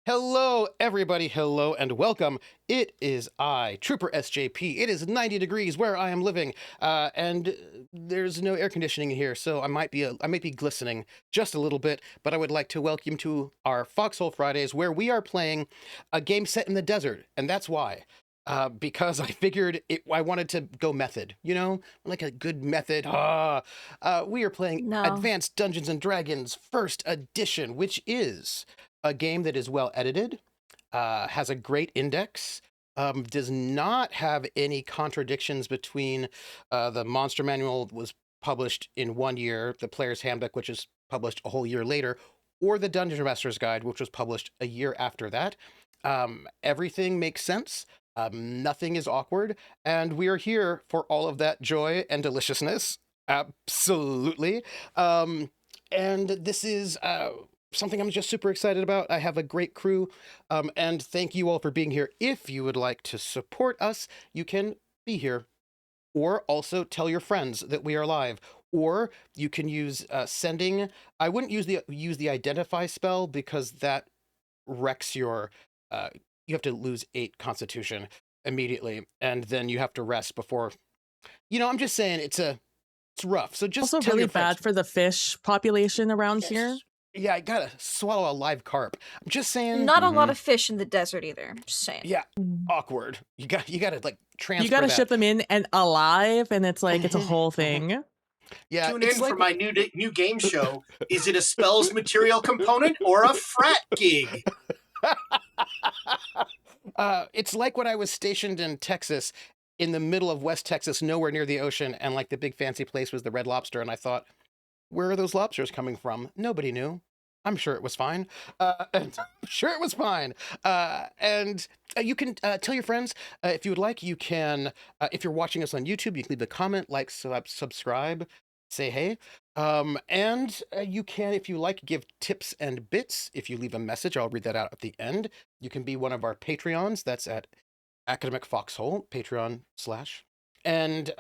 Hello, everybody. Hello and welcome. It is I, Trooper SJP. It is 90 degrees where I am living, and there's no air conditioning here, so I might be glistening just a little bit. But I would like to welcome to our Foxhole Fridays, where we are playing a game set in the desert, and that's why. Because I figured I wanted to go method, like a good method. We are playing No. Advanced Dungeons and Dragons First Edition, which is a game that is well edited, has a great index, does not have any contradictions between the monster manual that was published in 1 year, the player's handbook, which is published a whole year later, or the Dungeon Master's Guide, which was published a year after that. Everything makes sense. Nothing is awkward, and we are here for all of that joy and deliciousness. Absolutely. And this is something I'm just super excited about. I have a great crew, and thank you all for being here. If you would like to support us, you can be here, or also tell your friends that we are live, or you can use sending. I wouldn't use the identify spell because that wrecks your. You have to lose 8 Constitution immediately, and then you have to rest before. I'm just saying it's rough. So just also tell really your friends. bad for the fish population around Yes. here. Yeah, I gotta swallow a live carp. I'm just saying. Not a lot of fish in the desert either. Just saying. Yeah, awkward. You gotta like transfer. You gotta that. ship them in and alive, and it's like it's a whole thing. Yeah, Tune in for my new game show. Is it a spells material component or a frat gig? It's like when I was stationed in Texas, in the middle of West Texas, nowhere near the ocean, and like the big fancy place was the Red Lobster, and I thought, where are those lobsters coming from? Nobody knew. I'm sure it was fine. And you can tell your friends if you would like. You can, if you're watching us on YouTube, you can leave a comment, like, subscribe, say hey. And you can, if you like, give tips and bits. If you leave a message, I'll read that out at the end. You can be one of our Patreons. That's at Academic Foxhole, Patreon / And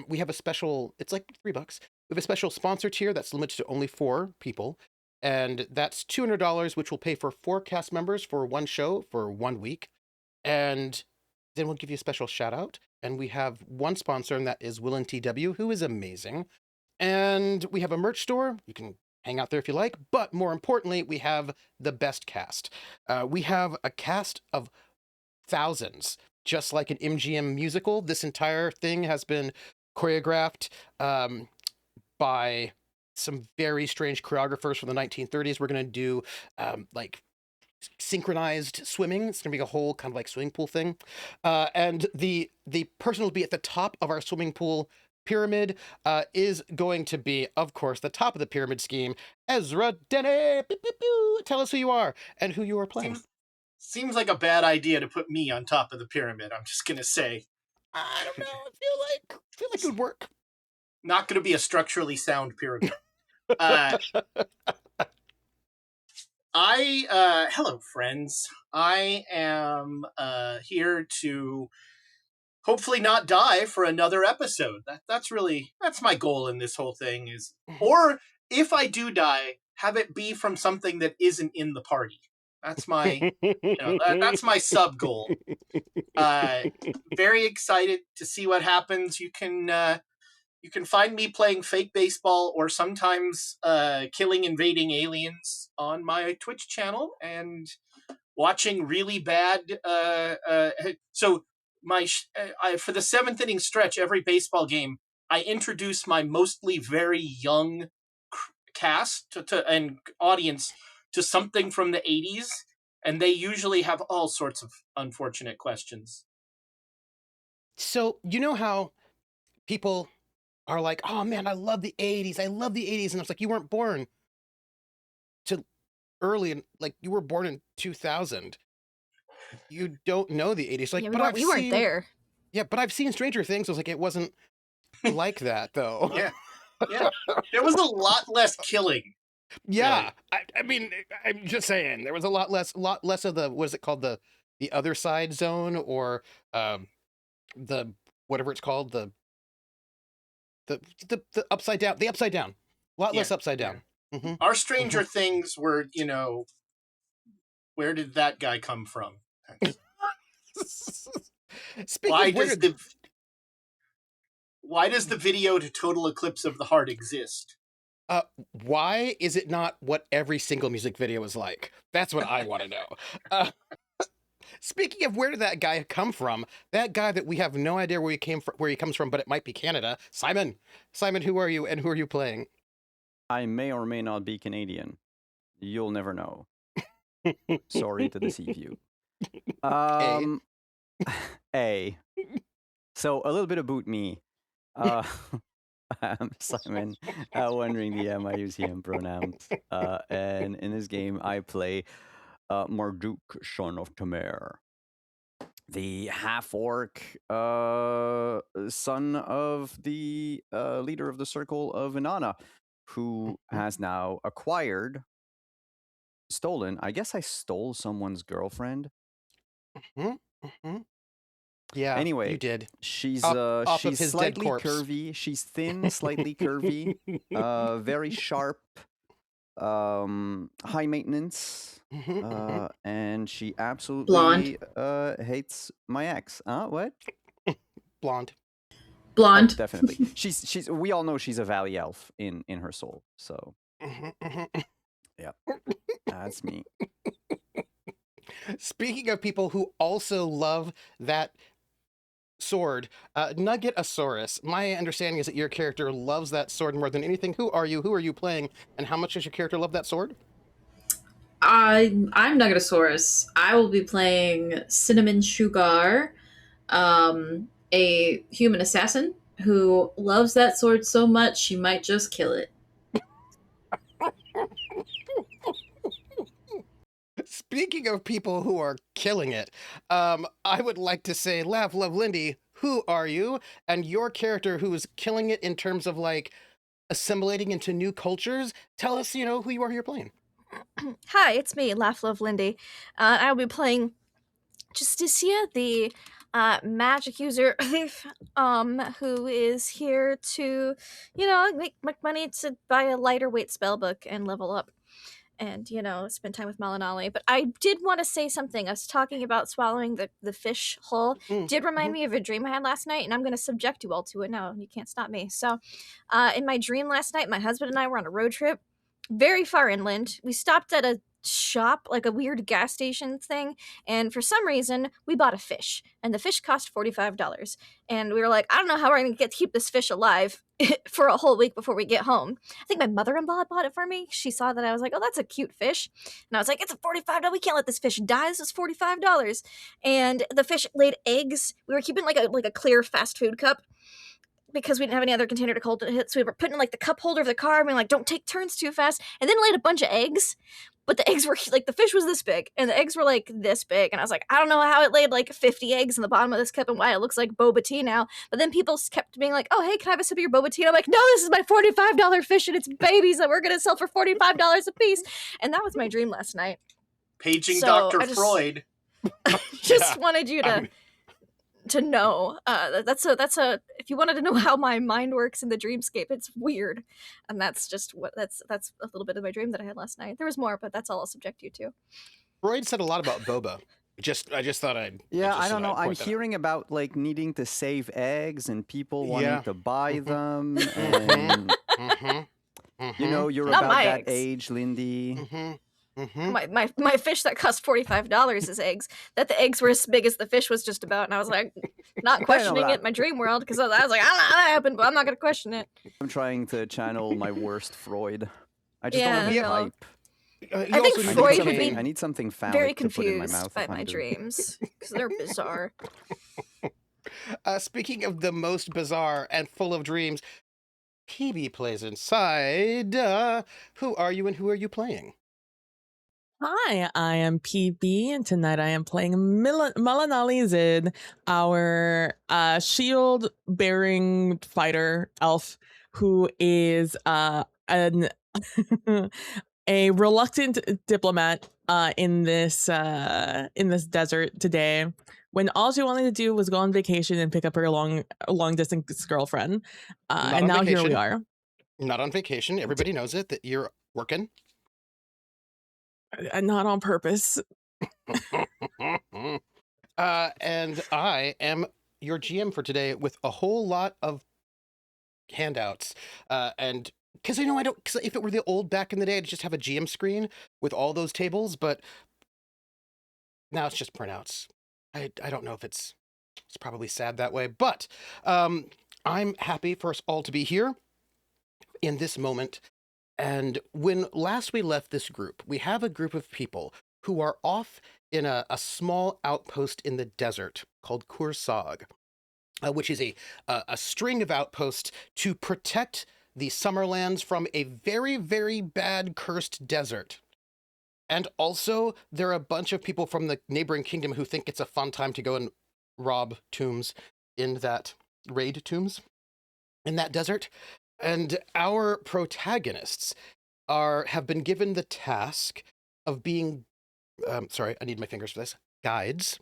we have a special, it's like $3. We have a special sponsor tier that's limited to only 4 people. And that's $200, which will pay for 4 cast members for 1 show for 1 week. And then we'll give you a special shout out. And we have 1 sponsor, and that is Willin TW, who is amazing. And we have a merch store. You can hang out there if you like. But more importantly, we have the best cast. We have a cast of thousands, just like an MGM musical. This entire thing has been choreographed by some very strange choreographers from the 1930s. We're going to do like synchronized swimming. It's going to be a whole kind of like swimming pool thing. And the person who will be at the top of our swimming pool pyramid is going to be, of course, the top of the pyramid scheme, EzraDenney. Tell us who you are and who you are playing. Seems like a bad idea to put me on top of the pyramid. I'm just going to say. I don't know. I feel like it would work. Not going to be a structurally sound pyramid. Hello, friends. I am here to hopefully not die for another episode. That's my goal in this whole thing is, or if I do die, have it be from something that isn't in the party. That's my, that's my sub goal. Very excited to see what happens. You can find me playing fake baseball or sometimes killing invading aliens on my Twitch channel and watching really bad. So for the 7th inning stretch, every baseball game, I introduce my mostly very young cast and audience to something from the 80s, and they usually have all sorts of unfortunate questions. So, you know how people are like, oh man, I love the 80s. I love the 80s. And I was like, you weren't born to early, and like you were born in 2000. You don't know the 80s. Like, yeah, but we weren't there. Yeah, but I've seen Stranger Things. I was like, it wasn't like that though. Yeah. There was a lot less killing. Yeah. Really. I mean, I'm just saying there was a lot less of the, what is it called? The other side zone, or the, whatever it's called, the upside down, a lot less upside down. Mm-hmm. Our Stranger Things were, Where did that guy come from? Speaking Why of where does did the video to Total Eclipse of the Heart exist? why is it not what every single music video is like? That's what I want to know. Uh, speaking of where did that guy come from? That guy that we have no idea where he came from, where he comes from, but it might be Canada. Simon, who are you and who are you playing? I may or may not be Canadian. You'll never know. Sorry to deceive you. A. So a little bit about me. I'm Simon, WanderingDM. I use him pronouns. And in this game, I play Marduk, son of Tamer, the half-orc son of the leader of the Circle of Inanna, who has now stolen. I guess I stole someone's girlfriend. Yeah. Anyway, you did. She's off of she's his dead slightly corpse. curvy. She's thin, slightly curvy. Very sharp. High maintenance. And she absolutely hates my ex. What? Blonde. Blonde. Oh, definitely. She's. We all know she's a valley elf in her soul. So. Yeah, that's me. Speaking of people who also love that sword, nuggetasaurus. My understanding is that your character loves that sword more than anything. Who are you? Who are you playing? And how much does your character love that sword? I'm Nuggetasaurus. I will be playing Synnomin Shu'garr, a human assassin who loves that sword so much she might just kill it. Speaking of people who are killing it, I would like to say, Laugh Love Lindy, who are you? And your character who is killing it in terms of like assimilating into new cultures. Tell us, who you are you're playing. Hi, it's me, Laugh Love Lindy. I'll be playing Justicia, the magic user who is here to, make money to buy a lighter weight spellbook and level up. And, spend time with Malinalli. But I did want to say something. I was talking about swallowing the fish whole. Did remind me of a dream I had last night, and I'm going to subject you all to it now. You can't stop me. So, in my dream last night, my husband and I were on a road trip, very far inland. We stopped at a shop, like a weird gas station thing, and for some reason we bought a fish, and the fish cost $45, and we were like, I don't know how we're gonna keep this fish alive for a whole week before we get home. I think my mother-in-law bought it for me. She saw that I was like, oh, that's a cute fish, and I was like, it's a $45, we can't let this fish die, this is $45. And the fish laid eggs. We were keeping like a clear fast food cup because we didn't have any other container to hold it, so we were putting in like the cup holder of the car and being like, don't take turns too fast, and then laid a bunch of eggs. But the eggs were like, the fish was this big and the eggs were like this big, and I was like, I don't know how it laid like 50 eggs in the bottom of this cup and why it looks like boba tea now. But then people kept being like, oh hey, can I have a sip of your boba tea? And I'm like, no, this is my $45 fish and it's babies that we're gonna sell for $45 a piece. And that was my dream last night. Paging So, Dr. Freud. Just wanted you to know that's a if you wanted to know how my mind works in the dreamscape, it's weird, and that's just that's a little bit of my dream that I had last night. There was more, but that's all I'll subject you to. Freud said a lot about boba. I just thought I'd. I don't know. I'm hearing about like needing to save eggs and people wanting to buy them, and you're Not about my that eggs. age, Lindy. My fish that cost $45 is eggs. That the eggs were as big as the fish was just about, and I was like, not questioning it in my dream world because I was like, I don't know how that happened, but I'm not gonna question it. I'm trying to channel my worst Freud. I just don't have Yeah, the no. hype. I think also need Freud to would be I need something phallic very to put in my confused mouth by if I'm my doing- dreams because they're bizarre. Speaking of the most bizarre and full of dreams, PBPlaysInside. Who are you and who are you playing? Hi, I am PB, and tonight I am playing Malinalli Zid, our shield-bearing fighter elf, who is an a reluctant diplomat in this desert today, when all she wanted to do was go on vacation and pick up her long distance girlfriend, and now here we are. Not on vacation. Everybody knows it that you're working. Not on purpose. And I am your GM for today with a whole lot of handouts. And because I know I don't, because if it were the old back in the day, I'd just have a GM screen with all those tables, but now it's just printouts. I don't know if it's probably sad that way, but I'm happy for us all to be here in this moment. And when last we left this group, we have a group of people who are off in a small outpost in the desert called Kursag, which is a string of outposts to protect the Summerlands from a very, very bad cursed desert. And also, there are a bunch of people from the neighboring kingdom who think it's a fun time to go and rob tombs in that raid tombs in that desert. And our protagonists have been given the task of being, sorry, I need my fingers for this, guides.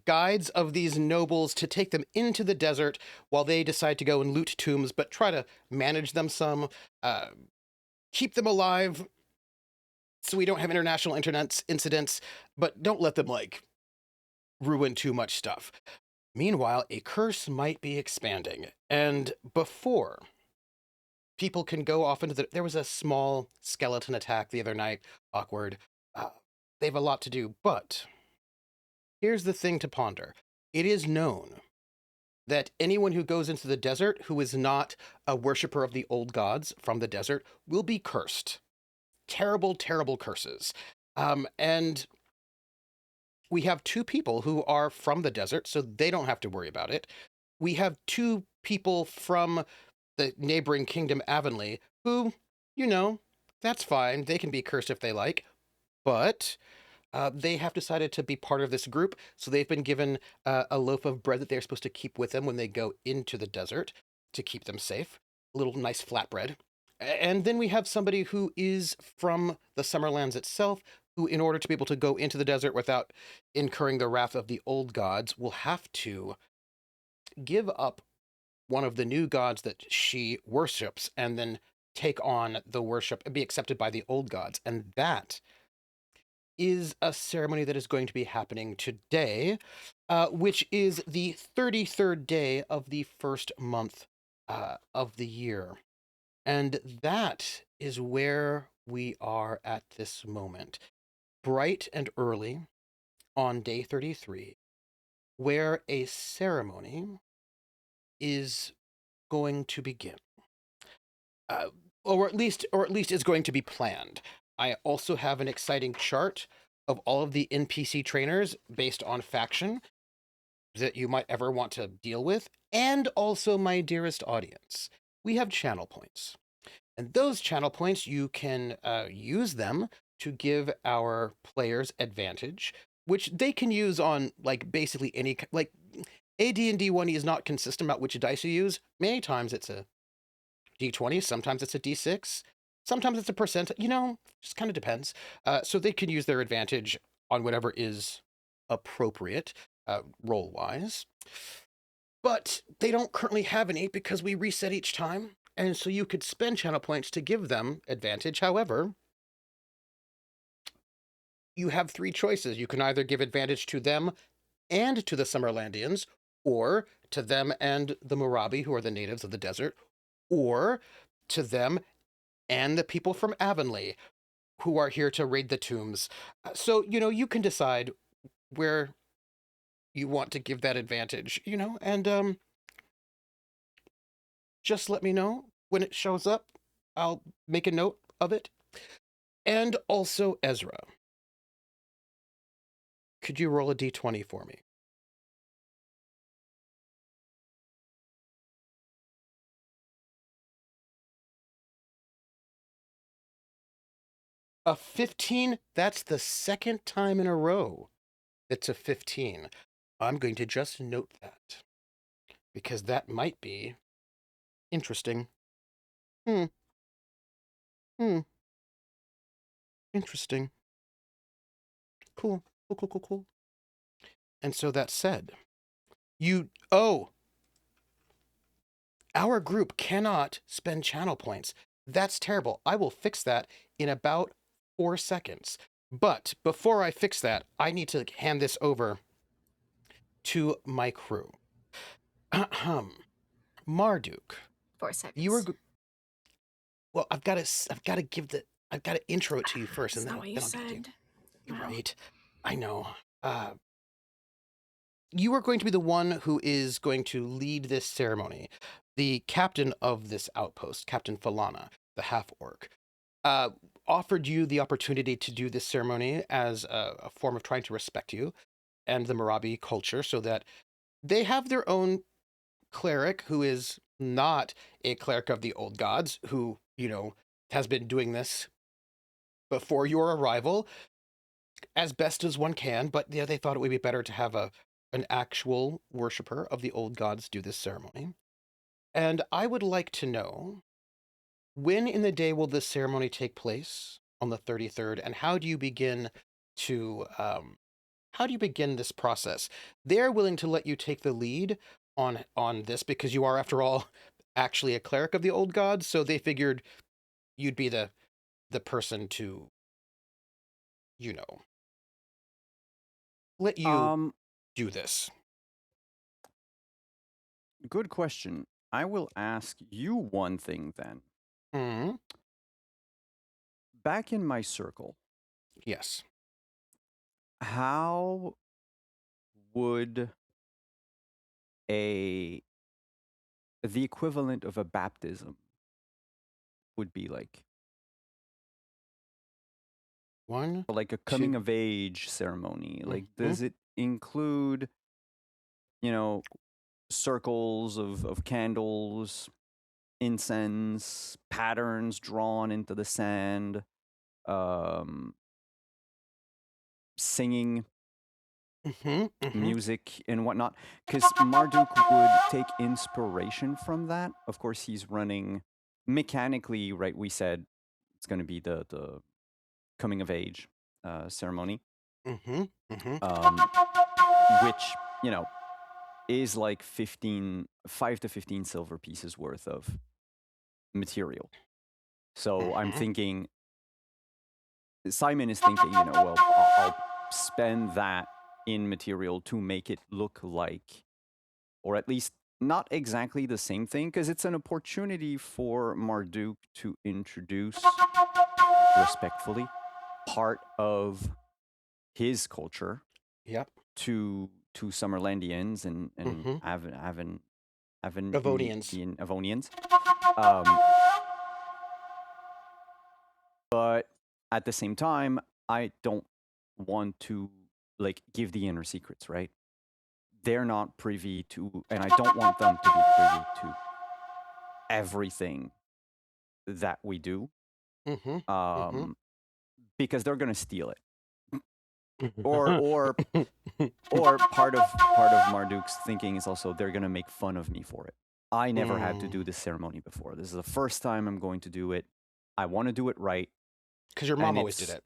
Guides of these nobles to take them into the desert while they decide to go and loot tombs, but try to manage them some, keep them alive so we don't have international internet incidents, but don't let them, like, ruin too much stuff. Meanwhile, a curse might be expanding, and before people can go off into there was a small skeleton attack the other night, awkward. They have a lot to do, but here's the thing to ponder. It is known that anyone who goes into the desert who is not a worshiper of the old gods from the desert will be cursed. Terrible, terrible curses. And we have two people who are from the desert, so they don't have to worry about it. We have two people from the neighboring kingdom, Avonlea, who, that's fine. They can be cursed if they like. But they have decided to be part of this group, so they've been given a loaf of bread that they're supposed to keep with them when they go into the desert to keep them safe. A little nice flatbread. And then we have somebody who is from the Summerlands itself, who, in order to be able to go into the desert without incurring the wrath of the old gods, will have to give up one of the new gods that she worships and then take on the worship and be accepted by the old gods. And that is a ceremony that is going to be happening today, which is the 33rd day of the first month of the year. And that is where we are at this moment. Bright and early on day 33, where a ceremony is going to begin. Or at least is going to be planned. I also have an exciting chart of all of the NPC trainers based on faction that you might ever want to deal with, and also my dearest audience. We have channel points. And those channel points, you can use them to give our players advantage, which they can use on, like, basically any, like, AD&D 1 is not consistent about which dice you use. Many times it's a D20, sometimes it's a D6, sometimes it's a percent, just kind of depends. So they can use their advantage on whatever is appropriate, roll-wise. But they don't currently have any because we reset each time. And so you could spend channel points to give them advantage. However, you have three choices. You can either give advantage to them and to the Summerlandians, or to them and the Murabi, who are the natives of the desert, or to them and the people from Avonlea, who are here to raid the tombs. So, you can decide where you want to give that advantage, and just let me know when it shows up. I'll make a note of it. And also, Ezra, could you roll a d20 for me? A 15? That's the second time in a row it's a 15. I'm going to just note that, because that might be interesting. Interesting. Cool. Cool. And so that said, our group cannot spend channel points. That's terrible. I will fix that in about 4 seconds. But before I fix that, I need to hand this over to my crew. Marduk, 4 seconds. you were. Well, I've got to intro it to you first, That's and then not I'll what you give it to you. said. You're Wow. right. I know. You are going to be the one who is going to lead this ceremony. The captain of this outpost, Captain Falana, the half-orc, offered you the opportunity to do this ceremony as a form of trying to respect you and the Marabi culture, so that they have their own cleric who is not a cleric of the old gods, who, has been doing this before your arrival as best as one can, but yeah, they thought it would be better to have an actual worshiper of the old gods do this ceremony. And I would like to know, when in the day will this ceremony take place on the 33rd, and how do you begin this process? They're willing to let you take the lead on this because you are, after all, actually a cleric of the old gods, so they figured you'd be the person to, let you do this. Good question. I will ask you one thing then. Hmm. Back in my circle, Yes. how would the equivalent of a baptism would be like? One. Like a coming of age ceremony. Like, does it include, circles of candles, incense, patterns drawn into the sand, singing, music, and whatnot? Because Marduk would take inspiration from that. Of course, he's running mechanically, right? We said it's going to be the coming of age ceremony, which, is like 5 to 15 silver pieces worth of material. So I'm thinking, Simon is thinking, well, I'll spend that in material to make it look like, or at least not exactly the same thing, because it's an opportunity for Marduk to introduce respectfully part of his culture to Summerlandians and Avonians. But at the same time, I don't want to give the inner secrets, right? They're not privy to, and I don't want them to be privy to everything that we do, because they're gonna steal it. or part of Marduk's thinking is also they're gonna make fun of me for it. I never had to do this ceremony before. This is the first time I'm going to do it. I want to do it right. Because your mom always did it.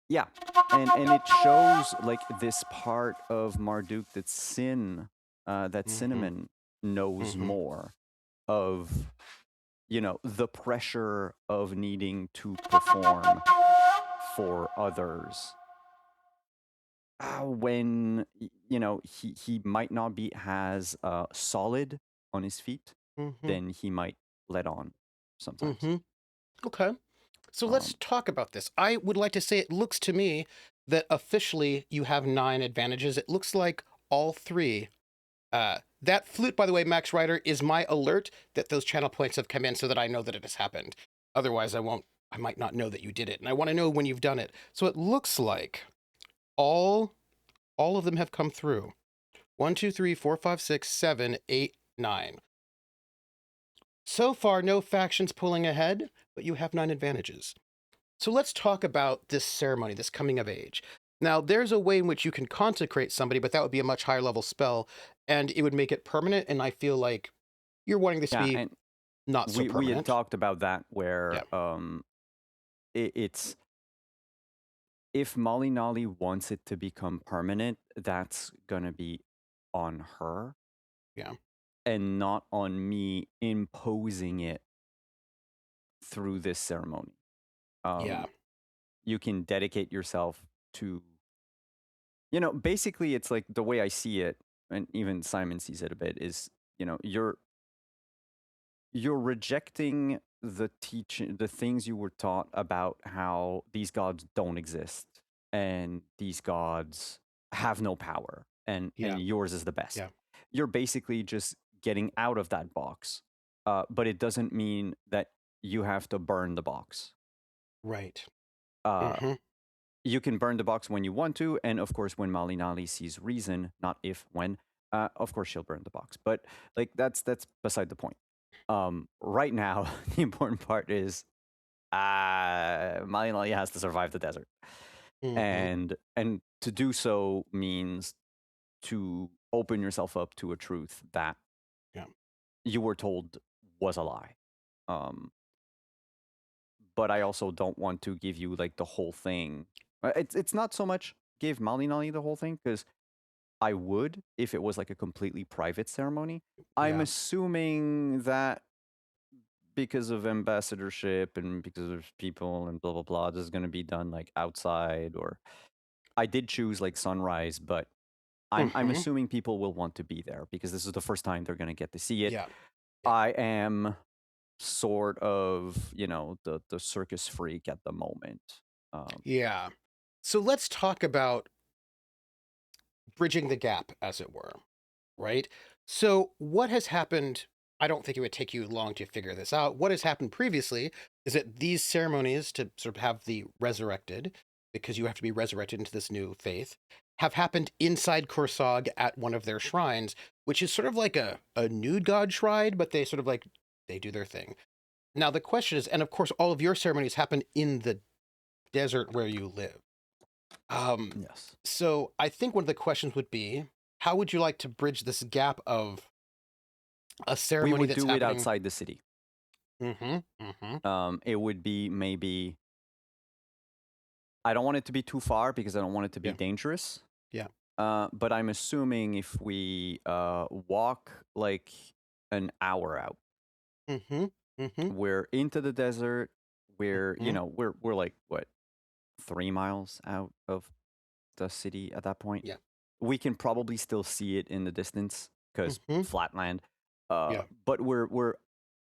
Yeah, and it shows this part of Marduk that Synnomin knows more of, the pressure of needing to perform for others. When he might not be as solid on his feet, then he might let on sometimes. Okay. So let's talk about this. I would like to say it looks to me that officially you have 9 advantages. It looks like all 3. That flute, by the way, Max Ryder, is my alert that those channel points have come in so that I know that it has happened. Otherwise, I might not know that you did it. And I want to know when you've done it. So it looks like all of them have come through. 1, 2, 3, 4, 5, 6, 7, 8, 9. So far, no factions pulling ahead, but you have 9 advantages. So let's talk about this ceremony, this coming of age. Now, there's a way in which you can consecrate somebody, but that would be a much higher level spell, and it would make it permanent, and I feel like you're wanting this to be not so permanent. We had talked about that, where it's... If Malinalli wants it to become permanent, that's going to be on her. Yeah. And not on me imposing it through this ceremony. you can dedicate yourself to, you know, basically it's like the way I see it, and even Simon sees it a bit, is, you know, you're rejecting the teaching, the things you were taught about how these gods don't exist and these gods have no power, and yours is the best. Yeah. You're basically just getting out of that box, but it doesn't mean that you have to burn the box. Right. You can burn the box when you want to, and of course, when Malinalli sees reason, not if, when, of course she'll burn the box. But like that's beside the point. Right now, the important part is Malinalli has to survive the desert, and to do so means to open yourself up to a truth that you were told was a lie. But I also don't want to give you like the whole thing. It's not so much give Malinalli the whole thing, because I would if it was like a completely private ceremony. I'm assuming that because of ambassadorship and because of people and blah blah blah, this is going to be done like outside, or I did choose like sunrise, but I'm assuming people will want to be there because this is the first time they're going to get to see it. Yeah. I am sort of, you know, the circus freak at the moment. Yeah. So let's talk about bridging the gap, as it were, right? So what has happened? I don't think it would take you long to figure this out. What has happened previously is that these ceremonies to sort of have the resurrected, because you have to be resurrected into this new faith, have happened inside Korsag at one of their shrines, which is sort of like a nude god shrine, but they sort of like, they do their thing. Now the question is, and of course all of your ceremonies happen in the desert where you live. Yes. So I think one of the questions would be, how would you like to bridge this gap of a ceremony we would that's do happening it outside the city. It would be maybe, I don't want it to be too far because I don't want it to be dangerous. Yeah. But I'm assuming if we walk like an hour out, we're into the desert. We're you know, we're like what, 3 miles out of the city at that point. Yeah. We can probably still see it in the distance because flatland. Yeah. But we're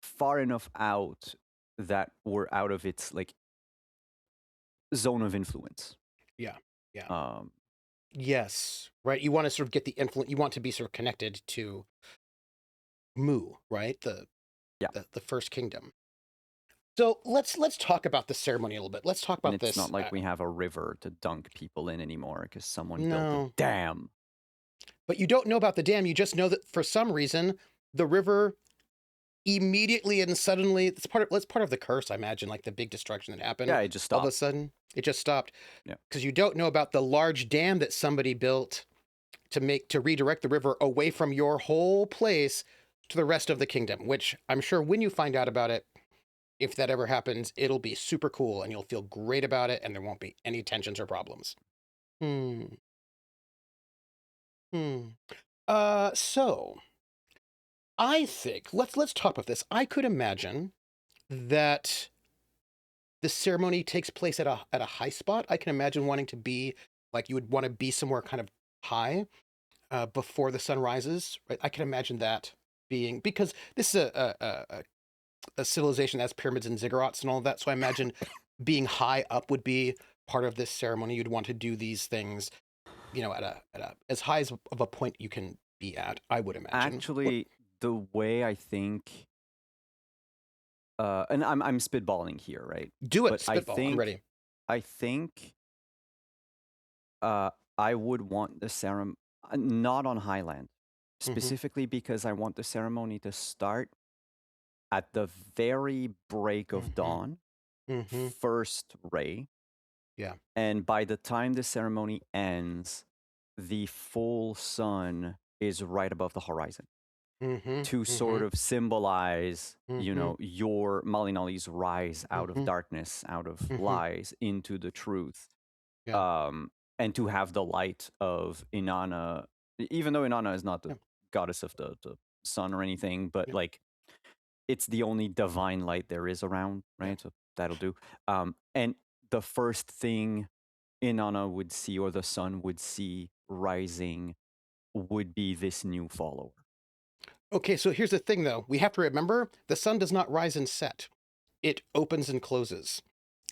far enough out that we're out of its like zone of influence. Yeah. Yeah. Yes. Right. You want to sort of get the influence. You want to be sort of connected to Mu, right? The first kingdom. So let's talk about the ceremony a little bit. Let's talk about and this. It's not like we have a river to dunk people in anymore because someone built No. a dam. But you don't know about the dam. You just know that for some reason the river immediately and suddenly, it's part of the curse, I imagine, like the big destruction that happened. Yeah, it just stopped. All of a sudden, it just stopped. Yeah. Because you don't know about the large dam that somebody built to redirect the river away from your whole place to the rest of the kingdom, which I'm sure when you find out about it, if that ever happens, it'll be super cool and you'll feel great about it and there won't be any tensions or problems. So I think let's talk about this. I could imagine that the ceremony takes place at a high spot. I can imagine wanting to be like, you would want to be somewhere kind of high before the sun rises. Right? I can imagine that being, because this is a civilization that has pyramids and ziggurats and all of that. So I imagine being high up would be part of this ceremony. You'd want to do these things, you know, at a as high of a point you can be at, I would imagine. Actually, the way I think, and I'm spitballing here, right? Do it, but spitball. I'm ready. I think I would want the ceremony not on highland, specifically because I want the ceremony to start at the very break of dawn, first ray. Yeah. And by the time the ceremony ends, the full sun is right above the horizon. To sort of symbolize, you know, your Malinalli's rise out of darkness, out of lies into the truth. Yeah. And to have the light of Inanna, even though Inanna is not the goddess of the sun or anything, but like it's the only divine light there is around, right? So that'll do. And the first thing Inanna would see or the sun would see rising would be this new follower. Okay, so here's the thing, though. We have to remember the sun does not rise and set. It opens and closes,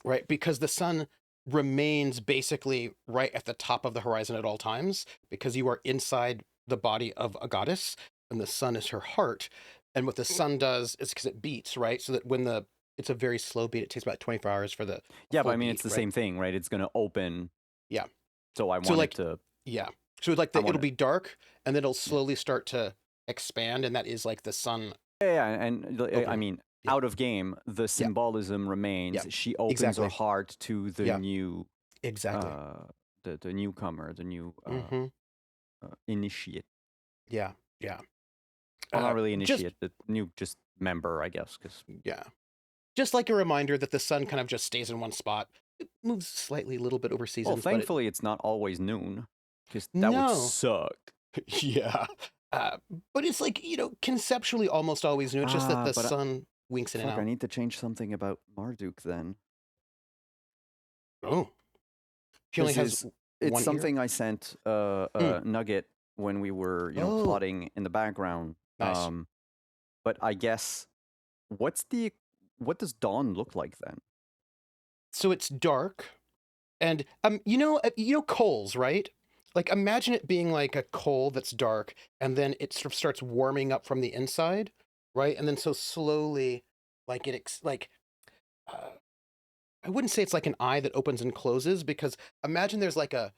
right? Because the sun remains basically right at the top of the horizon at all times because you are inside the body of a goddess and the sun is her heart. And what the sun does is because it beats, right? So that when it's a very slow beat, it takes about 24 hours for the Yeah, but full I mean, beat, it's the right? same thing, right? It's going to open. Yeah. So I So, want like, it to. Yeah. So like I it'll wanna- be dark and then it'll slowly start to expand, and that is like the sun. Yeah, and I Opening. mean, Yeah. out of game, the symbolism remains. Yeah, She opens exactly. her heart to the Yeah. new, Exactly. the newcomer, the new Mm-hmm. initiate. Yeah. Yeah. Well, not really Just initiate, the new just member, I guess. Because yeah. Just like a reminder that the sun kind of just stays in one spot. It moves slightly a little bit over well, seasons, thankfully, it's not always noon, because but that would no. suck. Yeah. But it's like, conceptually almost always new. It's just that the But sun winks in and fuck, I out. need to change something about Marduk then. Oh. He only has It's one ear? something I sent Nugget when we were, Oh. plotting in the background. Nice. But I guess what does dawn look like then? So it's dark, and coals, right? Like imagine it being like a coal that's dark, and then it sort of starts warming up from the inside, right? And then so slowly, like I wouldn't say it's like an eye that opens and closes, because imagine there's like a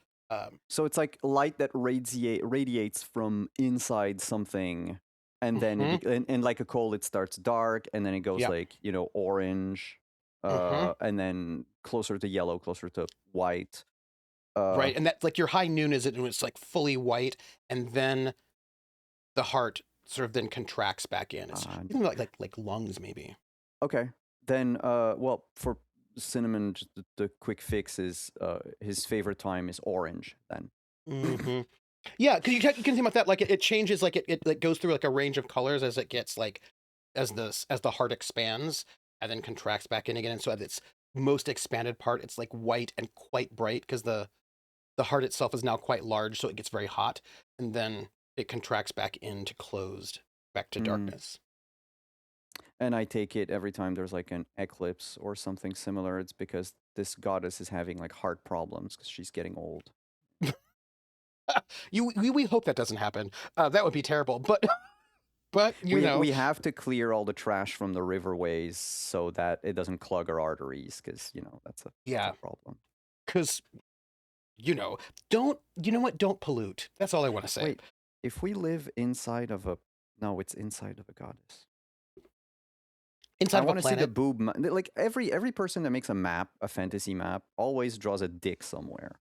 So it's like light that radiates from inside something, and then and like a coal, it starts dark, and then it goes Yeah. like orange, and then closer to yellow, closer to white. right, and that's like your high noon is it, and it's like fully white, and then the heart sort of then contracts back in. It's even like lungs maybe. Okay, then well, for Cinnamon, just the quick fix is his favorite time is orange. Then Mm-hmm. Yeah, because you can think about that. Like it changes, like it goes through like a range of colors as it gets like as the heart expands and then contracts back in again. And so at its most expanded part, it's like white and quite bright because the heart itself is now quite large, so it gets very hot, and then it contracts back into closed, back to darkness. And I take it every time there's like an eclipse or something similar, it's because this goddess is having like heart problems because she's getting old. We hope that doesn't happen. That would be terrible. But we have to clear all the trash from the riverways so that it doesn't clog our arteries, because that's a problem. Because don't pollute. That's all I want to say. Wait, if we live inside of it's inside of a goddess. Inside I of a want to see the planet. boob. Like every person that makes a fantasy map, always draws a dick somewhere.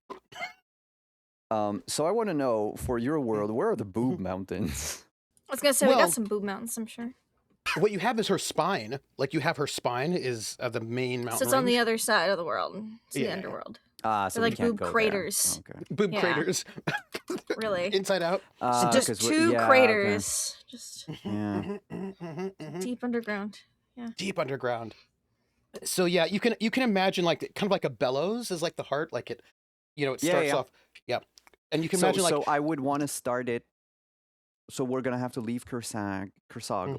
So I want to know, for your world, where are the boob mountains? I was gonna say we Well- got some boob mountains, I'm sure. What you have is her spine. Like you have her spine is the main mountain. So it's on the range. other side of the world. It's the Yeah. underworld. So They're we like can't boob go there. craters. Okay. Boob Yeah. craters. Really. Inside out. Just 'Cause two okay. craters. Just Yeah. deep underground. Deep underground. So yeah, you can imagine like kind of like a bellows is like the heart, like it starts off. Yeah. And you can imagine like So I would want to start it. So we're gonna have to leave Kursag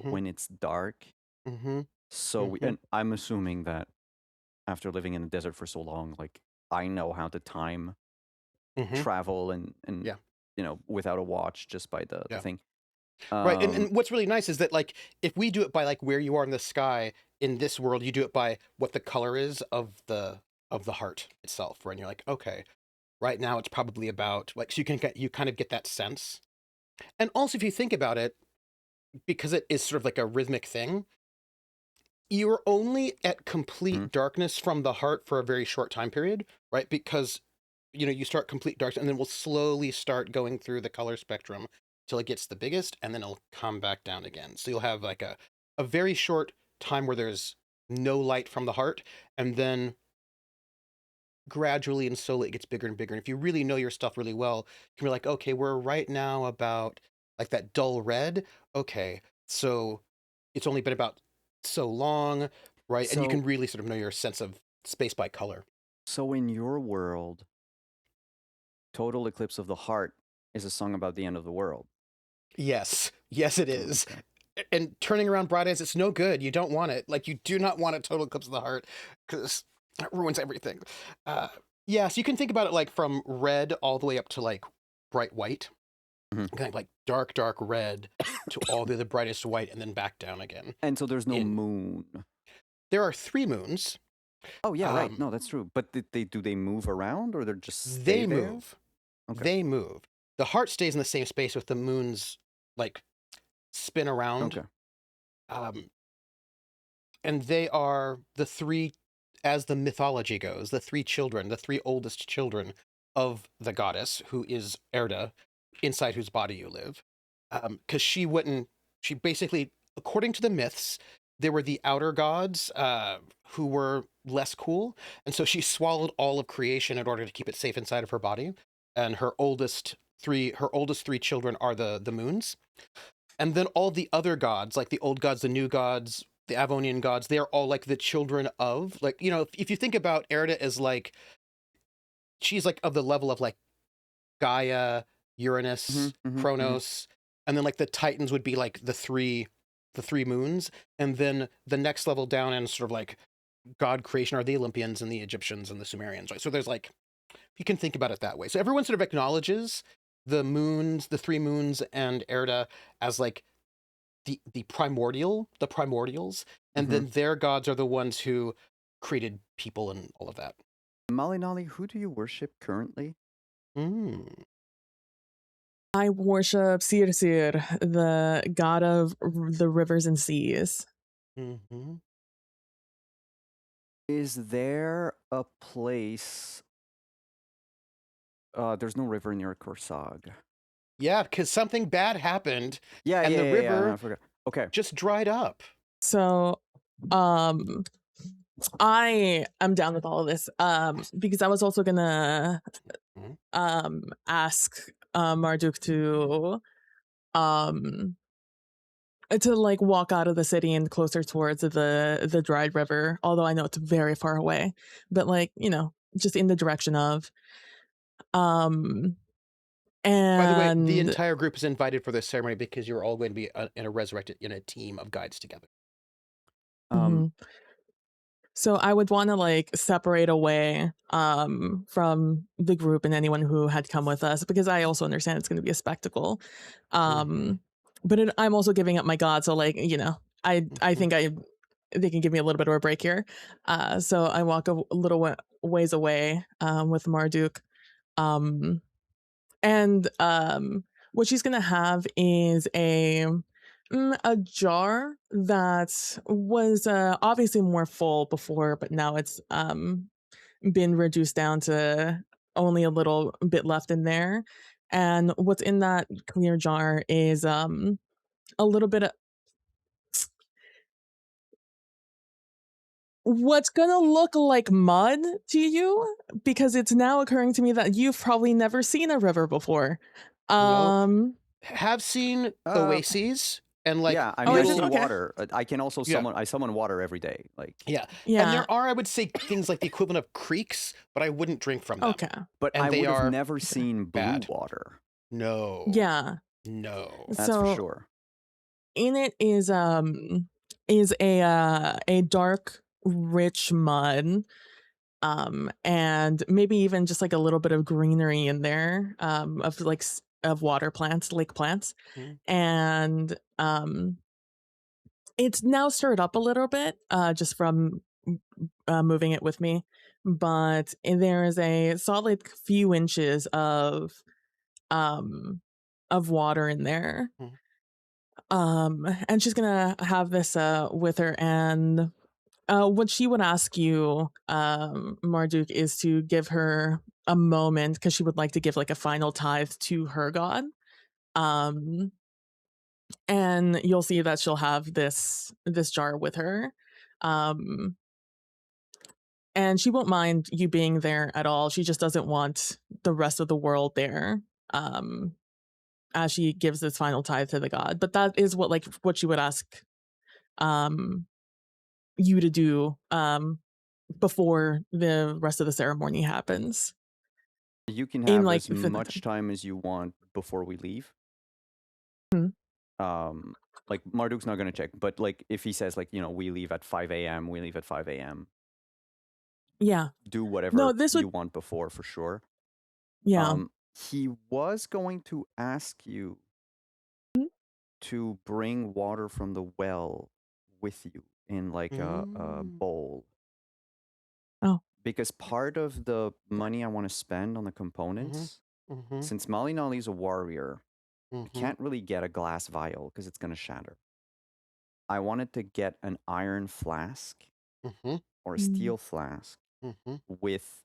when it's dark. Mm-hmm. So and I'm assuming that after living in the desert for so long, like I know how to time travel and without a watch, just by the thing. Right, and what's really nice is that like if we do it by like where you are in the sky in this world, you do it by what the color is of the heart itself, right? And you're like, okay, right now it's probably about like, so you kind of get that sense. And also if you think about it, because it is sort of like a rhythmic thing, you're only at complete darkness from the heart for a very short time period, right? Because you start complete darkness and then we'll slowly start going through the color spectrum till it gets the biggest, and then it'll come back down again. So you'll have like a very short time where there's no light from the heart, and then gradually and slowly it gets bigger and bigger. And if you really know your stuff really well, you can be like, okay, we're right now about like that dull red. Okay, so it's only been about so long, right? And you So- can really sort of know your sense of space by color. So in your world, Total Eclipse of the Heart is a song about the end of the world. Yes. Yes, it is. Okay. And turning around Bright Eyes, it's no good. You don't want it. Like, you do not want a Total Eclipse of the Heart, because it ruins everything. So you can think about it like from red all the way up to like bright white. Mhm. Kind of like dark, dark red to all the other brightest white, and then back down again. And so there's no moon. There are 3 moons. Oh yeah, right. No, that's true. But do they move around, or they're just They stay there? move. Okay. They move. The heart stays in the same space with the moons, like, spin around. Okay. And they are the 3, as the mythology goes, the 3 children, the 3 oldest children of the goddess, who is Erda, inside whose body you live. Because she basically, according to the myths, there were the outer gods who were less cool, and so she swallowed all of creation in order to keep it safe inside of her body. And her oldest 3 children are the moons. And then all the other gods, like the old gods, the new gods, the Avonian gods, they're all like the children of, like, if you think about Erda as like, she's like of the level of like Gaia, Uranus, Kronos, and then like the Titans would be like the three moons, and then the next level down and sort of like god creation are the Olympians and the Egyptians and the Sumerians, right? So there's like, you can think about it that way. So everyone sort of acknowledges the moons, the 3 moons and Erda as like the primordials, and then their gods are the ones who created people and all of that. Malinalli, who do you worship currently? I worship Sir, the god of the rivers and seas. Is there a place? There's no river near Korsag. Yeah, because something bad happened. Yeah, and yeah, the yeah, river yeah, I forgot. Okay. just dried up. So, I am down with all of this, because I was also gonna, ask Marduk to like walk out of the city and closer towards the dried river. Although I know it's very far away, but like just in the direction of. By the way, the And entire group is invited for this ceremony because you're all going to be in a team of guides together. So I would want to like separate away from the group and anyone who had come with us, because I also understand it's going to be a spectacle. But I'm also giving up my god, so like I think they can give me a little bit of a break here. So I walk a little ways away with Marduk. And what she's gonna have is a jar that was obviously more full before, but now it's been reduced down to only a little bit left in there. And what's in that clear jar is a little bit of what's gonna look like mud to you, because it's now occurring to me that you've probably never seen a river before. Have seen oases and like yeah, I mean, I've seen okay. water. I can also summon water every day. Like yeah, and there are, I would say, things like the equivalent of creeks, but I wouldn't drink from them. Okay, but I would have never seen blue water. No. Yeah. No. That's for sure. In it is a dark, rich mud, and maybe even just like a little bit of greenery in there, of like of water plants, lake plants, and it's now stirred up a little bit, just from moving it with me, but there is a solid few inches of water in there. And she's gonna have this with her, and what she would ask you, Marduk, is to give her a moment, because she would like to give like a final tithe to her god. And you'll see that she'll have this jar with her. And she won't mind you being there at all. She just doesn't want the rest of the world there. As she gives this final tithe to the god. But that is what she would ask you to do before the rest of the ceremony happens. You can In have like as much time as you want before we leave. Hmm. Like Marduk's not gonna check, but like if he says like, you know, we leave at 5 a.m., we leave at 5 a.m. Yeah. Do whatever No, this you would. want before for sure. Yeah. He was going to ask you Mhm. to bring water from the well with you in like a Mm. bowl. Oh. Because part of the money I want to spend on the components, Mm-hmm. since Malinalli is a warrior, we Mm-hmm. can't really get a glass vial because it's going to shatter. I wanted to get an iron flask Mm-hmm. or a Mm. steel flask Mm-hmm. with,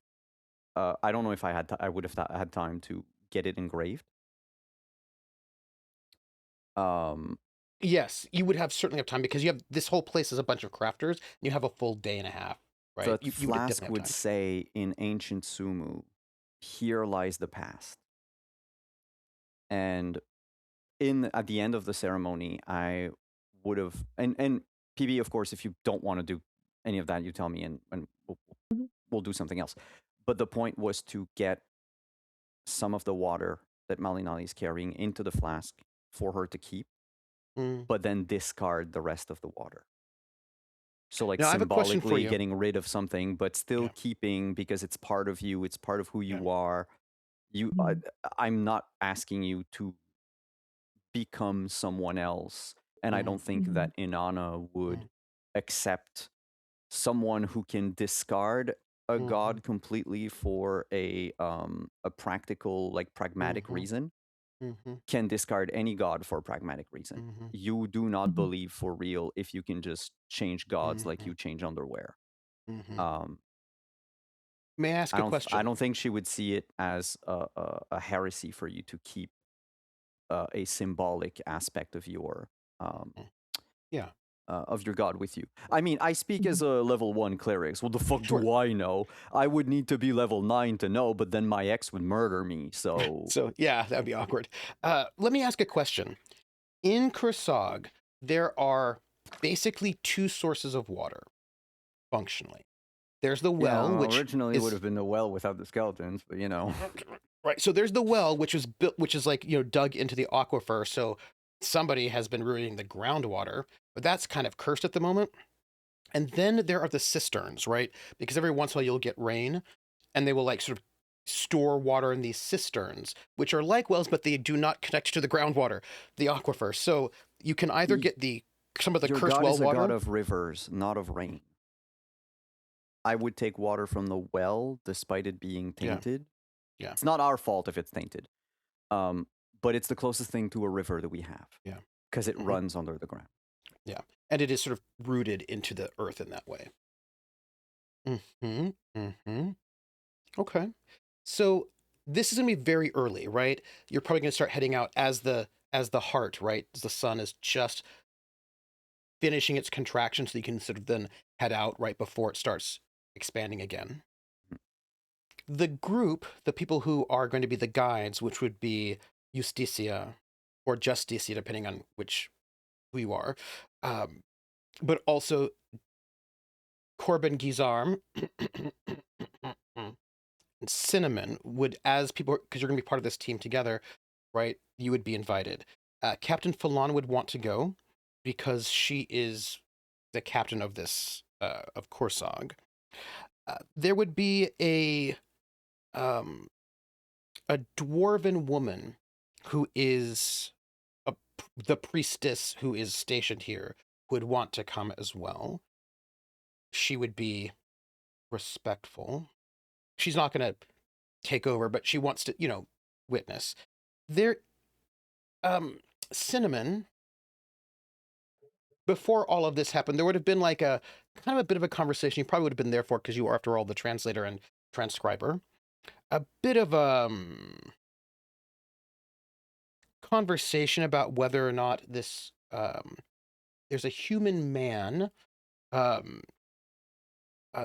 I don't know if I would have had time to get it engraved. Yes, you would have certainly have time because you have this whole place is a bunch of crafters. And you have a full day and a half, right? The You would flask definitely would have time. say in ancient Sumu, "Here lies the past." And at the end of the ceremony, I would have and PB, of course, if you don't want to do any of that, you tell me and Mhm. we'll do something else. But the point was to get some of the water that Malinalli is carrying into the flask for her to keep, Mm. but then discard the rest of the water. So like Now I have a question for symbolically you. getting rid of something, but still Yeah. keeping because it's part of you, it's part of who you Yeah. are. Mhm. I'm not asking you to become someone else, and I Mhm. don't think Mhm. that Inanna would Mm. accept someone who can discard a Mhm. god completely for a practical, like pragmatic Mhm. reason. Mm-hmm. Can discard any god for a pragmatic reason. Mm-hmm. You do not Mhm. believe for real if you can just change gods like Mm-hmm. you change underwear. Mm-hmm. Um, May I ask a question? I don't think she would see it as a heresy for you to keep a symbolic aspect of your Yeah. god with you. I mean, I speak as a level 1 cleric. So what the fuck Sure. do I know? I would need to be level 9 to know, but then my ex would murder me. So So yeah, that'd be awkward. Let me ask a question. In Kursag, there are basically two sources of water, functionally. There's the well, which originally is would have been the well without the skeletons, but you know. right. So there's the well, which was built, which is like dug into the aquifer. So somebody has been ruining the groundwater, but that's kind of cursed at the moment. And then there are the cisterns, right? Because every once in a while you'll get rain, and they will like sort of store water in these cisterns, which are like wells, but they do not connect to the groundwater, the aquifer. So you can either get some of the Your cursed god well is a god water. of rivers, not of rain. I would take water from the well despite it being Yeah. tainted. Yeah. It's not our fault if it's tainted. But it's the closest thing to a river that we have. Yeah. Because it Mhm. runs under the ground. Yeah. And it is sort of rooted into the earth in that way. Mm-hmm. Mm-hmm. Okay. So this is gonna be very early, right? You're probably gonna start heading out as the heart, right? As the sun is just finishing its contraction, so you can sort of then head out right before it starts expanding again. The group, the people who are going to be the guides, which would be Justicia or Justicia, depending on who you are, but also Corbin Gizarm and Synnomin would, as people, because you're going to be part of this team together, right? You would be invited. Captain Falon would want to go because she is the captain of this of Korsag. There would be a dwarven woman who is the priestess who is stationed here would want to come as well. She would be respectful. She's not going to take over, but she wants to, witness. There, Synnomin, before all of this happened, there would have been like a kind of a bit of a conversation. You probably would have been there for because you are, after all, the translator and transcriber. A bit of conversation about whether or not this there's a human man, um,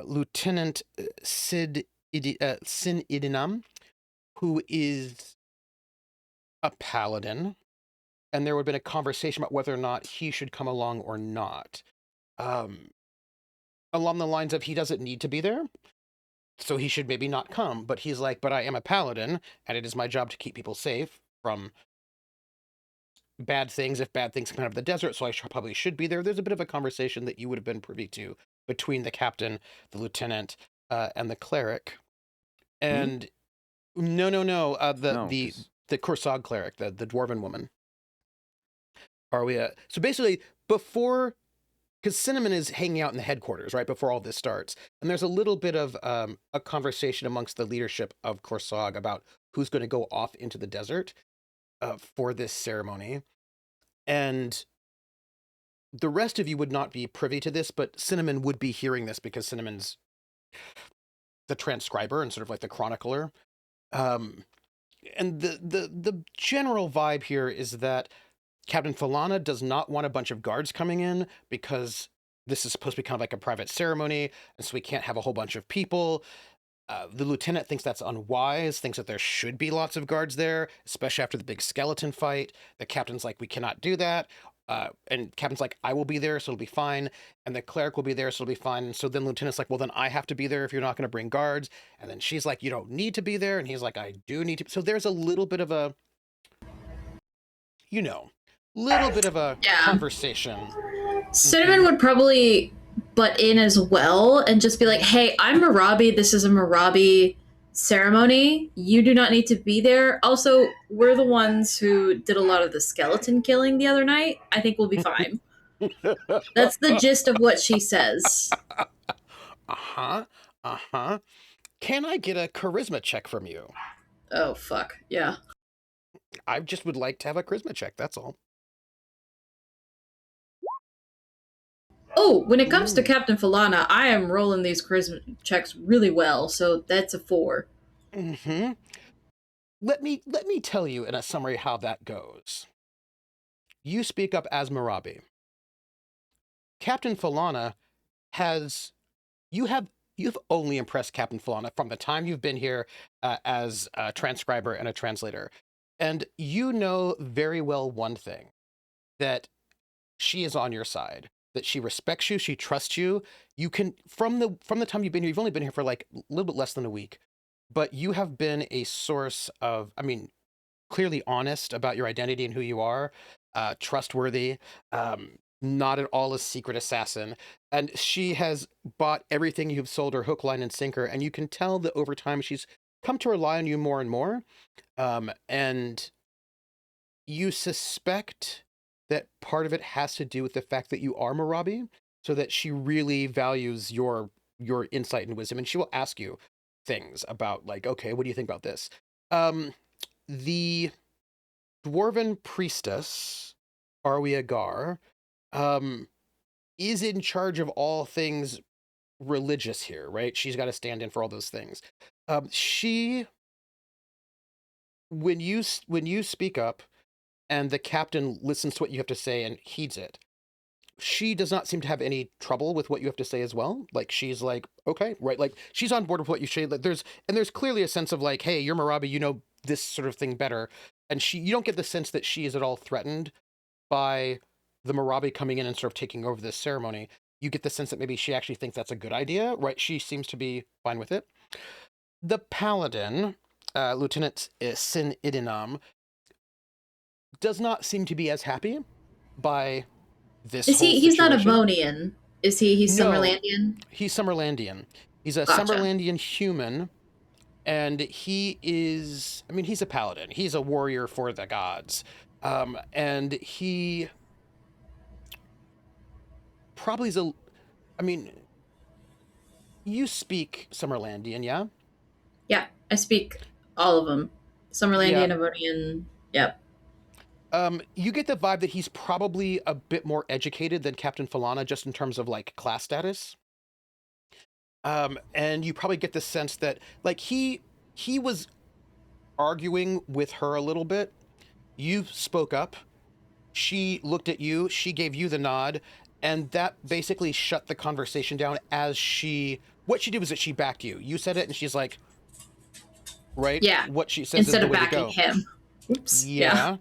Lieutenant Sin Idinam, who is a paladin, and there would have been a conversation about whether or not he should come along or not. Um, along the lines of he doesn't need to be there, so he should maybe not come. But he's like, but I am a paladin, and it is my job to keep people safe from bad things if bad things come out of the desert, so I probably should be there. There's a bit of a conversation that you would have been privy to between the captain, the lieutenant, and the cleric. And no, the Korsag cleric, the dwarven woman. So basically, before, because Synnomin is hanging out in the headquarters right before all this starts, and there's a little bit of a conversation amongst the leadership of Korsag about who's going to go off into the desert for this ceremony. And the rest of you would not be privy to this, but Synnomin would be hearing this because Synnomin's the transcriber and sort of like the chronicler. And the general vibe here is that Captain Falana does not want a bunch of guards coming in because this is supposed to be kind of like a private ceremony, and so we can't have a whole bunch of people. The lieutenant thinks that's unwise, thinks that there should be lots of guards there, especially after the big skeleton fight. The captain's like, we cannot do that. And captain's like, I will be there, so it'll be fine. And the cleric will be there, so it'll be fine. And so then lieutenant's like, well, then I have to be there if you're not going to bring guards. And then she's like, you don't need to be there. And he's like, I do need to. So there's a little bit of a, conversation. Synnomin would probably butt in as well and just be like, hey, I'm Marabi. This is a Marabi ceremony. You do not need to be there. Also, we're the ones who did a lot of the skeleton killing the other night. I think we'll be fine. That's the gist of what she says. Can I get a charisma check from you? Oh, fuck. Yeah. I just would like to have a charisma check, that's all. Oh, when it comes to Captain Falana, I am rolling these charisma checks really well, so that's a 4. Let me tell you in a summary how that goes. You speak up as Marabi. Captain Falana you've only impressed Captain Falana from the time you've been here as a transcriber and a translator. And you know very well one thing, that she is on your side, that she respects you, she trusts you. You can, from the time you've been here, you've only been here for like a little bit less than a week, but you have been a source of, clearly honest about your identity and who you are, trustworthy, not at all a secret assassin. And she has bought everything you've sold her hook, line, and sinker. And you can tell that over time she's come to rely on you more and more. And you suspect that part of it has to do with the fact that you are Marabi, so that she really values your insight and wisdom, and she will ask you things about, like, okay, what do you think about this? The dwarven priestess, Arwia Gar, is in charge of all things religious here, right? She's got to stand in for all those things. When you speak up and the captain listens to what you have to say and heeds it, she does not seem to have any trouble with what you have to say as well. Like, she's like, okay, right. Like, she's on board with what you say. Like, there's clearly a sense of like, hey, you're Marabi, you know this sort of thing better. And you don't get the sense that she is at all threatened by the Marabi coming in and sort of taking over this ceremony. You get the sense that maybe she actually thinks that's a good idea, right? She seems to be fine with it. The paladin, Lieutenant Sin Idinam, does not seem to be as happy by this. He's not Avonian, is he? He's No, Summerlandian? He's Summerlandian. He's a Gotcha. Summerlandian human, and he is, he's a paladin. He's a warrior for the gods. And he probably is you speak Summerlandian, yeah? Yeah, I speak all of them. Summerlandian, Avonian, yep. You get the vibe that he's probably a bit more educated than Captain Falana, just in terms of like class status. And you probably get the sense that like he was arguing with her a little bit. You spoke up. She looked at you. She gave you the nod, and that basically shut the conversation down. What she did was that she backed you. You said it, and she's like, right? Yeah. What she says Instead is the of way backing to go. him. Oops. Yeah.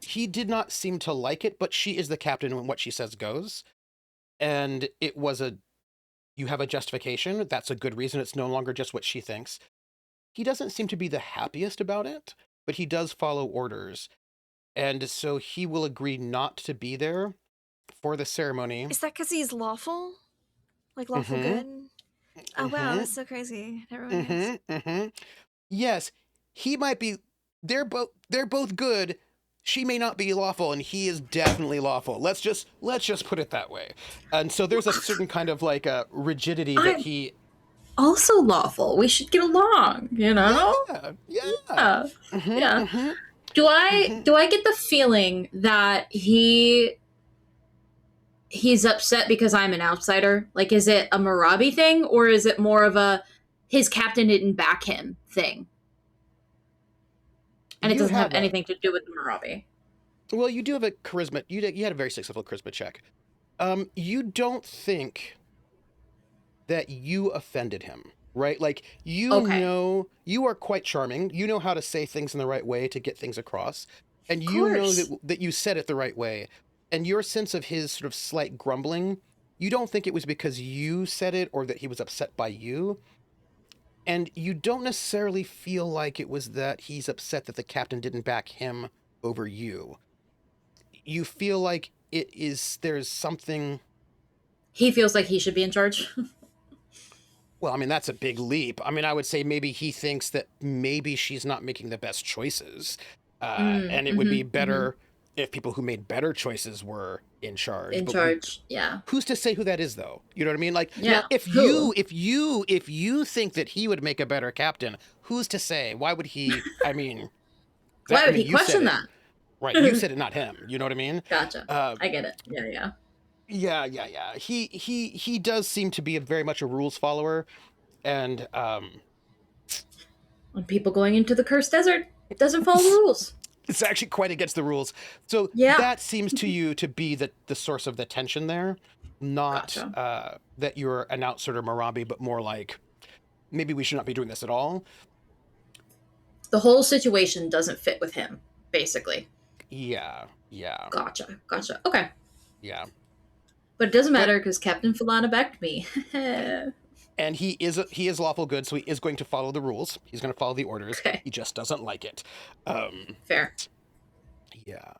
He did not seem to like it, but she is the captain, and what she says goes. and it was you have a justification. That's a good reason. It's no longer just what she thinks. He doesn't seem to be the happiest about it, but he does follow orders. And so he will agree not to be there for the ceremony. Is that because he's lawful? Like lawful good? Oh wow, that's so crazy. Never mind. Yes, he might be. They're both good. She may not be lawful, and he is definitely lawful. Let's just put it that way. And so there's a certain kind of like a rigidity that he. Also lawful. We should get along. You know. Yeah. Do I get the feeling that he's upset because I'm an outsider? Like, is it a Marabi thing, or is it more of a his captain didn't back him thing? And it doesn't have anything to do with the Marabi. Well, you do have a charisma. You had a very successful charisma check. You don't think that you offended him, right? Like, you know, you are quite charming. You know how to say things in the right way to get things across. And you know that you said it the right way. And your sense of his sort of slight grumbling, you don't think it was because you said it or that he was upset by you. And you don't necessarily feel like it was that he's upset that the captain didn't back him over you. You feel like there's something. He feels like he should be in charge. Well, I mean, that's a big leap. I mean, I would say maybe he thinks that maybe she's not making the best choices. And it would be better if people who made better choices were in charge. Yeah. Who's to say who that is, though? You know what I mean? Like, yeah. If you think that he would make a better captain, who's to say? Why would he? I mean, why would he question that? Right, you said it, not him. You know what I mean? Gotcha. I get it. Yeah. Yeah. He does seem to be very much a rules follower, and when people going into the cursed desert, it doesn't follow the rules. It's actually quite against the rules. So that seems to you to be the source of the tension there, not that you're an outsider Marabi, but more like maybe we should not be doing this at all. The whole situation doesn't fit with him, basically. Yeah. Gotcha. Okay. Yeah. But it doesn't matter because Captain Falana backed me. And he is lawful good, so he is going to follow the rules. He's going to follow the orders. Okay. He just doesn't like it. Fair. Yeah.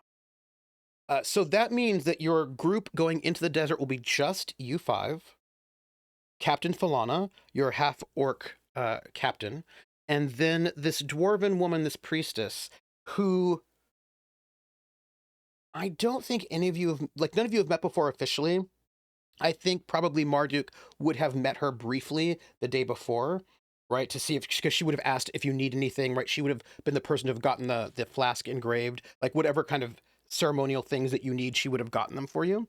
So that means that your group going into the desert will be just you 5, Captain Falana, your half-orc captain, and then this dwarven woman, this priestess, who I don't think any of you have, like, none of you have met before officially. I think probably Marduk would have met her briefly the day before, right? To see because she would have asked if you need anything, right? She would have been the person to have gotten the flask engraved, like whatever kind of ceremonial things that you need, she would have gotten them for you.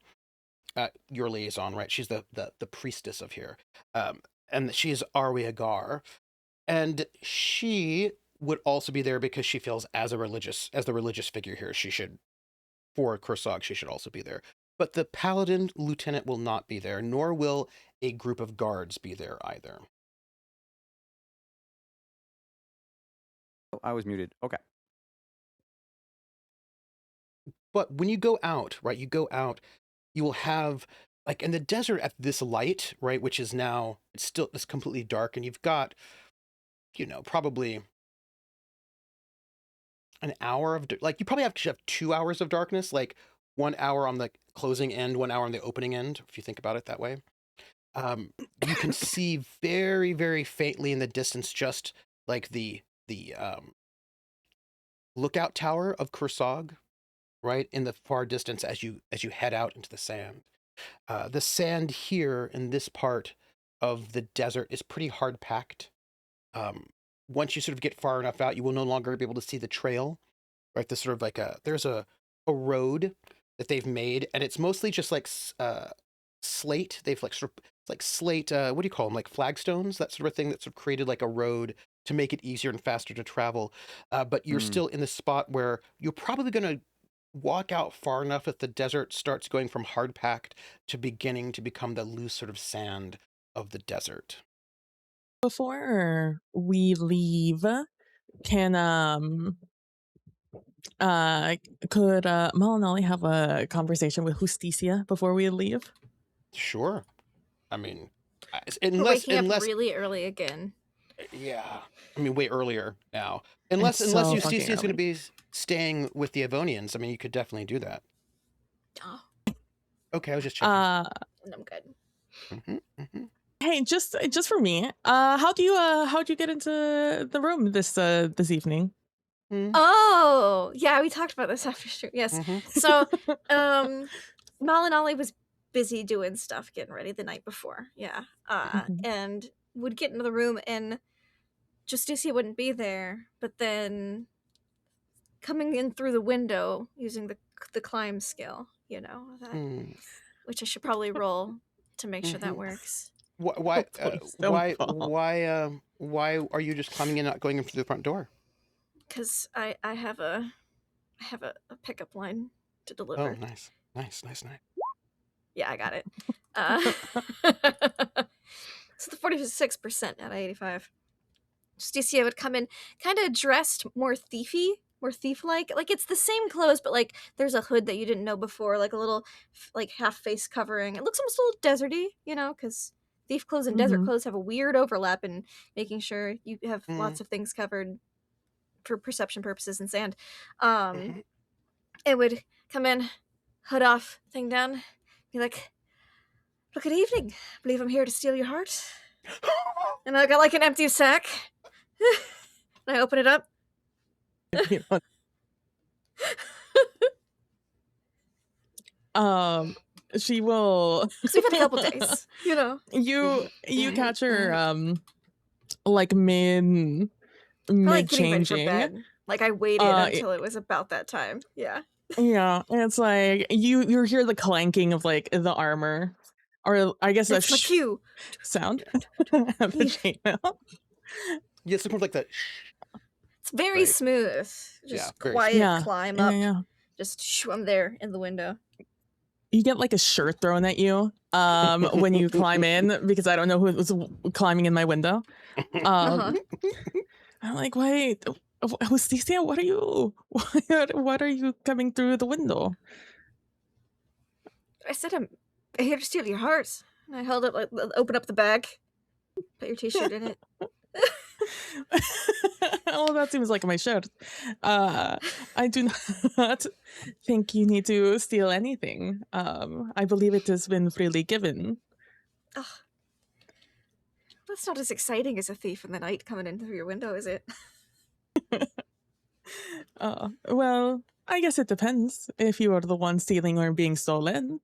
Your liaison, right? She's the priestess of here. And she's Arwiagar. And she would also be there because she feels as the religious figure here, for Kursag, she should also be there. But the paladin lieutenant will not be there, nor will a group of guards be there either. Oh, I was muted. Okay. But when you go out, right, you will have, like, in the desert at this light, right, which is now, it's completely dark, and you've got, probably an hour of, like, you probably have 2 hours of darkness, like 1 hour on the closing end, 1 hour on the opening end, if you think about it that way. You can see very, very faintly in the distance, just like the lookout tower of Kursag, right in the far distance as you head out into the sand. The sand here in this part of the desert is pretty hard packed. Once you sort of get far enough out, you will no longer be able to see the trail, right? There's sort of like there's a road that they've made, and it's mostly just like slate. They've like sort of like slate, what do you call them? Like flagstones, that sort of thing, that's sort of created like a road to make it easier and faster to travel. But you're still in the spot where you're probably going to walk out far enough that the desert starts going from hard packed to beginning to become the loose sort of sand of the desert. Before we leave, could Malinalli have a conversation with Justicia before we leave? Sure. I mean, We're unless waking up really early again. yeah, I mean way earlier now. It's Unless so Justicia fucking is going to early. be staying with the Avonians. I mean, you could definitely do that. Oh, Okay, I was just checking. I'm good. Hey, just for me, how'd you get into the room this evening? Oh, yeah, we talked about this after shoot. Yes. So, Malinalli was busy doing stuff, getting ready the night before. Yeah. And would get into the room and Justicia wouldn't be there, but then coming in through the window using the climb skill, you know, that, which I should probably roll to make sure that works. Why Please don't fall. why are you just climbing in, not going in through the front door? Because I have a pickup line to deliver. Oh, nice. Yeah, I got it. So the 46% out of 85. Justicia would come in kind of dressed more thief-like. Like it's the same clothes, but like there's a hood that you didn't know before, like a little like half face covering. It looks almost a little deserty, you know, because thief clothes and desert clothes have a weird overlap in making sure you have lots of things covered for perception purposes in sand. It would come in, hood off, thing down, be like, "Well, good evening. I believe I'm here to steal your heart." And I got like an empty sack. And I open it up. She will. Because we've had a couple days, you know. You catch her like mid changing. Like I waited until it was about that time. Yeah. Yeah, and it's like you hear the clanking of like the armor, or I guess that's my cue sound of the chainmail. Yeah, it's more like that. It's very smooth. Just quiet climb up. Just I'm there in the window. You get like a shirt thrown at you when you climb in, because I don't know who was climbing in my window. I'm like, wait, Justicia, what are you coming through the window? I said I'm here to steal your heart. And I held it, like, open up the bag, put your t-shirt in it. Well, that seems like my shirt. I do not think you need to steal anything. I believe it has been freely given. Oh, that's not as exciting as a thief in the night coming in through your window, is it? Well, I guess it depends if you are the one stealing or being stolen.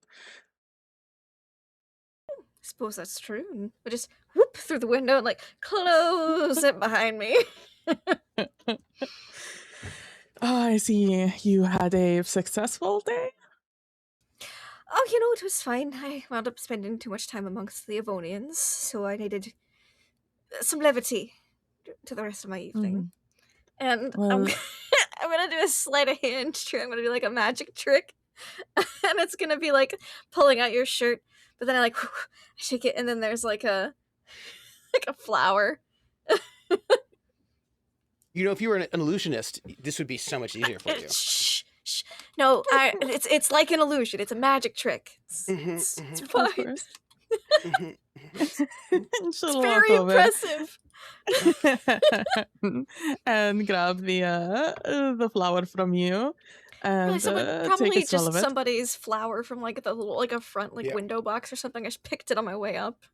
I suppose that's true. And we just whoop through the window and like close it behind me. I see you had a successful day. Oh, you know, it was fine. I wound up spending too much time amongst the Avonians, so I needed some levity to the rest of my evening. And I'm gonna do a sleight of hand trick. I'm gonna do like a magic trick, and it's gonna be like pulling out your shirt. But then I like shake it, and then there's like a flower. You know, if you were an illusionist, this would be so much easier for you. Shh. No, it's like an illusion. It's a magic trick. It's fine. It's very impressive. And grab the flower from you, and probably take a smell just of it. Somebody's flower from like the little like a front window box or something. I just picked it on my way up.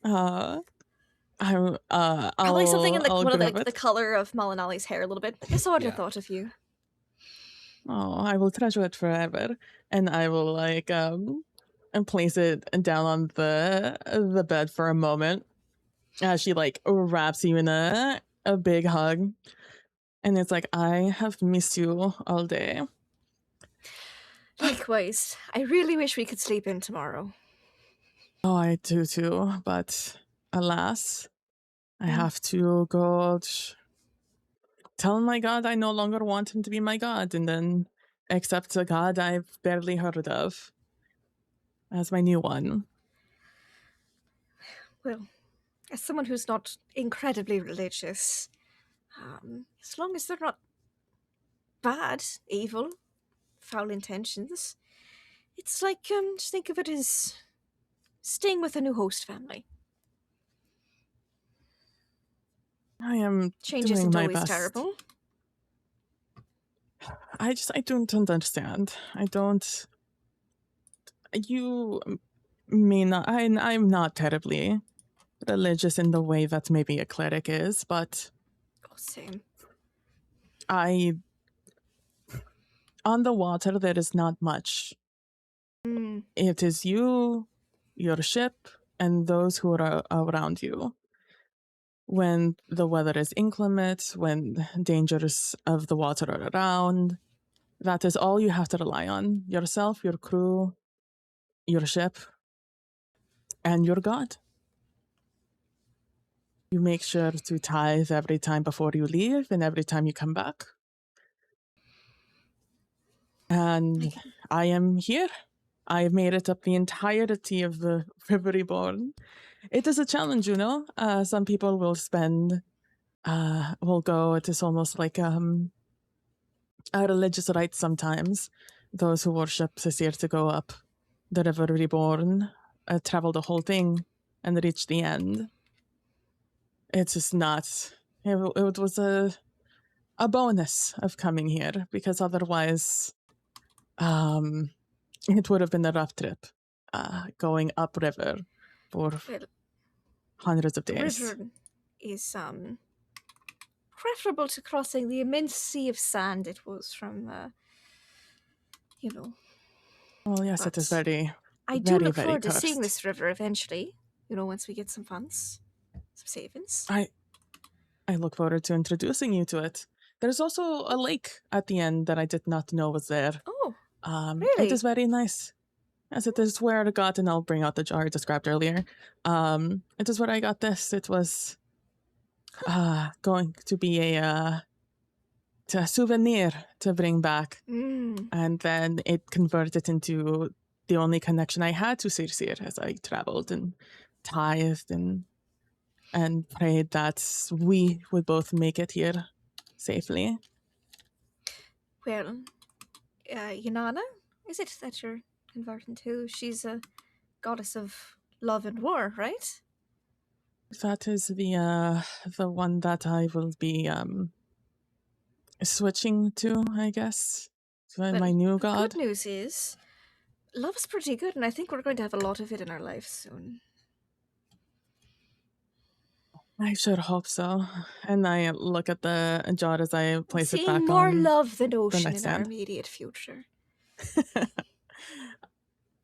Probably something in the color of Malinalli's hair a little bit. I so I'd thought of you. Oh, I will treasure it forever, and I will like and place it down on the bed for a moment as she like wraps you in a big hug, and it's like, I have missed you all day. Likewise, I really wish we could sleep in tomorrow. Oh, I do too, but alas, I have to go tell my god I no longer want him to be my god, and then accept a god I've barely heard of as my new one. Well, as someone who's not incredibly religious, as long as they're not bad, evil, foul intentions, It's like, just think of it as staying with a new host family. I am Change doing isn't my always best. terrible. I don't understand. I don't. You may not. I'm not terribly religious in the way that maybe a cleric is, but Oh, same. on the water there is not much. Mm. It is you, your ship, and those who are around you. When the weather is inclement, when dangers of the water are around, that is all you have to rely on. Yourself, your crew, your ship, and your god. You make sure to tithe every time before you leave and every time you come back. And I am here. I've made it up the entirety of the River Reborn. It is a challenge, you know. Some people will will go. It is almost like a religious rite sometimes. Those who worship Sisir to go up the River Reborn, travel the whole thing, and reach the end. It's just not. It was a bonus of coming here, because otherwise, it would have been a rough trip, going upriver for hundreds of days. River is preferable to crossing the immense sea of sand it was from, Well, yes, it is but very, I do very, look very forward to cursed. seeing this river eventually. Once we get some funds, some savings. I look forward to introducing you to it. There's also a lake at the end that I did not know was there. Oh, It really? is very nice. As it is where I got, and I'll bring out the jar I described earlier. It is where I got this. It was going to be a souvenir to bring back. And then it converted into the only connection I had to Sirsir as I traveled and tithed and prayed that we would both make it here safely. Well, Yanana, is it that you're converting to? She's a goddess of love and war, right? That is the one that I will be switching to, I guess. So my new the god. good news is, love's pretty good, and I think we're going to have a lot of it in our lives soon. I sure hope so. And I look at the jar as I place it back more on love than ocean in our nightstand. immediate future.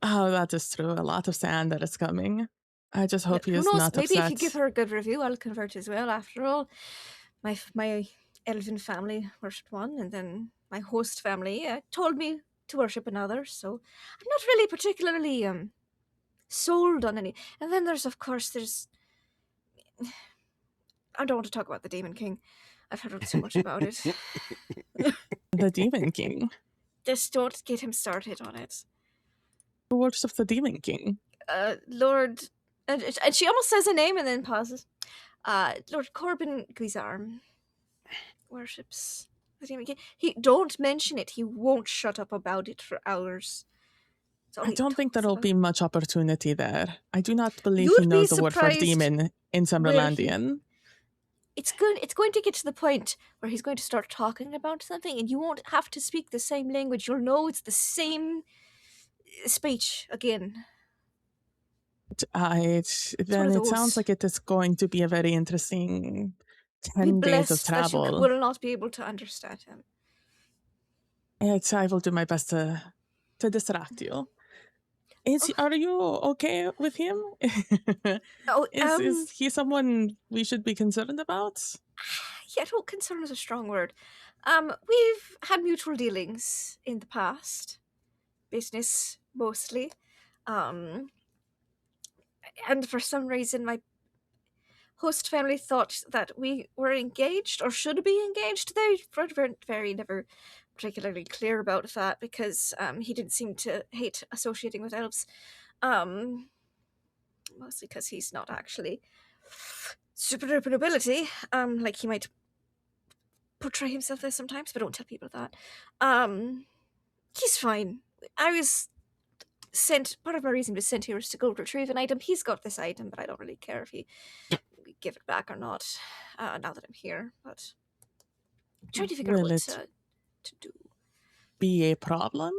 Oh, that is true. A lot of sand that is coming. I just hope he Who is knows? not Maybe upset. if you give her a good review, I'll convert as well. After all, my elven family worshipped one, and then my host family told me to worship another. So I'm not really particularly sold on any. And then there's I don't want to talk about the Demon King. I've heard so much about it. The Demon King? Just don't get him started on it. Who worships the Demon King? Lord... And she almost says a name and then pauses. Lord Corbin Guizarm worships the Demon King. Don't mention it. He won't shut up about it for hours. I don't think there will be much opportunity there. I do not believe You'd he be knows the word for surprised demon in Summerlandian. It's going to get to the point where he's going to start talking about something, and you won't have to speak the same language. You'll know it's the same speech again. Then it sounds like it is going to be a very interesting 10 days of travel. That you will not be able to understand him. I will do my best to distract you. Are you okay with him? Is he someone we should be concerned about? Yeah, no, concern is a strong word. We've had mutual dealings in the past. Business, mostly. And for some reason, my host family thought that we were engaged, or should be engaged. They weren't never particularly clear about that, because he didn't seem to hate associating with elves. Mostly because he's not actually super duper nobility, like he might portray himself as sometimes, but don't tell people that. He's fine. I was part of my reason was sent here is to go retrieve an item. He's got this item, but I don't really care if he give it back or not. Now that I'm here, but I'm trying to figure out Will what it to do. be a problem?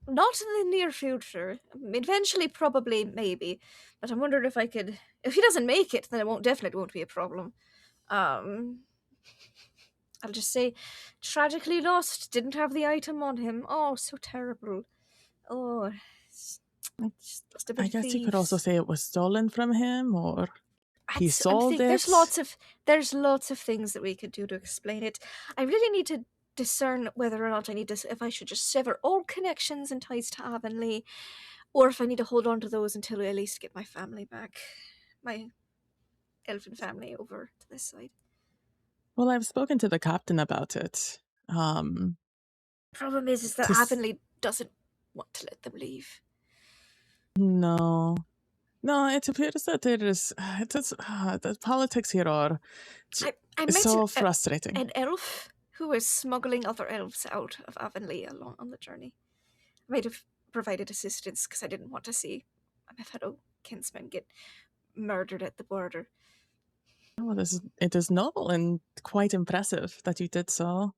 Not in the near future. Eventually, probably, maybe. But I'm wondering if I could. If he doesn't make it, then it definitely won't be a problem. I'll just say, tragically lost. Didn't have the item on him. Oh, so terrible. Oh, it's just a bit I of guess you could also thieves. say it was stolen from him, or he sold it. There's lots of things that we could do to explain it. I really need to discern whether or not if I should just sever all connections and ties to Avonlea, or if I need to hold on to those until I at least get my family back, my elfin family over to this side. Well, I've spoken to the captain about it. Problem is that Avonlea doesn't want to let them leave. No, it appears that the politics here are I met so frustrating. an elf who was smuggling other elves out of Avonlea along on the journey. I might have provided assistance because I didn't want to see my fellow kinsmen get murdered at the border. Well, it is noble and quite impressive that you did so.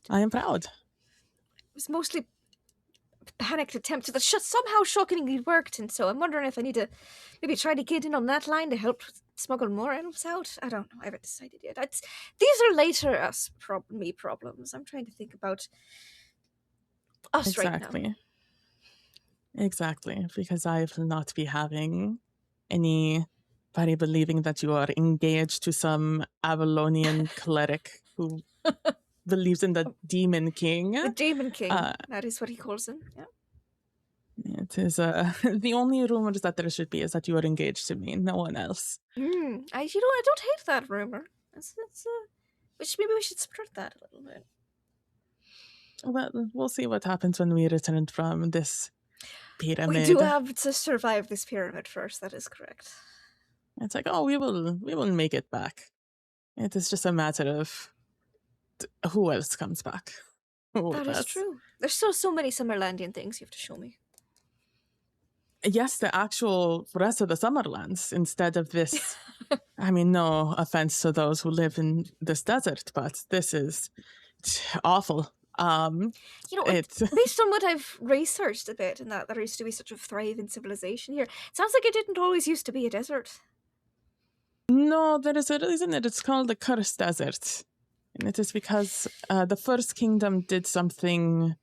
I am proud. It was mostly a panicked attempt that somehow shockingly worked, and so I'm wondering if I need to maybe try to get in on that line to help smuggle more elves out. I don't know. I haven't decided yet. These are later me problems. I'm trying to think about us right now. Exactly, because I will not be having anybody believing that you are engaged to some Avonian cleric who believes in the Demon King. The Demon King, that is what he calls him, yeah. It is the only rumors that there should be is that you are engaged to me, no one else. I don't hate that rumor. Maybe we should spread that a little bit. Well, we'll see what happens when we return from this pyramid. We do have to survive this pyramid first, that is correct. It's like, we will make it back. It is just a matter of who else comes back. That is true. There's still so many Summerlandian things you have to show me. Yes, the actual rest of the Summerlands instead of this. I mean, no offense to those who live in this desert, but this is awful. Based on what I've researched a bit, and that there used to be such a thriving civilization here, it sounds like it didn't always used to be a desert. No, there is a reason that it's called the Cursed Desert. And it is because the First Kingdom did something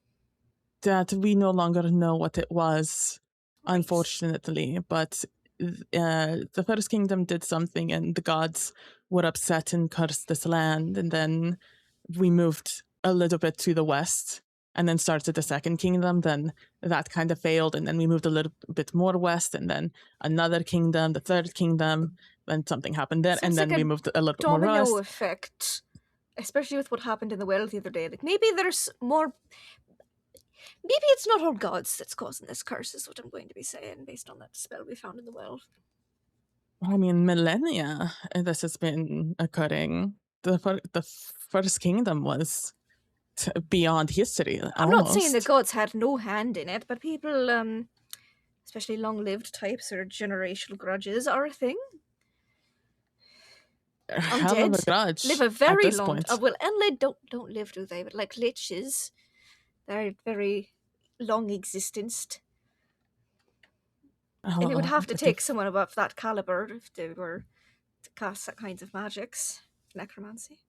that we no longer know what it was, unfortunately. But the First Kingdom did something and the gods were upset and cursed this land. And then we moved a little bit to the west and then started the Second Kingdom. Then that kind of failed. And then we moved a little bit more west and then another kingdom, the Third Kingdom. Then something happened there. And then we moved a little bit more west. Domino effect. Especially with what happened in the well the other day. Like maybe there's more. Maybe it's not all gods that's causing this curse, is what I'm going to be saying, based on that spell we found in the well. I mean, millennia this has been occurring. The First Kingdom was beyond history. I'm not saying the gods had no hand in it, but people, especially long-lived types or generational grudges, are a thing. Hell of a grudge. Live a very long time. Well, undead don't live, do they? But like liches, they're very long existenced. And it would have to take someone above that caliber if they were to cast that kinds of magics, necromancy.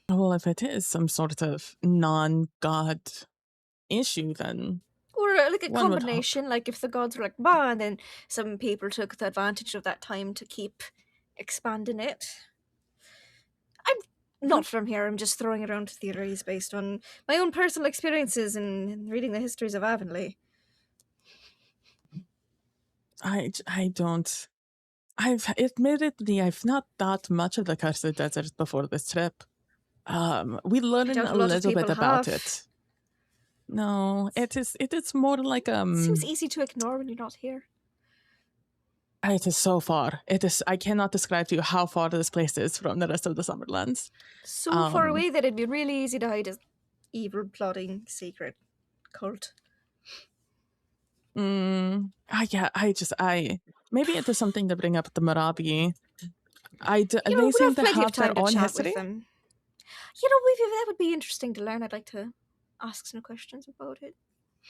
Well, if it is some sort of non-god issue, then. Or like a combination, like if the gods were like, bah, and then some people took the advantage of that time to keep expanding it. I'm not from here, I'm just throwing around theories based on my own personal experiences and reading the histories of Avonlea. Admittedly, I've not thought much of the Cursed Desert before this trip. We learned a little bit about it. No, it is more like It seems easy to ignore when you're not here. It is so far. I cannot describe to you how far this place is from the rest of the Summerlands. So far away that it'd be really easy to hide an evil, plotting, secret cult. Yeah, maybe it is something to bring up with the Marabi. You know, They we seem have to plenty have of time their to own chat history. with them. You know, that would be interesting to learn. I'd like to ask some questions about it.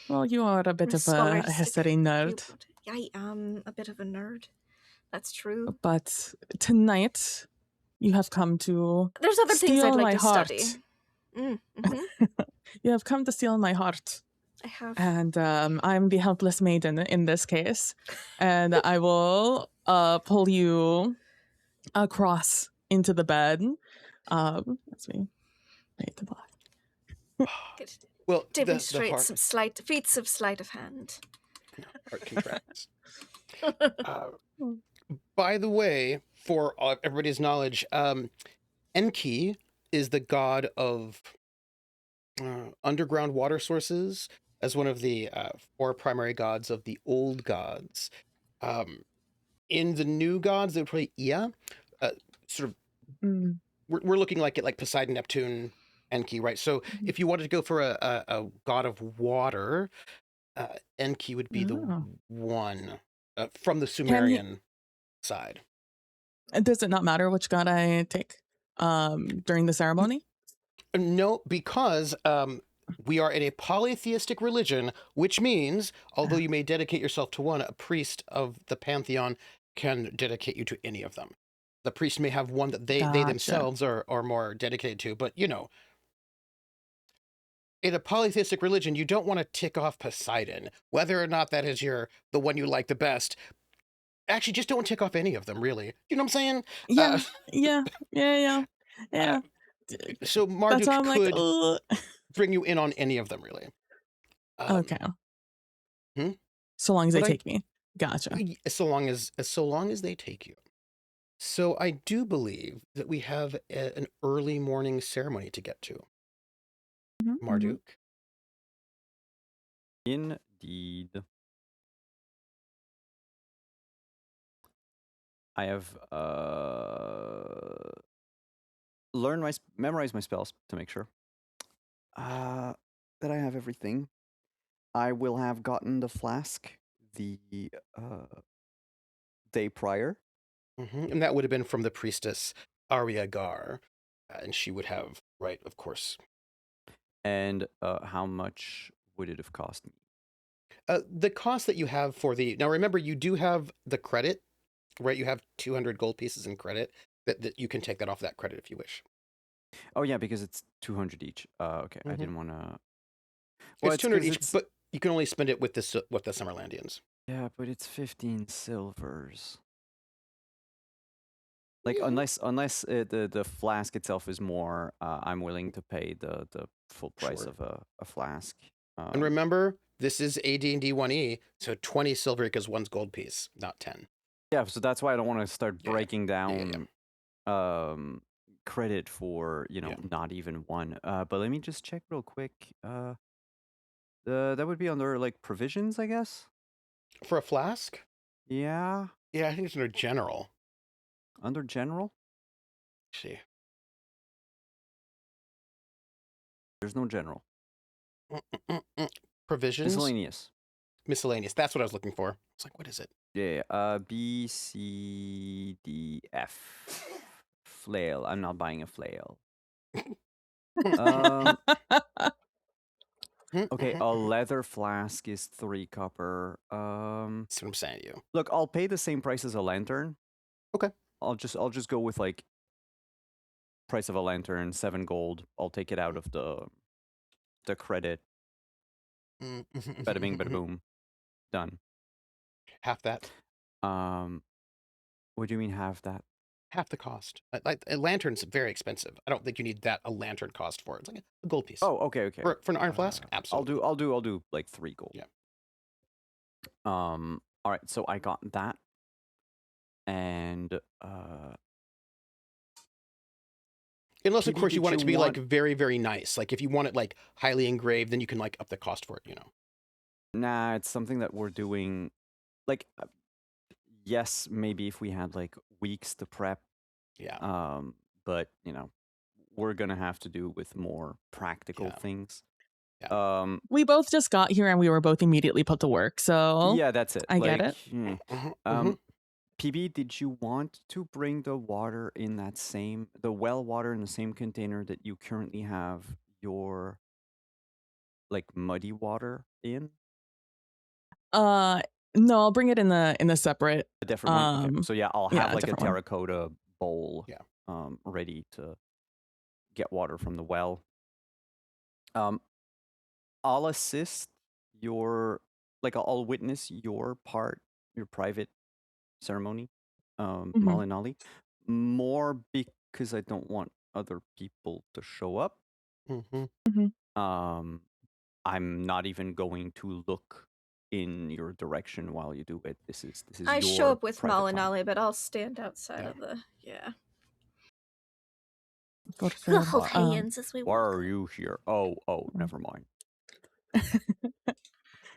Well, you are a bit From of a scholastic history nerd. viewpoint. Yeah, I am a bit of a nerd. That's true. But tonight, you have come to There's other things steal I'd like my to heart. study. You have come to steal my heart. I have. And I'm the helpless maiden in this case. And I will pull you across into the bed. Let's see. Wait, the block. Well, Demonstrate heart, some feats of sleight of hand. heart contracts. By the way, for everybody's knowledge, Enki is the god of underground water sources, as one of the 4 primary gods of the old gods. In the new gods, they would play Ea. Sort of, we're looking like Poseidon, Neptune, Enki, right? So if you wanted to go for a god of water, Enki would be the one from the Sumerian side. And does it not matter which god I take during the ceremony? No, because we are in a polytheistic religion, which means, although you may dedicate yourself to one, a priest of the pantheon can dedicate you to any of them. The priest may have one that they themselves are more dedicated to, but you know, in a polytheistic religion, you don't want to tick off Poseidon, whether or not that is the one you like the best. Actually, just don't tick off any of them, really. You know what I'm saying? Yeah. So Marduk could bring you in on any of them, really. Okay. So long as they take me. Gotcha. So long as they take you. So I do believe that we have an early morning ceremony to get to. Marduk. Indeed. I have memorized my spells to make sure that I have everything. I will have gotten the flask the day prior. And that would have been from the priestess Arya Gar, and she would have, right, of course. And how much would it have cost me? The cost that you have for now remember, you do have the credit, right? You have 200 gold pieces in credit that you can take that off that credit if you wish. Oh yeah, because it's 200 each. Okay, I didn't want to. Well, it's 200 each, but you can only spend it with the Summerlandians. Yeah, but it's 15 silvers. Like unless the flask itself is more, I'm willing to pay the full price of a flask. And remember, this is AD&D 1E, so 20 silver equals 1 gold piece, not 10. Yeah, so that's why I don't want to start breaking down credit for not even 1. But let me just check real quick. That would be under like provisions, I guess. For a flask? Yeah. Yeah, I think it's under general. Under general? Let's see. There's no general. Provisions? Miscellaneous. That's what I was looking for. It's like, what is it? Yeah. B, C, D, F. Flail. I'm not buying a flail. Okay, a leather flask is 3 copper. That's what I'm saying to you. Look, I'll pay the same price as a lantern. Okay. I'll just go with like price of a lantern, 7 gold. I'll take it out of the credit. Bada bing, bada boom. Done. Half that. What do you mean half that? Half the cost. Like a lantern's very expensive. I don't think you need a lantern cost for it. It's like a gold piece. Oh, okay. For an iron flask, absolutely. I'll do like 3 gold. Yeah. All right. So I got that, and unless of course you want it to be like very, very nice. Like if you want it like highly engraved, then you can like up the cost for it. Nah, it's something that we're doing. Like, yes, maybe if we had like weeks to prep. Yeah. But we're gonna have to do with more practical things. We both just got here and we were both immediately put to work, so yeah, that's it. I get it. PB, did you want to bring the water in the well water in the same container that you currently have your like muddy water in? No, I'll bring it in the separate. A different one. Okay. So yeah, I'll have like a different one. terracotta bowl, ready to get water from the well. I'll assist I'll witness your part, your private ceremony, Malinalli, more because I don't want other people to show up. I'm not even going to look in your direction while you do it. This is I your show up with private time. Malinalli, but I'll stand outside of the For We'll sure. hold hands as we Why walk. are you here? Oh, never mind.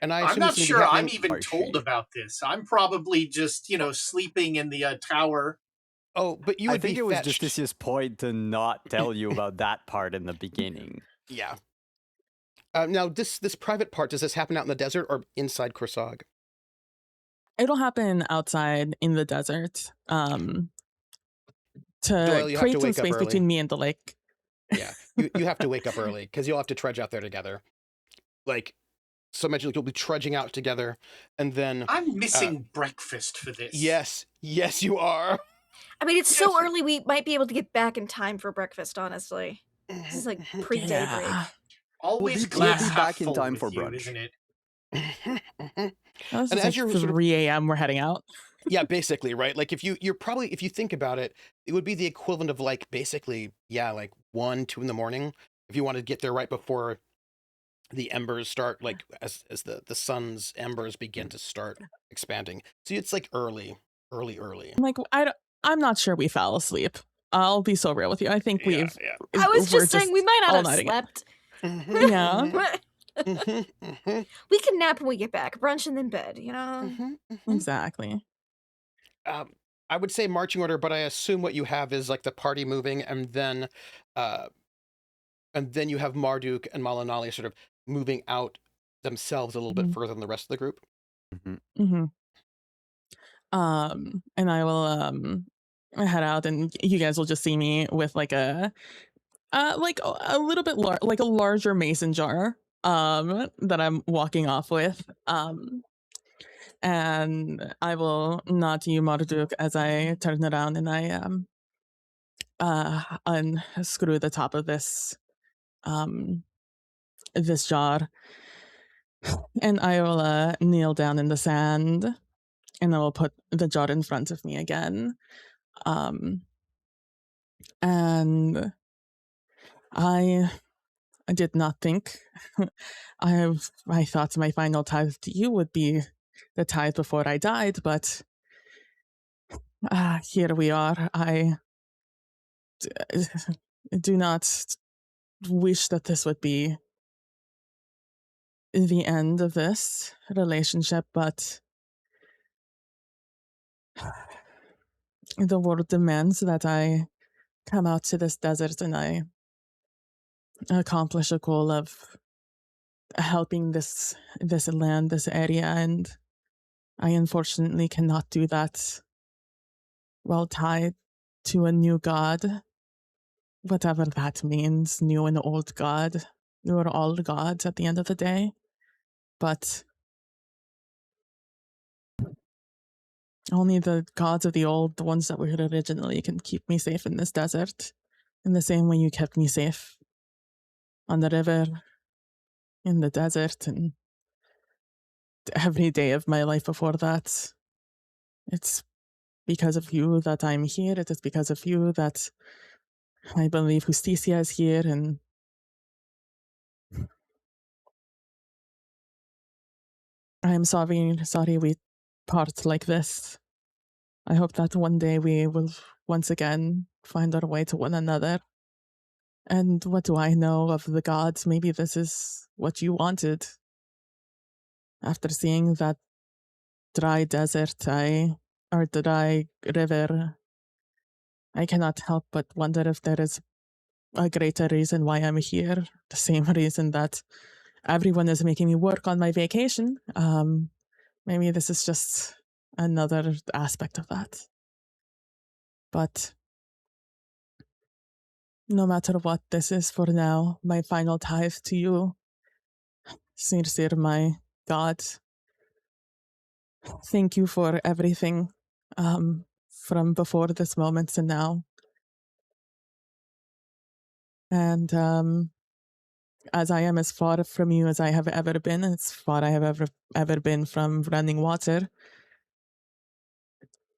And I'm not sure I'm even By told she. about this. I'm probably just, sleeping in the tower. Oh, but you would I think be it was fetched. Justicia's point to not tell you about that part in the beginning. Yeah. Now, this private part, does this happen out in the desert or inside Korsag? It'll happen outside in the desert. Doyle, To you have create to some wake up space early. between me and the lake. Yeah, you have to wake up early because you'll have to trudge out there together. So imagine you'll be trudging out together, and then I'm missing breakfast for this. Yes, you are. I mean, it's so early, we might be able to get back in time for breakfast, honestly. This is like pre-daybreak. Yeah. Always We'll glass be half back in full time with for you, brunch. isn't it? This And is as like you're 3 a.m. we're heading out. Yeah, basically, right? Like if you think about it, it would be the equivalent of basically 1, 2 in the morning if you wanted to get there right before the embers start, as the sun's embers begin to start expanding. So it's early. I'm not sure we fell asleep. I'll be so real with you. I think Yeah. I was just saying we might not have all-nighting it. slept. Yeah. We can nap when we get back. Brunch and then bed, Exactly. I would say marching order, but I assume what you have is the party moving, and then you have Marduk and Malinalli sort of moving out themselves a little bit further than the rest of the group. And I will head out, and you guys will just see me with a little bit a larger mason jar that I'm walking off with. And I will nod to you, Marduk, as I turn around and I unscrew the top of this this jar, and I will kneel down in the sand, and I will put the jar in front of me again. And I did not think I thought my final tithe to you would be the tithe before I died, but here we are. I do not wish that this would be the end of this relationship, but the world demands that I come out to this desert and I accomplish a goal of helping this land, this area, and I unfortunately cannot do that while tied to a new god, whatever that means, new and old god. We are all gods at the end of the day, but only the gods of the old, the ones that were here originally, can keep me safe in this desert, in the same way you kept me safe on the river, in the desert, and every day of my life before that. It's because of you that I'm here. It is because of you that I believe Justicia is here, and I am sorry we part like this. I hope that one day we will once again find our way to one another. And what do I know of the gods? Maybe this is what you wanted. After seeing that dry desert, or dry river, I cannot help but wonder if there is a greater reason why I'm here. The same reason that everyone is making me work on my vacation. Maybe this is just another aspect of that. But no matter what, this is for now my final tithe to you, Sirsir, my god. Thank you for everything, from before this moment to now. And as I am as far from you as I have ever been, as far I have ever been from running water,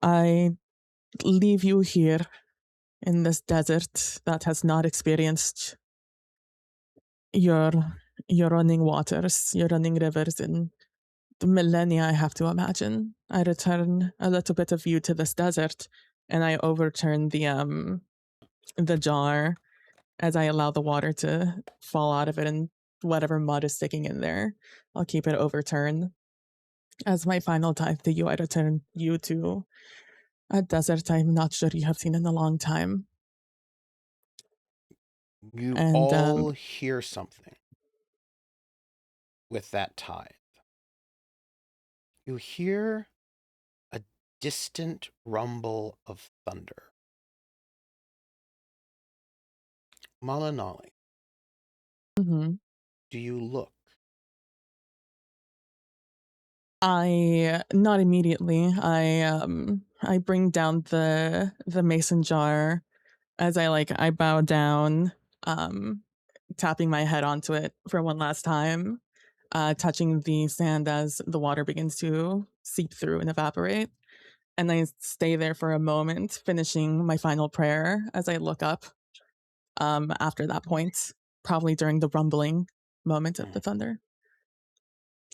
I leave you here in this desert that has not experienced your running waters, your running rivers in the millennia, I have to imagine. I return a little bit of you to this desert, and I overturn the jar as I allow the water to fall out of it, and whatever mud is sticking in there, I'll keep it overturned. As my final tithe to you, I return you to a desert I'm not sure you have seen in a long time. You And all hear something with that tithe. You hear a distant rumble of thunder. Malinalli, mhm. do you look? I not immediately. I bring down the mason jar as I bow down, tapping my head onto it for one last time, touching the sand as the water begins to seep through and evaporate. And I stay there for a moment, finishing my final prayer as I look up after that point, probably during the rumbling moment of the thunder,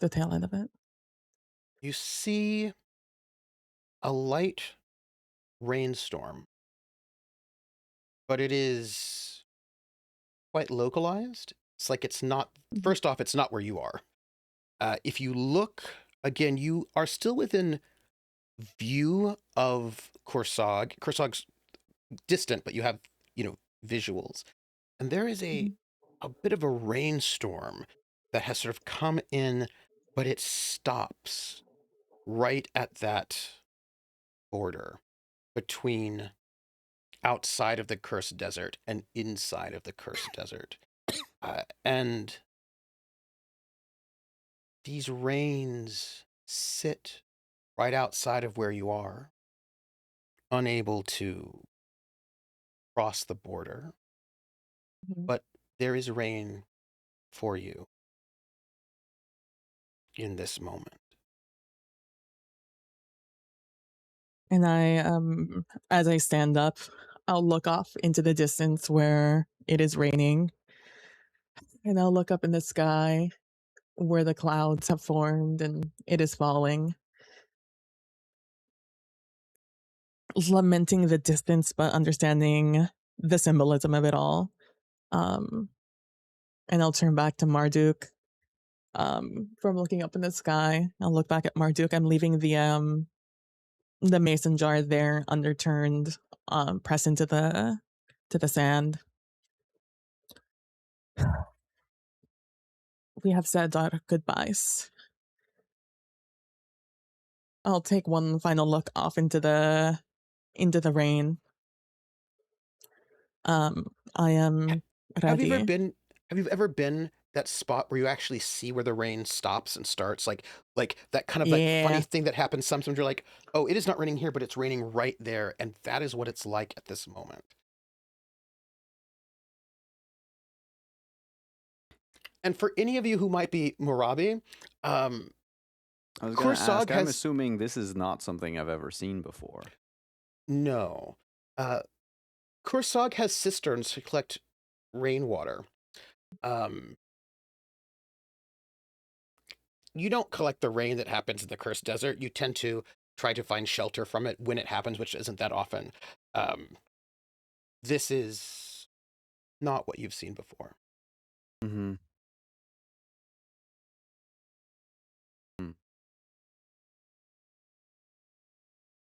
the tail end of it. You see a light rainstorm, but it is quite localized. It's like it's not, first off, it's not where you are. If you look, again, you are still within view of Korsag. Korsag's distant, but you have, visuals. And there is a bit of a rainstorm that has sort of come in, but it stops right at that border between outside of the cursed desert and inside of the cursed desert. And these rains sit right outside of where you are, unable to cross the border. But there is rain for you in this moment. And I, as I stand up, I'll look off into the distance where it is raining. And I'll look up in the sky where the clouds have formed and it is falling. Lamenting the distance, but understanding the symbolism of it all. And I'll turn back to Marduk. From looking up in the sky, I'll look back at Marduk. I'm leaving the mason jar there, underturned, pressed into the sand. We have said our goodbyes. I'll take one final look off into the rain. I am ready. Have you ever been that spot where you actually see where the rain stops and starts? Like that kind of like funny thing that happens sometimes. You're like, oh, it is not raining here, but it's raining right there. And that is what it's like at this moment. And for any of you who might be Murabi, I was going to ask, I'm assuming this is not something I've ever seen before. No. Korsag has cisterns to collect rainwater. You don't collect the rain that happens in the cursed desert. You tend to try to find shelter from it when it happens, which isn't that often. This is not what you've seen before. Mm-hmm.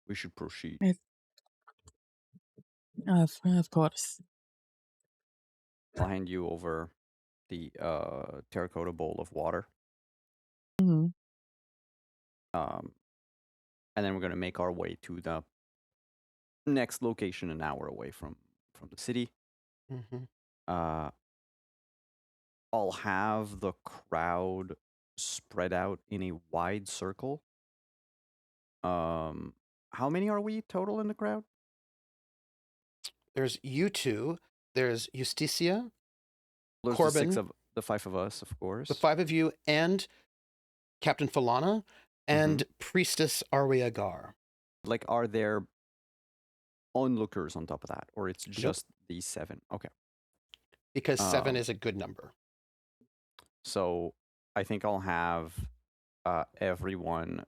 We should proceed. Of course. I'll hand you over the terracotta bowl of water. Mhm. And then we're gonna make our way to the next location, an hour away from the city. Mm-hmm. I'll have the crowd spread out in a wide circle. How many are we total in the crowd? There's you two. There's Justicia, There's Corbin, the five of us, of course. the 5 of you, and Captain Falana, and Priestess Arwea Gar. Like, are there onlookers on top of that, or it's just these 7? Okay. Because 7 is a good number. So I think I'll have everyone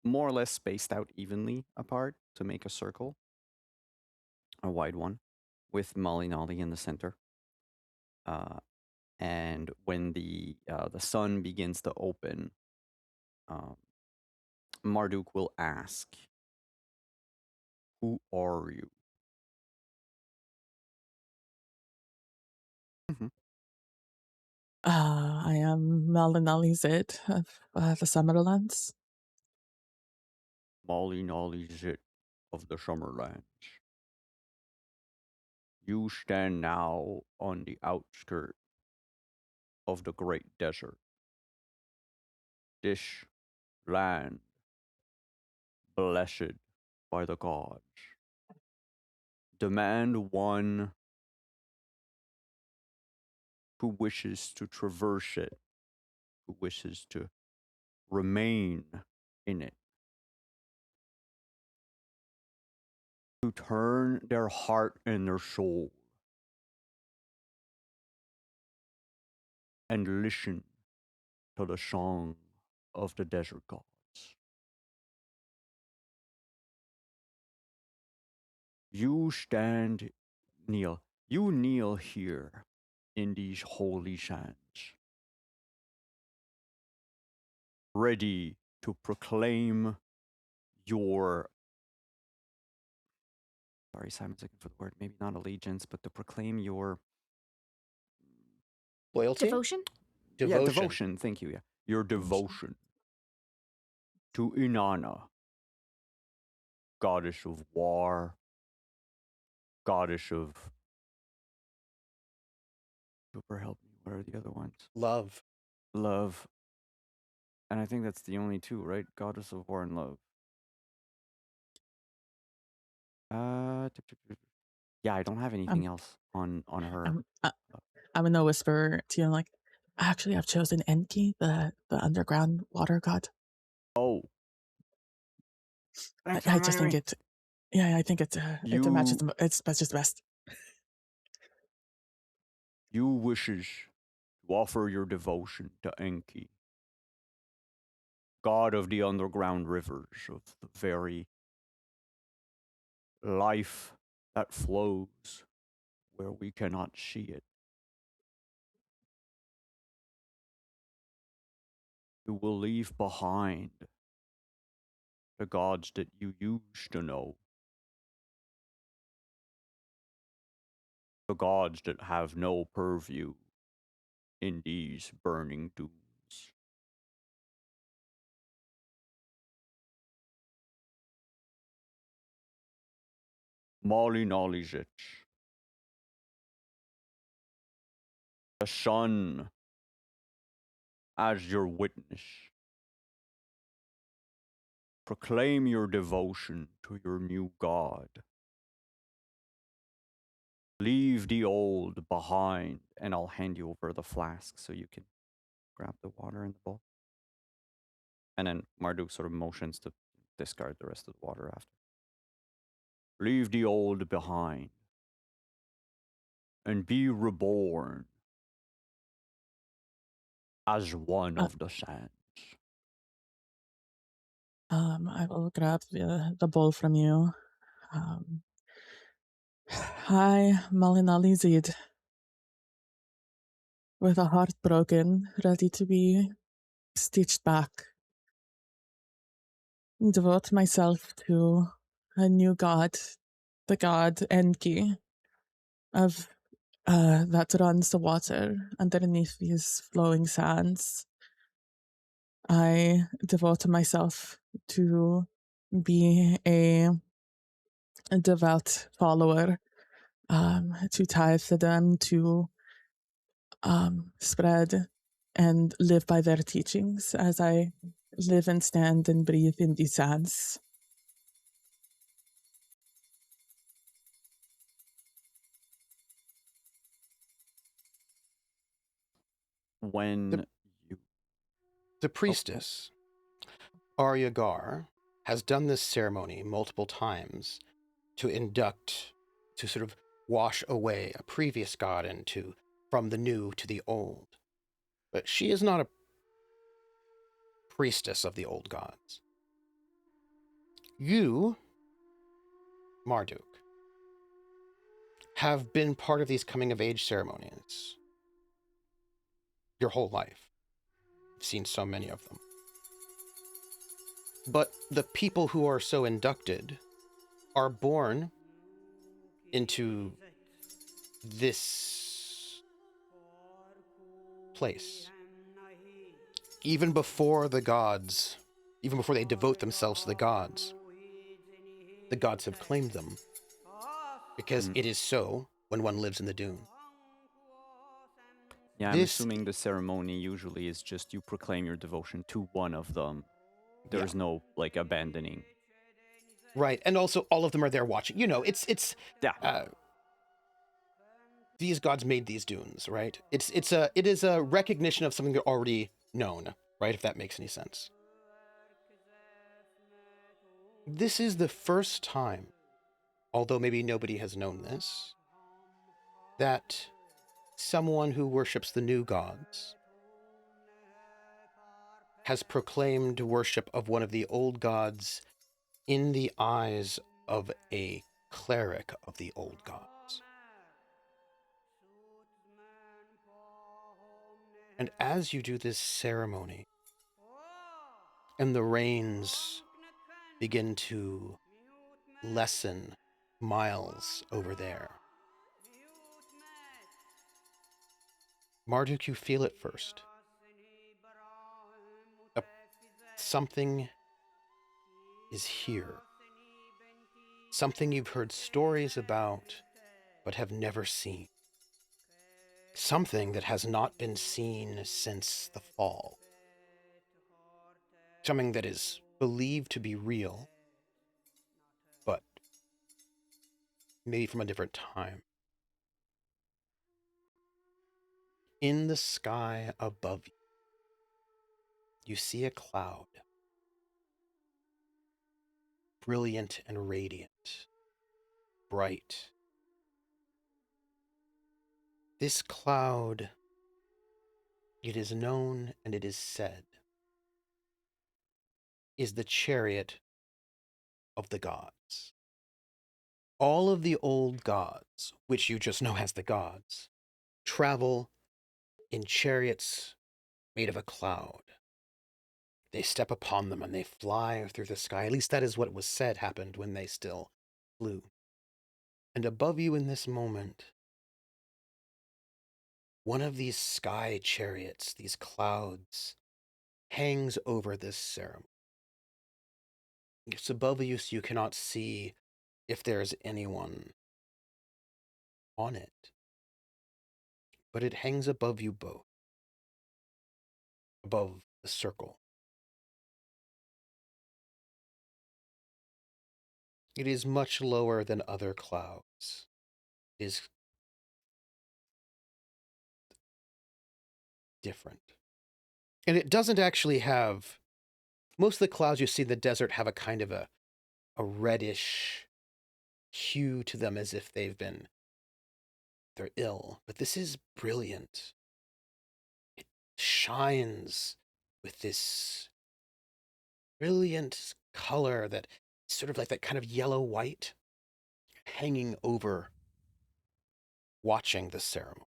more or less spaced out evenly apart to make a circle, a wide one, with Malinalli in the center. And when the sun begins to open, Marduk will ask, "Who are you?" I am Malinalli Zid of the Summerlands. Malinalli Zid of the Summerlands. You stand now on the outskirts of the great desert. This land, blessed by the gods, demand one who wishes to traverse it, who wishes to remain in it, to turn their heart and their soul and listen to the song of the desert gods. You kneel here in these holy sands, ready to proclaim your, sorry, Simon's looking for the word, maybe not allegiance, but to proclaim your Loyalty? Devotion? Devotion. Yeah, devotion, thank you, yeah. Your devotion to Inanna, goddess of war, goddess of, super help me, what are the other ones? Love. Love. And I think that's the only 2, right? Goddess of war and love. Yeah, I don't have anything else on her. I'm gonna whisper to you, like, actually, I've chosen Enki, the underground water god. Oh. I just think it. Yeah, I think it matches. It's just best. You wishes to offer your devotion to Enki, god of the underground rivers, of the very life that flows where we cannot see it. You will leave behind the gods that you used to know, the gods that have no purview in these burning dunes. Malinalli Zid, the sun as your witness. Proclaim your devotion to your new god. Leave the old behind, and I'll hand you over the flask so you can grab the water in the bowl. And then Marduk sort of motions to discard the rest of the water after. Leave the old behind, and be reborn as one of the sands. I will grab the bowl from you. Hi, Malinalli Zid. With a heart broken, ready to be stitched back. Devote myself to a new god, the god Enki, of that runs the water underneath these flowing sands. I devote myself to be a devout follower, to tithe to them, to spread and live by their teachings as I live and stand and breathe in these sands. When you The priestess, Arya Gar, has done this ceremony multiple times to induct, to sort of wash away a previous god into from the new to the old. But she is not a priestess of the old gods. You, Marduk, have been part of these coming of age ceremonies your whole life. You've seen so many of them. But the people who are so inducted are born into this place. Even before the gods, even before they devote themselves to the gods have claimed them. Because it is so when one lives in the dune. Yeah, I'm assuming the ceremony usually is just you proclaim your devotion to one of them. There's no, like, abandoning. Right, and also all of them are there watching. You know, it's Yeah. These gods made these dunes, right? It is a recognition of something they're already known, right? If that makes any sense. This is the first time, although maybe nobody has known this, that someone who worships the new gods has proclaimed worship of one of the old gods in the eyes of a cleric of the old gods. And as you do this ceremony, and the rains begin to lessen miles over there, Marduk, you feel it first. Something is here. Something you've heard stories about, but have never seen. Something that has not been seen since the fall. Something that is believed to be real, but maybe from a different time. In the sky above you, you see a cloud, brilliant and radiant, bright. This cloud, it is known and it is said, is the chariot of the gods. All of the old gods, which you just know as the gods, travel in chariots made of a cloud. They step upon them and they fly through the sky. At least that is what was said happened when they still flew. And above you in this moment, one of these sky chariots, these clouds, hangs over this ceremony. It's above you, so you cannot see if there's anyone on it. But it hangs above you both, above the circle. It is much lower than other clouds. It is different. And it doesn't actually have... Most of the clouds you see in the desert have a kind of a reddish hue to them, as if they're ill. But this is brilliant. It shines with this brilliant color that sort of like that kind of yellow-white hanging over, watching the ceremony.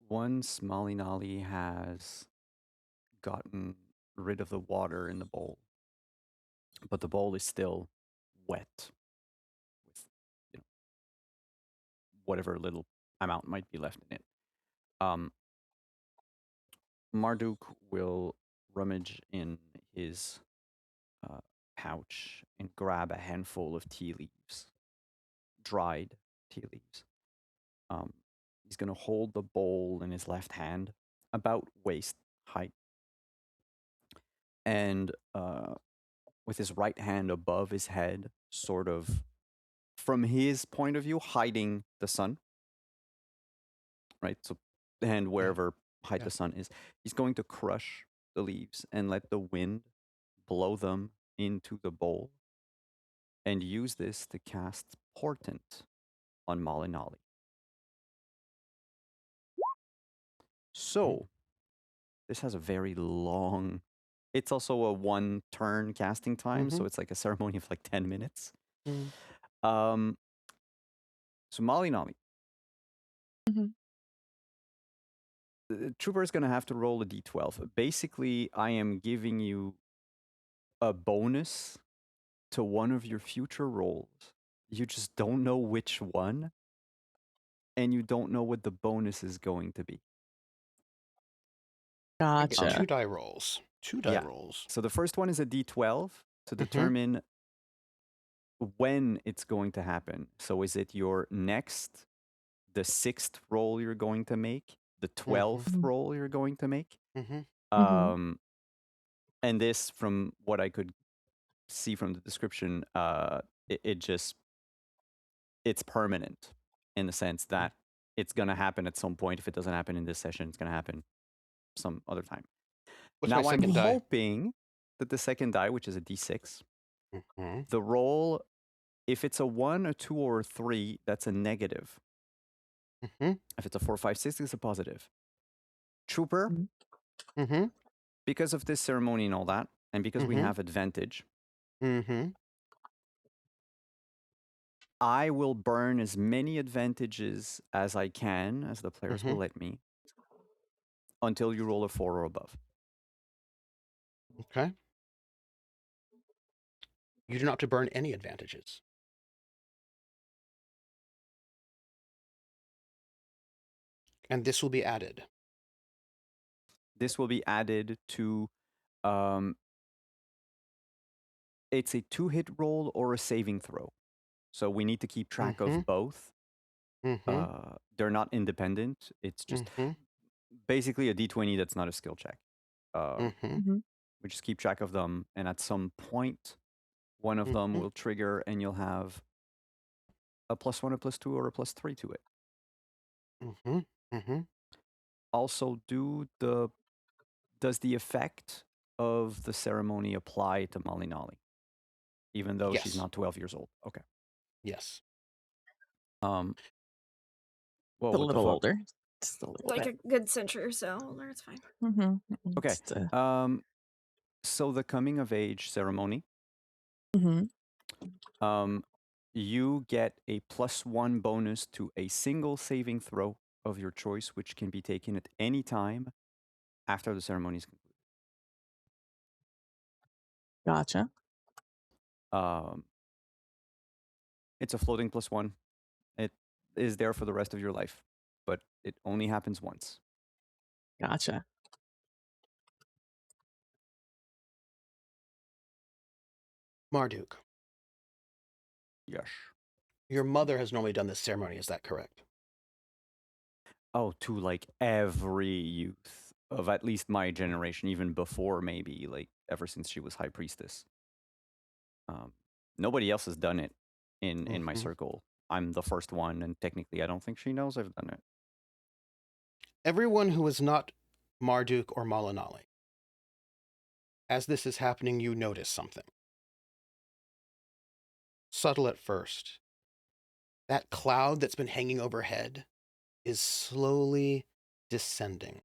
Once Malinalli has gotten rid of the water in the bowl, but the bowl is still wet with, you know, whatever little amount might be left in it. Marduk will rummage in his pouch and grab a handful of tea leaves, dried tea leaves. He's going to hold the bowl in his left hand, about waist height, and with his right hand above his head, sort of, from his point of view, hiding the sun. Right? So the hand wherever height the sun is. He's going to crush the leaves and let the wind blow them into the bowl, and use this to cast Portent on Malinalli. So, this has a very long... It's also a one-turn casting time, so it's like a ceremony of like 10 minutes. So Malinalli. The trooper is going to have to roll a d12. Basically, I am giving you a bonus to one of your future rolls. You just don't know which one, and you don't know what the bonus is going to be. Gotcha. 2 die rolls. 2 die rolls. So the first one is a d12 to determine when it's going to happen. So is it your next, the 6th roll you're going to make, the 12th roll you're going to make? And this, from what I could see from the description, it's permanent in the sense that it's going to happen at some point. If it doesn't happen in this session, it's going to happen some other time. What's now my I'm second die? hoping that the second die, which is a d6, the roll, if it's a 1, a 2, or a 3, that's a negative. If it's a 4, 5, 6, it's a positive. Trooper, because of this ceremony and all that, and because we have advantage, I will burn as many advantages as I can, as the players will let me, until you roll a 4 or above. Okay. You do not have to burn any advantages. And this will be added. This will be added to... it's a 2-hit roll or a saving throw. So we need to keep track of both. They're not independent. It's just basically a d20 that's not a skill check. We just keep track of them, and at some point, one of them will trigger, and you'll have a +1, a +2, or a +3 to it. Also, does the effect of the ceremony apply to Malinalli, even though she's not 12 years old? Okay. Yes. Whoa, a little older. Just a little like bit. a good century or so older. It's fine. Okay. So the coming of age ceremony, you get a +1 bonus to a single saving throw of your choice, which can be taken at any time after the ceremony is concluded. Gotcha. It's a floating +1. It is there for the rest of your life, but it only happens once. Gotcha. Marduk. Yes. Your mother has normally done this ceremony, is that correct? Oh, to like every youth of at least my generation, even before maybe, like ever since she was High Priestess. Nobody else has done it in my circle. I'm the first one, and technically I don't think she knows I've done it. Everyone who is not Marduk or Malinalli, as this is happening, you notice something. Subtle at first. That cloud that's been hanging overhead is slowly descending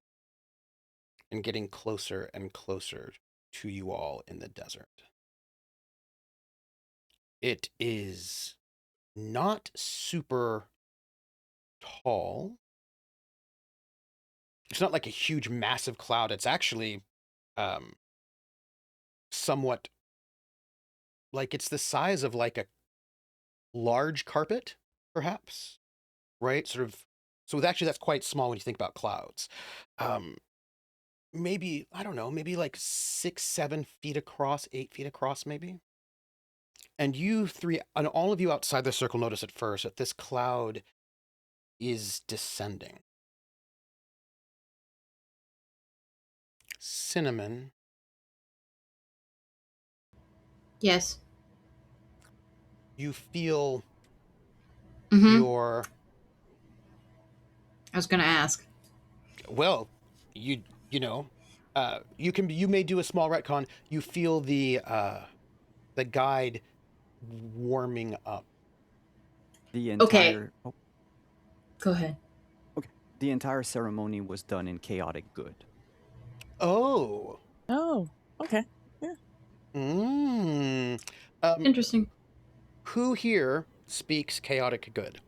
and getting closer and closer to you all in the desert. It is not super tall. It's not like a huge, massive cloud. It's actually somewhat like it's the size of like a large carpet, perhaps, right? Sort of. So actually, that's quite small when you think about clouds. Maybe, I don't know, maybe like 6, 7 feet across, 8 feet across, maybe. And you three, and all of you outside the circle, notice at first that this cloud is descending. Synnomin, Yes. you feel Mm-hmm. your, I was gonna ask. well, you know, you may do a small retcon. You feel the guide warming up. The Okay. entire Go ahead. okay. The entire ceremony was done in chaotic good. Oh. Oh, okay. Mm. Interesting. Who here speaks chaotic good?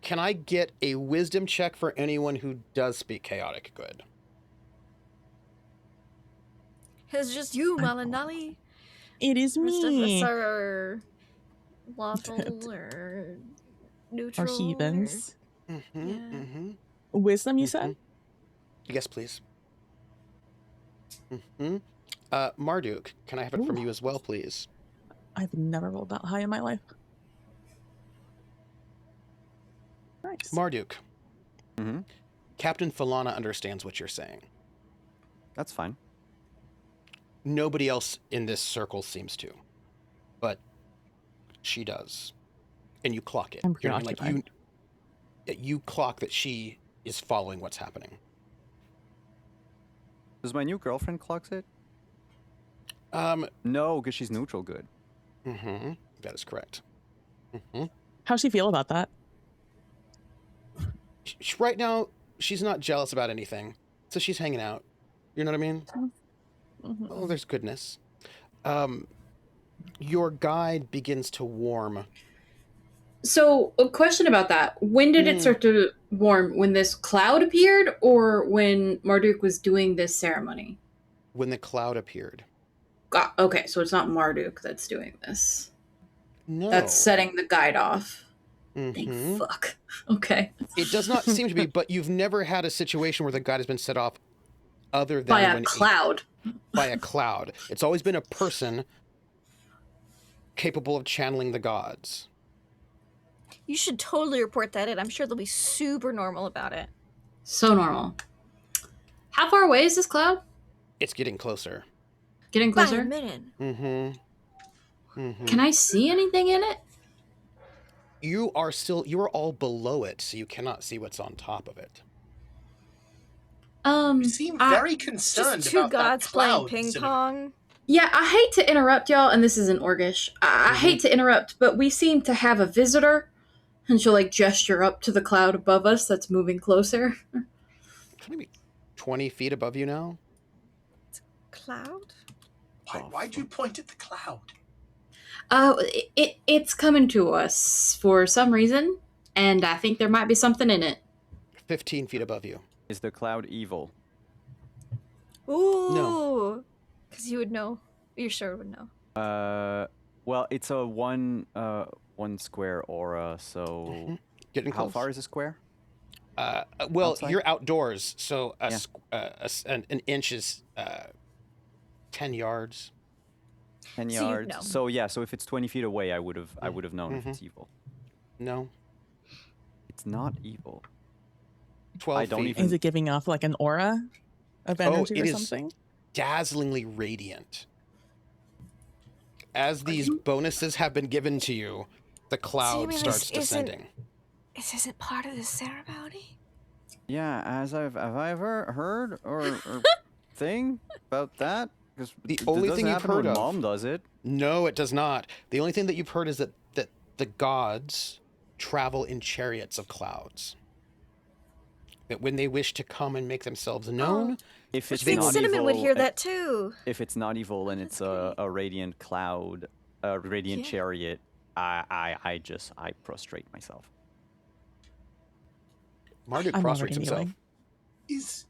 Can I get a wisdom check for anyone who does speak chaotic good? It's just you, Malinalli. It is Rest of us me. are lawful or neutral. Or heathens. Mm-hmm, Yeah. mm-hmm, Wisdom, you mm-hmm. said? Yes, please. Mm-hmm. Marduk, can I have it from Ooh. you as well, please? I've never rolled that high in my life. Nice. Marduk, Mm-hmm. Captain Falana understands what you're saying. That's fine. Nobody else in this circle seems to, but she does. And you clock it. I'm You know what I mean? preoccupied. Like you clock that she is following what's happening. Does my new girlfriend clocks it? Um, No, because she's neutral good. mm-hmm. That is correct. Mm-hmm. How's she feel about that? Right now, she's not jealous about anything, so she's hanging out. You know what I mean? Mm-hmm. Oh, there's goodness. Your guide begins to warm. So, a question about that. When did it start to warm? When this cloud appeared, or when Marduk was doing this ceremony? When the cloud appeared. Okay, so it's not Marduk that's doing this. No. That's setting the guide off. Mm-hmm. Thank fuck. Okay. It does not seem to be, but you've never had a situation where the guide has been set off other than By a when cloud. by a cloud. It's always been a person capable of channeling the gods. You should totally report that in. I'm sure they'll be super normal about it. So normal. How far away is this cloud? It's getting closer. Getting By a closer? minute. Mm-hmm. Mm-hmm. Can I see anything in it? You are all below it, so you cannot see what's on top of it. You seem very concerned Just two about gods that playing cloud, ping Cinnamon. pong. Yeah, I hate to interrupt y'all, and this isn't Orcish. I hate to interrupt, but we seem to have a visitor. And she'll like gesture up to the cloud above us that's moving closer. Maybe 20 feet above you now. Cloud? Why'd you point at the cloud? It's coming to us for some reason, and I think there might be something in it. 15 feet above you. Is the cloud evil? Ooh. No. Because you would know. You sure would know. Well, it's a one square aura, so Getting how close. far is a square? Well, Outside? you're outdoors, so an inch is 10 yards. 10 So you'd yards. know. So yeah, so if it's 20 feet away, I would have known if it's evil. No. It's not evil. 12 I don't feet. even- Is it giving off like an aura of energy it or is something? dazzlingly radiant. As these bonuses have been given to you, the cloud mean starts this isn't- descending. This isn't part of the ceremony? Yeah, have I ever heard or thing about that? Because The only thing you've heard of. Mom does it. No, it does not. The only thing that you've heard is that the gods travel in chariots of clouds. That when they wish to come and make themselves known, If I it's think not Cinnamon evil, would hear that too. If it's not evil and it's That's a radiant cloud, a radiant Yeah. chariot, I prostrate myself. Marduk I'm prostrates already himself. kneeling. Is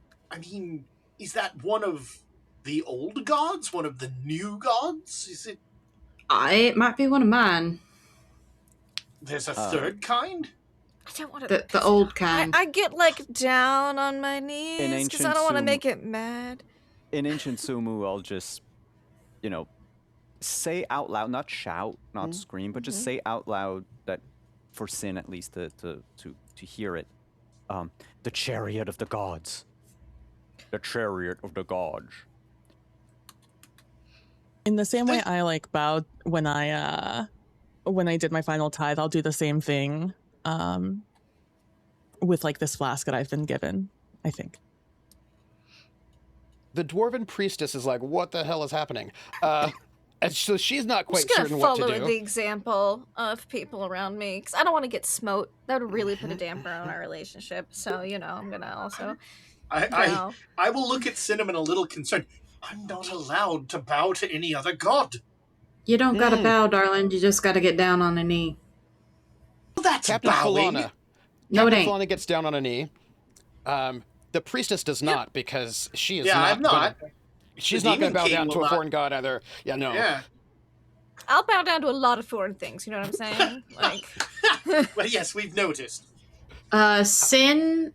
that one of the old gods? One of the new gods? Is it? It might be one of mine. There's a third kind? I don't want to. The old kind. I get like down on my knees because I don't want to make it mad. In ancient Sumu, I'll just, say out loud, not shout, not scream, but just say out loud that, for Sin at least, to hear it. The chariot of the gods. The chariot of the gods. In the same way I like bowed when I did my final tithe, I'll do the same thing with like this flask that I've been given, I think. The dwarven priestess is like, what the hell is happening? And so she's not quite certain what to do. Follow the example of people around me because I don't want to get smote. That would really put a damper on our relationship. So I'm gonna also. I will look at Synnomin a little concerned. I'm not allowed to bow to any other god. You don't gotta bow, darling. You just gotta get down on a knee. Well, that's Captain bowing. Falana. No, it Captain ain't. Falana gets down on a knee. The priestess does not because she is I'm not. She's not going to bow down to a foreign god either. Yeah, no. Yeah. I'll bow down to a lot of foreign things. You know what I'm saying? Like. Well, yes, we've noticed. Sin.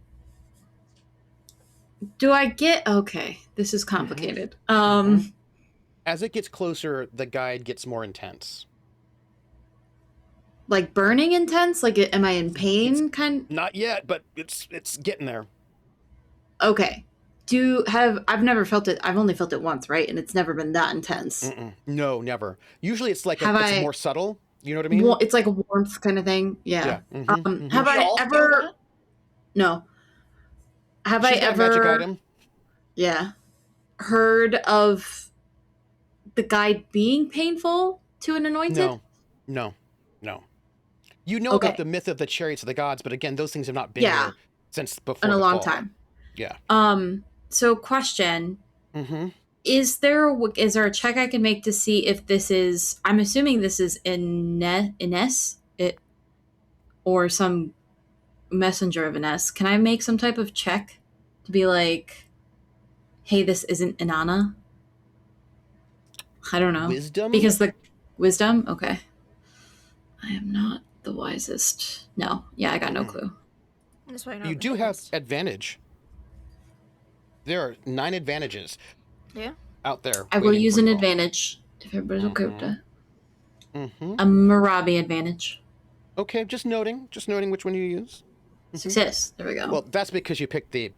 Do I get? Okay, this is complicated. As it gets closer, the guide gets more intense. Like burning intense? Like, am I in pain? Not yet, but it's getting there. Okay. I've never felt it. I've only felt it once, right? And it's never been that intense. No, never. Usually it's like it's more subtle. You know what I mean? Well, it's like a warmth kind of thing. Yeah. Have I ever? No. Have I ever? Magic item? Yeah. Heard of the guide being painful to an anointed? No. You know about the myth of the chariots of the gods, but again, those things have not been here since before in a the long fall. time. Yeah. So question. Is there a check I can make to see if this is? I'm assuming this is Ines, or some messenger of Ines. Can I make some type of check to be like, hey, this isn't Inanna? I don't know. Wisdom? Because the wisdom? Okay. I am not the wisest. No. Yeah, I got no clue. That's why you do have advantage. There are 9 advantages. Yeah. Out there. I will use an advantage if everybody's okay with that. A Marabi advantage. Okay, just noting which one you use. Success. There we go. Well, that's because you picked the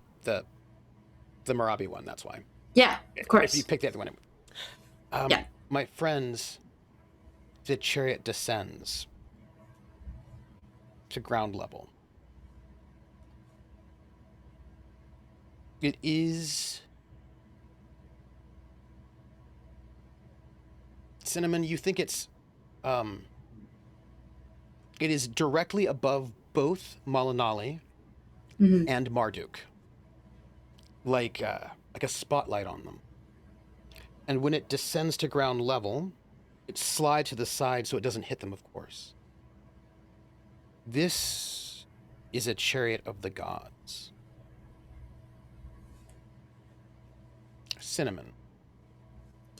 Marabi one. That's why. Yeah, of course. If you picked the other one. My friends, the chariot descends to ground level. It is... Synnomin, you think it's... it is directly above both Malinalli and Marduk. Like a spotlight on them. And when it descends to ground level, it slides to the side so it doesn't hit them, of course. This is a chariot of the gods. Synnomin.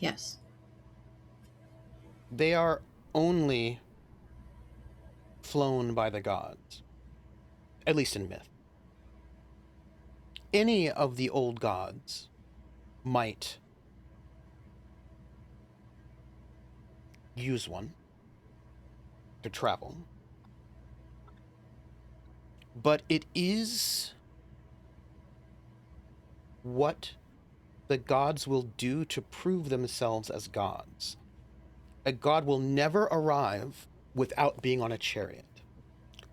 Yes. They are only flown by the gods, at least in myth. Any of the old gods might use one to travel, but it is what the gods will do to prove themselves as gods. A god will never arrive without being on a chariot.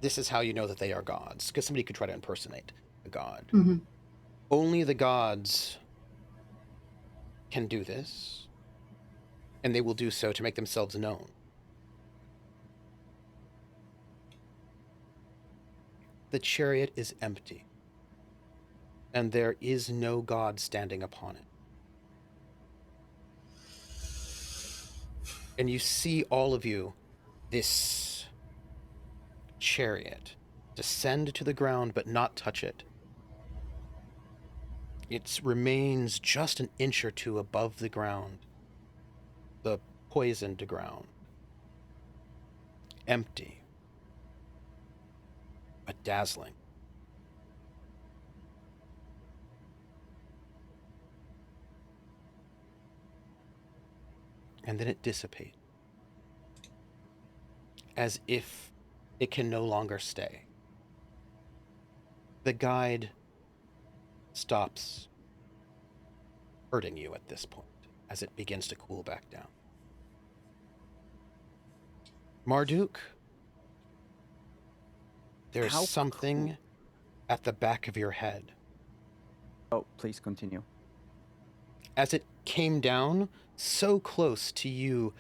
This is how you know that they are gods, because somebody could try to impersonate a god. Only the gods can do this, and they will do so to make themselves known. The chariot is empty, and there is no god standing upon it. And you see, all of you, this chariot descend to the ground but not touch it. It remains just an inch or two above the ground. The poisoned ground. Empty. But dazzling. And then it dissipates. As if it can no longer stay. The guide stops hurting you at this point, as it begins to cool back down. Marduk, there's How something cool. at the back of your head. Oh, please continue. As it came down so close to you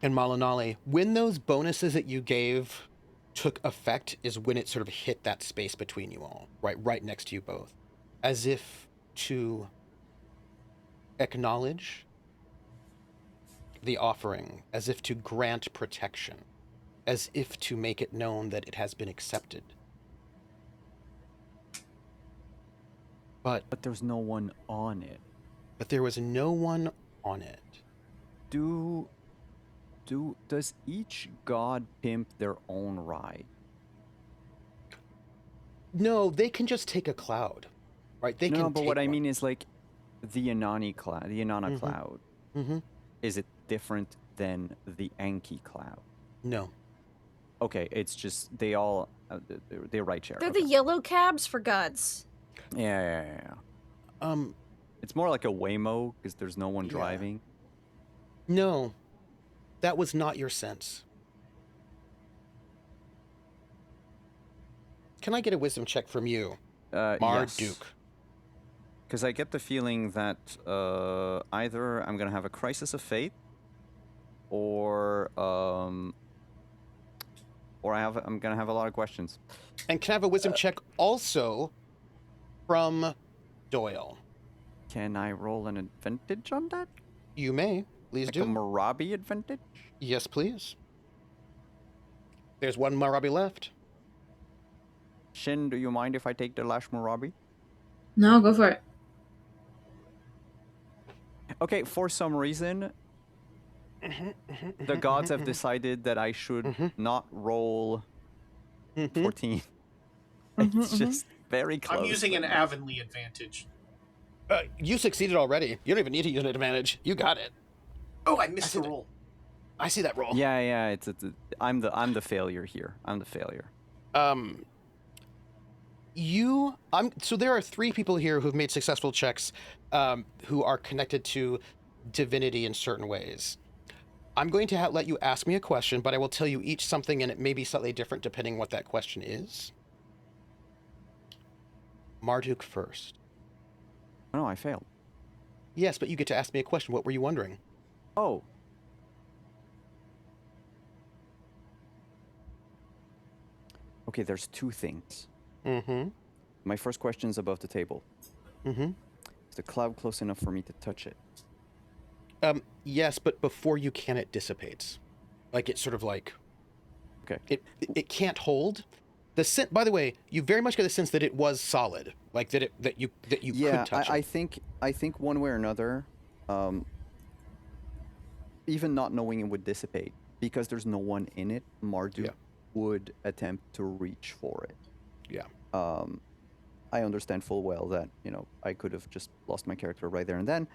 and Malinalli, when those bonuses that you gave took effect is when it sort of hit that space between you all, right next to you both, as if to acknowledge the offering, as if to grant protection, as if to make it known that it has been accepted. But there's no one on it. But there was no one on it. Does each god pimp their own ride? No, they can just take a cloud, right? They can. No, but what I one. mean is like the Inanna cloud. Mm-hmm. Is it different than the Anki cloud? No. Okay, it's just they all they're right share. They're okay. the yellow cabs for gods. Yeah. Um, It's more like a Waymo because there's no one driving. No, that was not your sense. Can I get a wisdom check from you, Marduk? Because I get the feeling that either I'm gonna have a crisis of faith, or I'm gonna have a lot of questions. And can I have a wisdom check also from Doyle? Can I roll an advantage on that? You may. Please Like do. a Marabi advantage? Yes, please. There's one Marabi left. Shin, do you mind if I take the last Marabi? No, go for it. Okay, for some reason, the gods have decided that I should not roll 14. It's just very close. I'm using an Avonlea advantage. You succeeded already. You don't even need to use an advantage. You got it. Oh, I missed the roll. I see that roll. Yeah. I'm the failure here. I'm the failure. So there are 3 people here who've made successful checks, who are connected to divinity in certain ways. I'm going to let you ask me a question, but I will tell you each something, and it may be slightly different depending what that question is. Marduk first. Oh, no, I failed. Yes, but you get to ask me a question. What were you wondering? Oh. Okay, there's 2 things. Mm-hmm. My first question is above the table. Mm-hmm. Is the cloud close enough for me to touch it? Yes, but before you can, it dissipates. Like, it's sort of like... Okay. It can't hold. By the way, you very much get the sense that it was solid. Like, that you could touch it. I think one way or another, even not knowing it would dissipate, because there's no one in it, Marduk would attempt to reach for it. Yeah. I understand full well that, I could have just lost my character right there and then.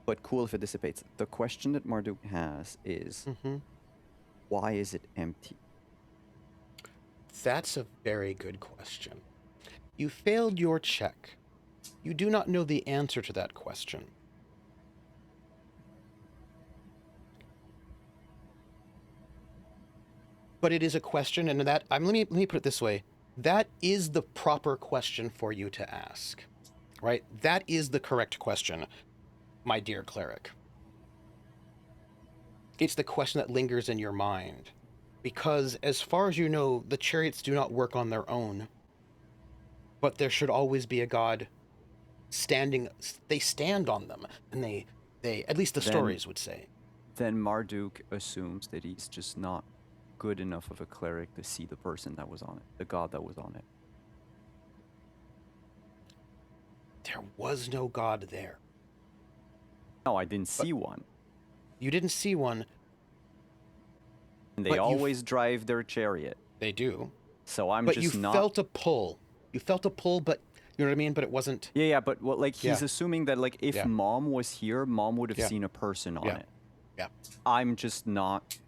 But cool if it dissipates. The question that Marduk has is, why is it empty? That's a very good question. You failed your check. You do not know the answer to that question. But it is a question, and that let me put it this way. That is the proper question for you to ask. Right? That is the correct question, my dear cleric. It's the question that lingers in your mind. Because as far as you know, the chariots do not work on their own. But there should always be a god they stand on them, and they at least the stories would say. Then Marduk assumes that he's just not good enough of a cleric to see the person that was on it, the god that was on it. There was no god there. No, I didn't see one. You didn't see one. And they But you always drive their chariot. They do. So I'm But just you not. felt a pull. You felt a pull, but you know what I mean? But it wasn't. Yeah, but what, like, he's Yeah. assuming that, like, if Yeah. Mom was here, Mom would have Yeah. seen a person on Yeah. it. Yeah. I'm just not,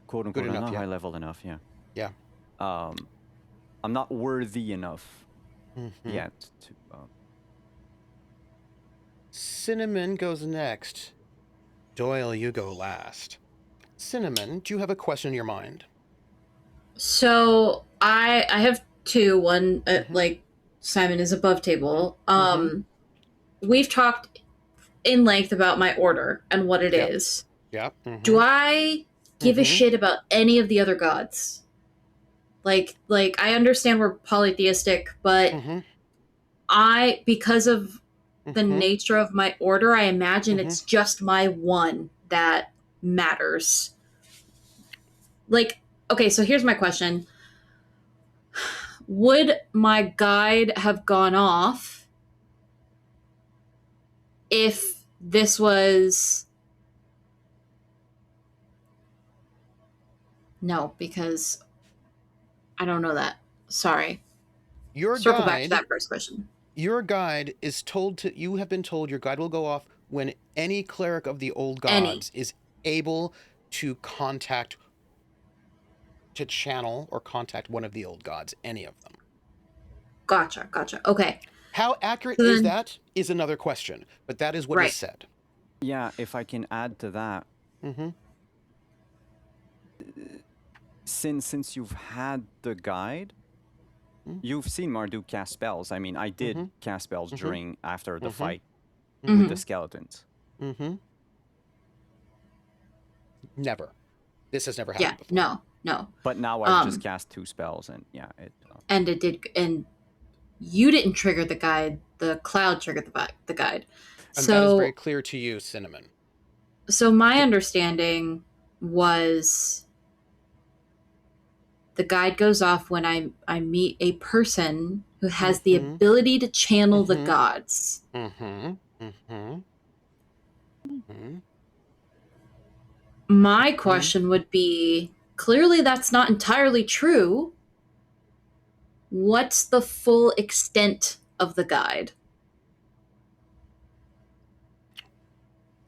quote unquote, Good I'm enough not yet. high level enough. Yeah. Yeah. I'm not worthy enough Mhm. yet to. Cinnamon goes next. Doyle, you go last. Cinnamon, do you have a question in your mind? So I have two. One, Mhm. like Simon is above table. Mhm. We've talked in length about my order and what it Yep. is. Yeah. Do I give a Mhm. shit about any of the other gods? Like I understand we're polytheistic, but Mhm. because of the Mhm. nature of my order, I imagine Mhm. it's just my one that matters. Like, okay, so here's my question. Would my guide have gone off if this was... No, because I don't know that. Sorry. Your Circle back to guide, that first question. your guide is told to. You have been told your guide will go off when any cleric of the old Any. gods is able to contact, to channel or contact one of the old gods, any of them. Gotcha. Okay. How accurate So is then- that is another question, but that is what Right. is said. Yeah, if I can add to that, Mm-hmm. since you've had the guide, Mm. you've seen Marduk cast spells. I mean, I did Mhm. cast spells Mhm. after the Mhm. fight Mhm. with the skeletons. Mm-hmm. Never. This has never Yeah, happened before. no. But now I've just cast 2 spells, and yeah, it. And it did, and you didn't trigger the guide. The cloud triggered the guide. And that is very clear to you, Cinnamon. So my understanding was the guide goes off when I meet a person who has the Mhm. ability to channel the Mhm. gods. Mm-hmm. Mm-hmm. Mm-hmm. My question would be, clearly that's not entirely true. What's the full extent of the guide?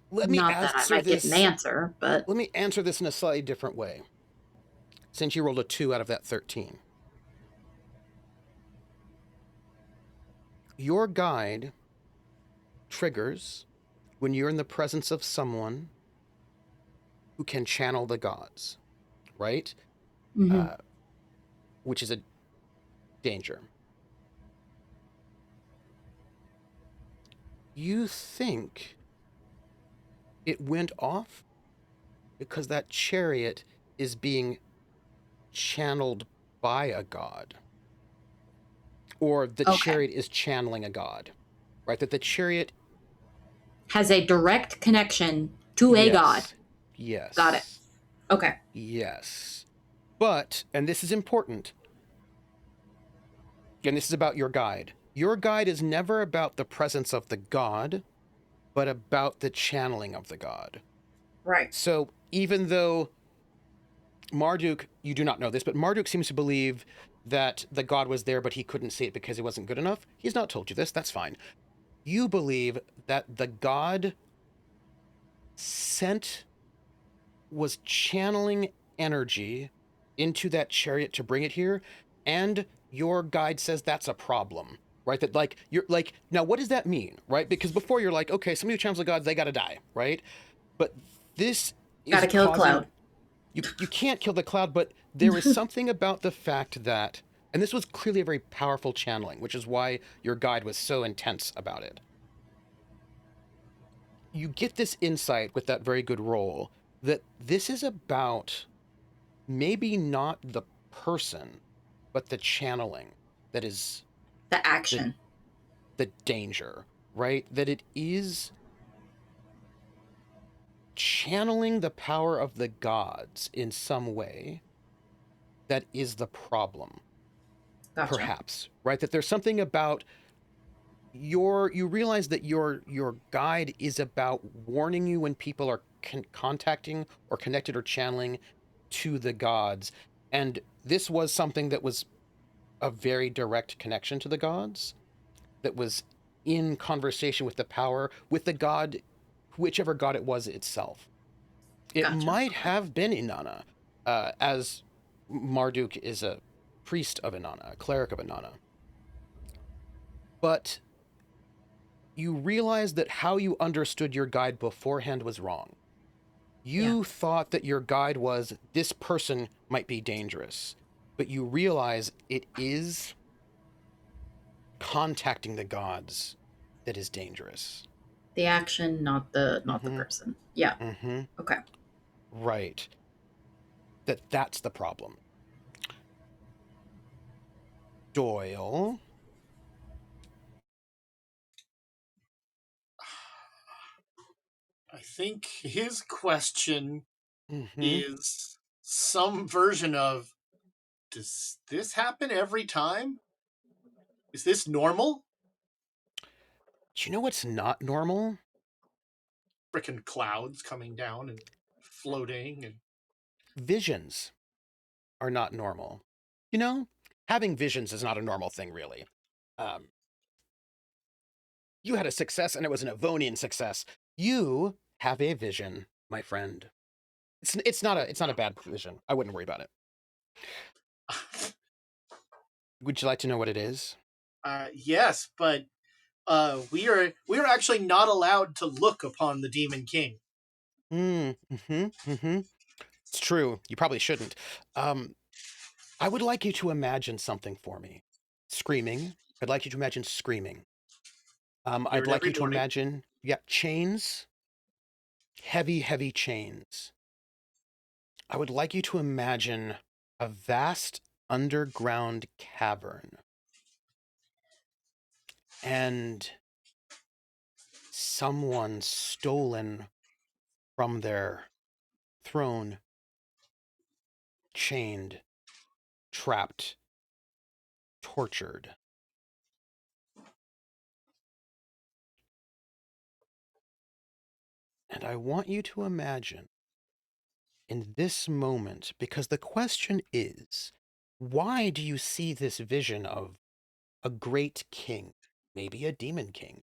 Let me Not that I answer might get an this. answer, but... Let me answer this in a slightly different way. Since you rolled a 2 out of that 13. Your guide triggers when you're in the presence of someone who can channel the gods, right? Mhm. Which is a danger. You think it went off because that chariot is being channeled by a god, or the chariot is channeling a god, right? That the chariot has a direct connection to a god. Yes. Got it. Okay. Yes. But, and this is important, and this is about your guide. Your guide is never about the presence of the god, but about the channeling of the god. Right. So even though Marduk, you do not know this, but Marduk seems to believe that the god was there, but he couldn't see it because he wasn't good enough. He's not told you this. That's fine. You believe that the god was channeling energy into that chariot to bring it here, and your guide says that's a problem, right? That, like, you're like, now what does that mean, right? Because before you're like, okay, somebody who channels the gods, they gotta die, right? But this is Gotta kill a causing... cloud. You can't kill the cloud, but there is something about the fact that, and this was clearly a very powerful channeling, which is why your guide was so intense about it. You get this insight with that very good roll that this is about maybe not the person, but the channeling that is The action. the danger, right? That it is channeling the power of the gods in some way that is the problem. Gotcha. Perhaps, right? That there's something about you realize that your guide is about warning you when people are contacting or connected or channeling to the gods, and this was something that was a very direct connection to the gods, that was in conversation with the power, with the god, whichever god it was itself. It Gotcha. might Okay. have been Inanna, as Marduk is a priest of Inanna, a cleric of Inanna. But you realize that how you understood your guide beforehand was wrong. You thought that your guide was, this person might be dangerous, but you realize it is contacting the gods that is dangerous. The action, not the person. Yeah. Mm-hmm. Okay. Right. That's the problem. Doyle. I think his question Mm-hmm. is some version of, does this happen every time? Is this normal? Do you know what's not normal? Frickin' clouds coming down and floating and Visions are not normal. You know, having visions is not a normal thing, really. You had a success, and it was an Avonian success. You have a vision, my friend. It's not a bad vision. I wouldn't worry about it. Would you like to know what it is? yes, but we are actually not allowed to look upon the Demon King. It's true. You probably shouldn't. I would like you to imagine something for me. Screaming. I'd like you to imagine screaming. Hear I'd it like every you to morning. imagine, chains. Heavy, heavy chains. I would like you to imagine a vast underground cavern. And someone stolen from their throne, chained, trapped, tortured. And I want you to imagine in this moment, because the question is, why do you see this vision of a great king, maybe a demon king?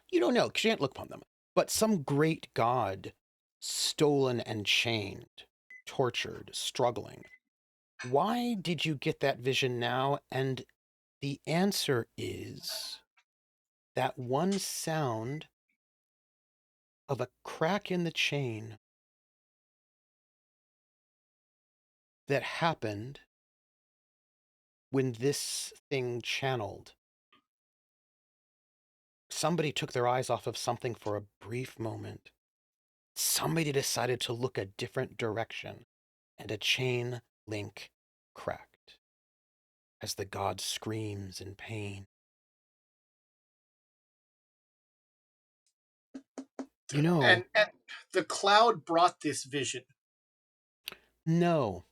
You don't know, because you can't look upon them, but some great god stolen and chained, tortured, struggling. Why did you get that vision now? And the answer is that one sound of a crack in the chain that happened when this thing channeled. Somebody took their eyes off of something for a brief moment. Somebody decided to look a different direction, and a chain link cracked as the god screams in pain. You know, And the cloud brought this vision. no.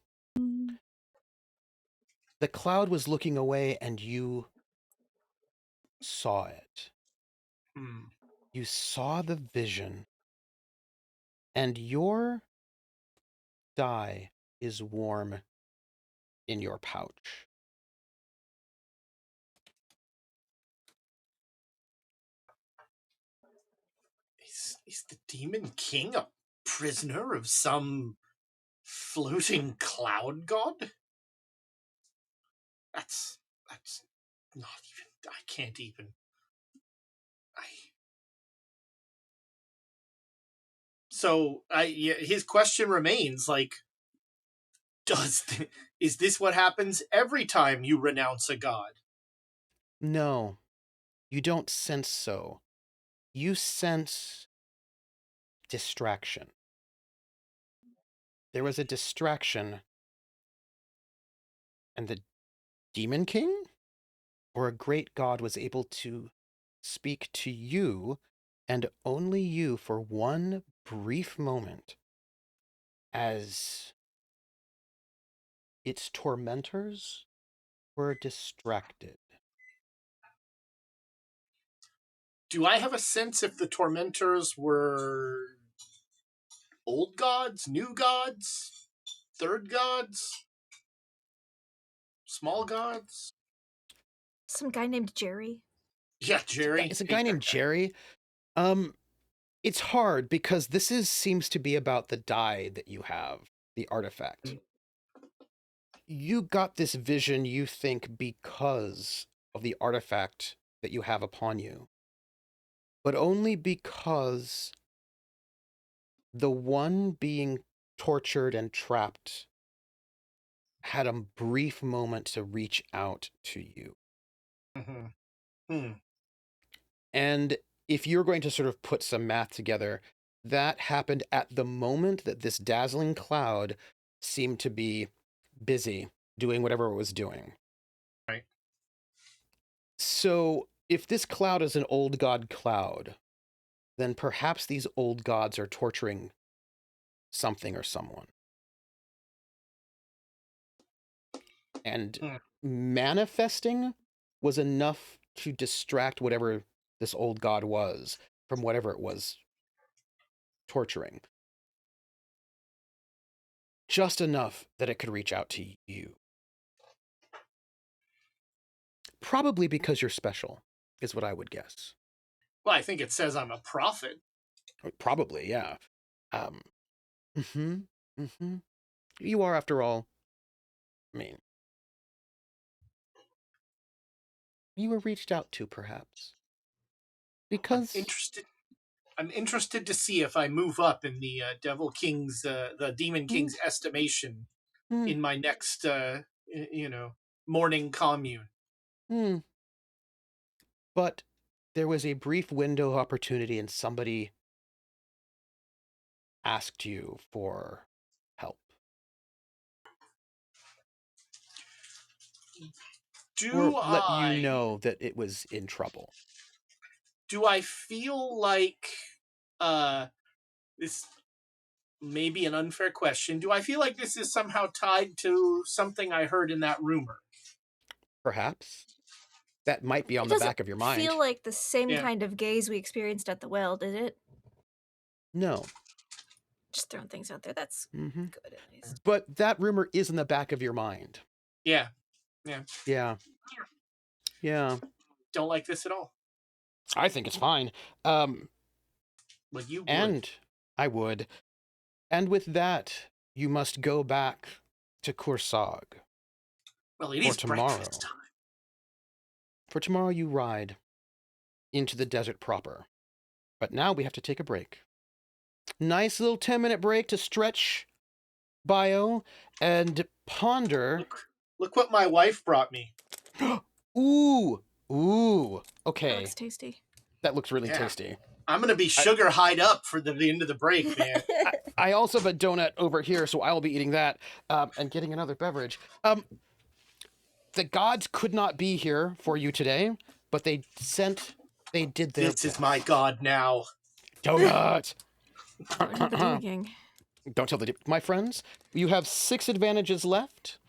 The cloud was looking away, and you saw it. You saw the vision, and your die is warm in your pouch. Is the Demon King a prisoner of some floating cloud god? That's not even. I can't even. His question remains, like, is this what happens every time you renounce a god? No, you don't sense so. You sense distraction. There was a distraction, and the Demon King, or a great god, was able to speak to you, and only you, for one brief moment, as its tormentors were distracted. Do I have a sense if the tormentors were old gods, new gods, third gods, small gods? Some guy named Jerry. Yeah, Jerry. It's a guy named Jerry. Um, it's hard because seems to be about the die that you have, the artifact. You got this vision, you think, because of the artifact that you have upon you, but only because the one being tortured and trapped had a brief moment to reach out to you. And if you're going to sort of put some math together, that happened at the moment that this dazzling cloud seemed to be busy doing whatever it was doing. Right. So if this cloud is an old god cloud, then perhaps these old gods are torturing something or someone. And manifesting was enough to distract whatever this old god was from whatever it was torturing. Just enough that it could reach out to you. Probably because you're special, is what I would guess. Well, I think it says I'm a prophet. Probably, yeah. You are, after all. I mean, you were reached out to, perhaps. Because I'm interested to see if I move up in the the Demon King's estimation in my next, morning commune. But there was a brief window of opportunity and somebody asked you for help. Or let you know that it was in trouble. Do I feel like this may be an unfair question? Do I feel like this is somehow tied to something I heard in that rumor? Perhaps. That might be on the back of your mind. It doesn't feel like the same kind of gaze we experienced at the well, did it? No. Just throwing things out there. That's good, at least. But that rumor is in the back of your mind. Yeah. Don't like this at all. I think it's fine. Well, you would. And I would. And with that, you must go back to Kursag. Well, it is breakfast time. For tomorrow you ride into the desert proper. But now we have to take a break. Nice little 10-minute break to stretch bio and ponder. Look what my wife brought me. Ooh. Okay. That looks tasty. That looks really tasty. I'm going to be sugar highed up for the end of the break, man. I also have a donut over here, so I will be eating that and getting another beverage. The gods could not be here for you today, but they did their This is my god now. Donut! Don't tell the my friends, you have 6 advantages left,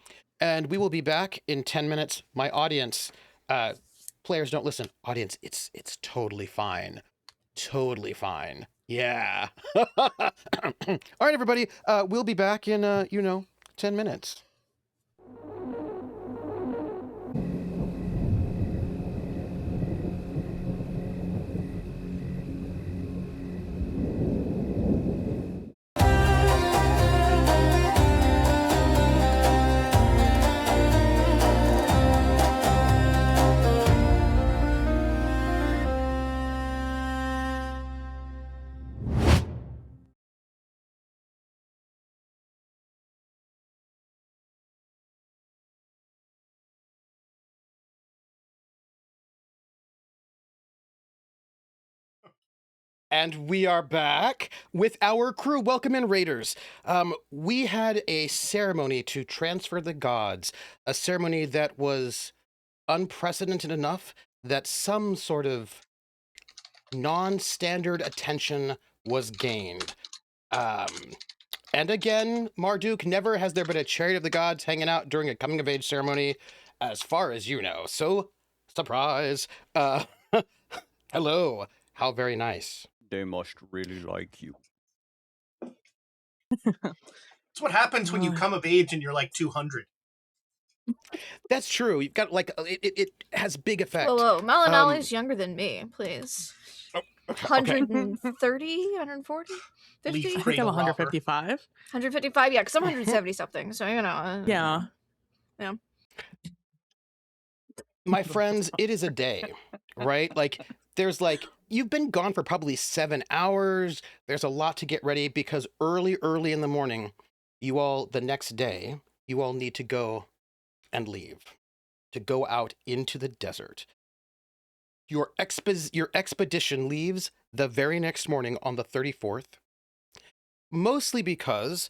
and we will be back in 10 minutes. My audience, players don't listen. Audience, it's totally fine. Totally fine. Yeah. All right, everybody. We'll be back in, 10 minutes. And we are back with our crew. Welcome in, Raiders. We had a ceremony to transfer the gods, a ceremony that was unprecedented enough that some sort of non-standard attention was gained. And again, Marduk, never has there been a chariot of the gods hanging out during a coming-of-age ceremony, as far as you know. So, surprise. Hello. How very nice. They must really like you. That's what happens when you come of age and you're like 200. That's true. You've got like it has big effect. Whoa, Malinalli's younger than me, please. Okay. 130, 140, 50? Leaf I think Cradle I'm Robber. 155. 155, yeah, because I'm 170 something, so you know. Yeah. Yeah. My friends, it is a day, right? Like, there's like, you've been gone for probably 7 hours. There's a lot to get ready because early in the morning, the next day, you all need to go and leave, to go out into the desert. Your expedition leaves the very next morning on the 34th, mostly because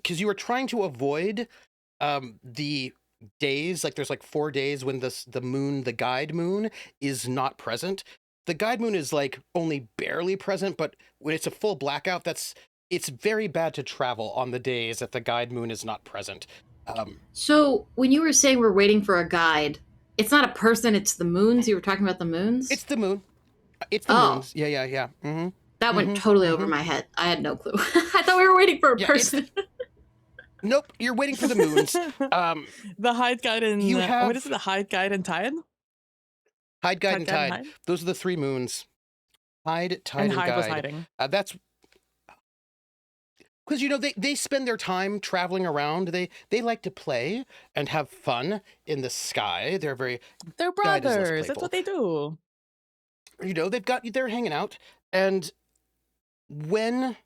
you were trying to avoid the days, like there's like 4 days when the moon, the guide moon, is not present. The guide moon is like only barely present, but when it's a full blackout, it's very bad to travel on the days that the guide moon is not present. So when you were saying we're waiting for a guide, it's not a person, it's the moons. You were talking about the moons? It's the moon. It's the moons. Yeah. Mm-hmm. That went totally over my head. I had no clue. I thought we were waiting for a person. Nope, you're waiting for the moons. The Hide Guide and what is it? The Hide Guide and Tide? Hide, Guide, and Tide. Those are the 3 moons. Hide, Tide, and Hide Guide. was hiding. That's because they spend their time traveling around. They like to play and have fun in the sky. They're brothers. That's what they do. They're hanging out, and when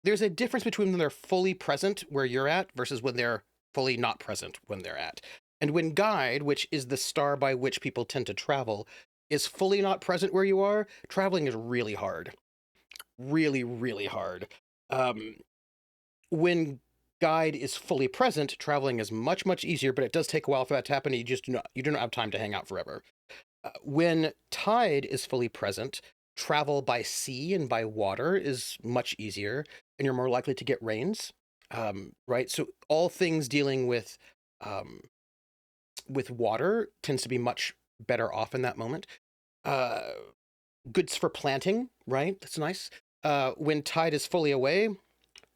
there's a difference between when they're fully present where you're at versus when they're fully not present when they're at. And when guide, which is the star by which people tend to travel, is fully not present where you are, traveling is really hard. Really, really hard. When guide is fully present, traveling is much, much easier, but it does take a while for that to happen. You do not have time to hang out forever. When tide is fully present, travel by sea and by water is much easier, and you're more likely to get rains, right? So all things dealing with water tends to be much better off in that moment. Goods for planting, right? That's nice. When tide is fully away,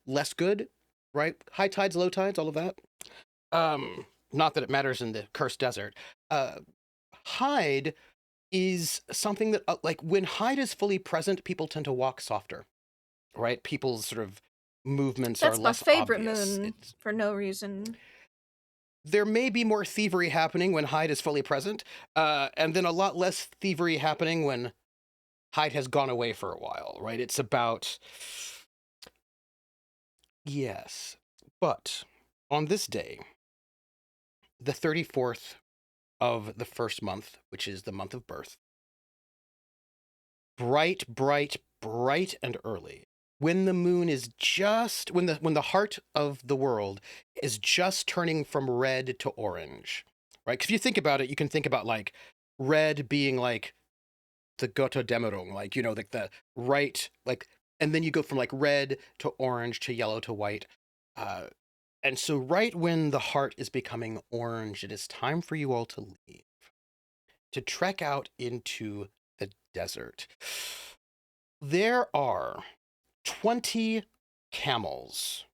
less good, right? High tides, low tides, all of that. Not that it matters in the cursed desert. Hide is something that, like, when hide is fully present, people tend to walk softer, right? People's sort of movements are less obvious. That's my favorite moon for no reason. There may be more thievery happening when hide is fully present, and then a lot less thievery happening when hide has gone away for a while, right? It's about... Yes, but on this day, the 34th of the first month, which is the month of birth, bright and early, when the moon is just, when the heart of the world is just turning from red to orange, right? Because if you think about it, you can think about like red being like the Götterdämmerung, like, like the right, like, and then you go from like red to orange to yellow to white. And so right when the heart is becoming orange, it is time for you all to leave, to trek out into the desert. There are 20 camels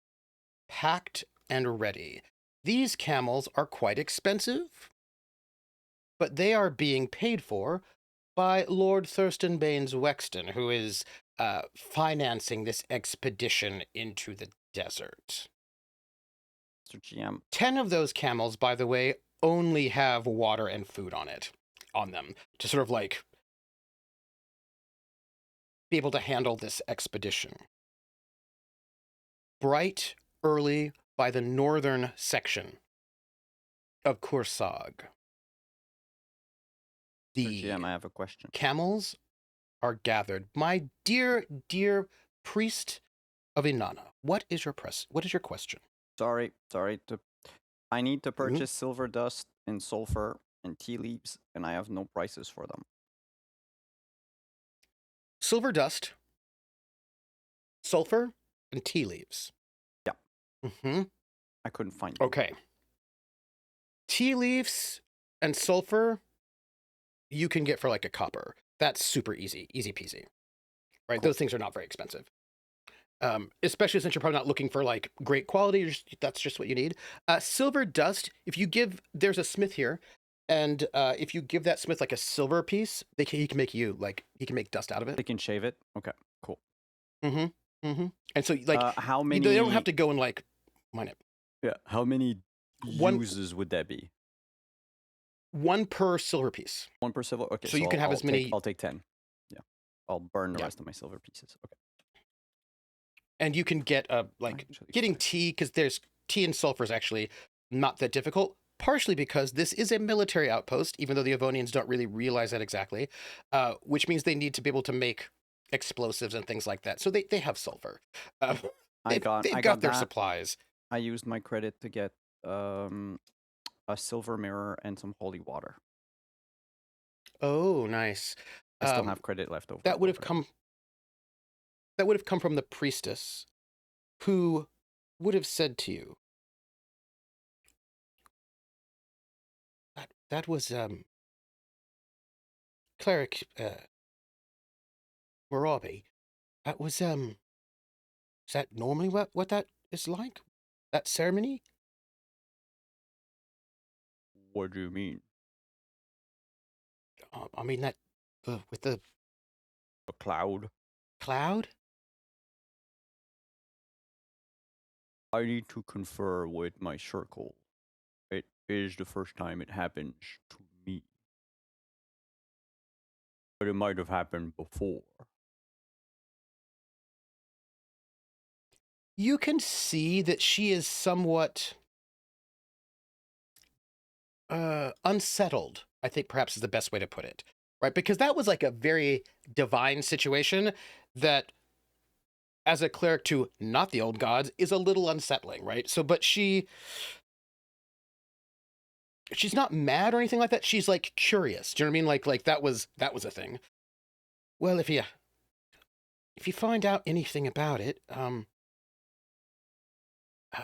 packed and ready. These camels are quite expensive, but they are being paid for by Lord Thurstenbane's Wexton, who is financing this expedition into the desert. Mr. GM. 10 of those camels, by the way, only have water and food on them, to sort of like be able to handle this expedition. Bright early by the northern section of Kursag, the Mr. GM, I have a question. camels are gathered. My dear priest of Inanna, what is your question? Sorry. I need to purchase silver dust and sulfur and tea leaves, and I have no prices for them. Silver dust, sulfur, and tea leaves. Yeah. Mm-hmm. I couldn't find it. Okay. Tea leaves and sulfur, you can get for like a copper. That's super easy peasy, right? Cool. Those things are not very expensive. Especially since you're probably not looking for like great quality, that's just what you need. Silver dust, if you give, there's a smith here, and if you give that smith like a silver piece, he can make he can make dust out of it. They can shave it. Okay, cool. And so like how many? they don't have to go and like mine it. Yeah, how many One- uses would that be? 1 per silver piece. 1 per silver. Okay, So you can have as many. I'll take 10. Yeah, I'll burn the Yeah. rest of my silver pieces. Okay. And you can get like Actually, getting tea, because there's tea and sulfur is actually not that difficult. Partially because this is a military outpost, even though the Avonians don't really realize that exactly, which means they need to be able to make explosives and things like that. So they have sulfur. They've got their that. supplies. I used my credit to get a silver mirror and some holy water. Oh, nice. I still have credit left over. That would have come. That would have come from the priestess, who would have said to you, that was cleric Marabi. That was is that normally what that is like? That ceremony? What do you mean? I mean that with the A cloud? cloud? I need to confer with my circle. It is the first time it happens to me. But it might have happened before. You can see that she is somewhat unsettled, I think perhaps is the best way to put it. Right? Because that was like a very divine situation that, as a cleric to not the old gods, is a little unsettling, right? So, but she's not mad or anything like that. She's like curious. Do you know what I mean? Like that was a thing. Well, if you find out anything about it,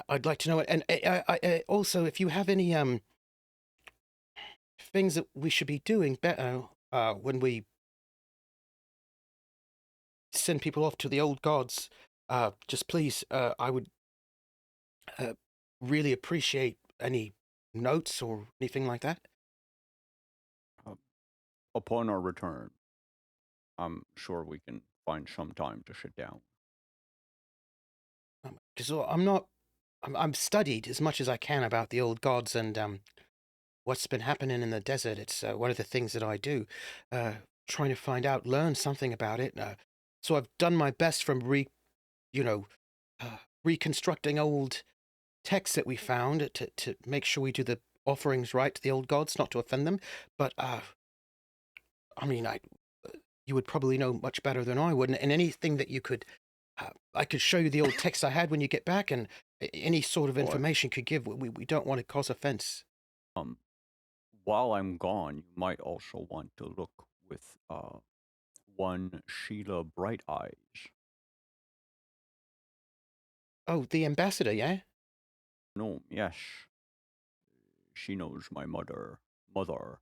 I'd like to know it. And I also, if you have any things that we should be doing better when we send people off to the old gods, just please, I would really appreciate any notes or anything like that. Upon our return, I'm sure we can find some time to sit down. Because I'm studied as much as I can about the old gods and what's been happening in the desert. It's one of the things that I do, trying to find out, learn something about it. So I've done my best from reconstructing old texts that we found to make sure we do the offerings right to the old gods, not to offend them. But I mean, you would probably know much better than I would, and anything that you could, I could show you the old texts I had when you get back, and any sort of information you could give. We don't want to cause offense. While I'm gone, you might also want to look with one Sheila Bright Eyes. Oh, the ambassador, yeah? No, yes. She knows my mother. Mother.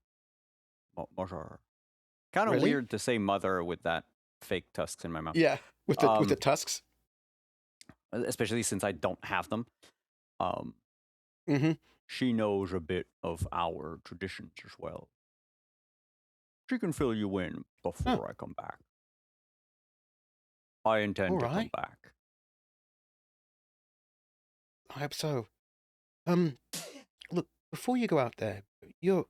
Kind of Really? weird to say mother with that fake tusks in my mouth. Yeah, with the tusks. Especially since I don't have them. Mm-hmm. She knows a bit of our traditions as well. She can fill you in before I come back. I intend to come back. I hope so. Look, before you go out there, you're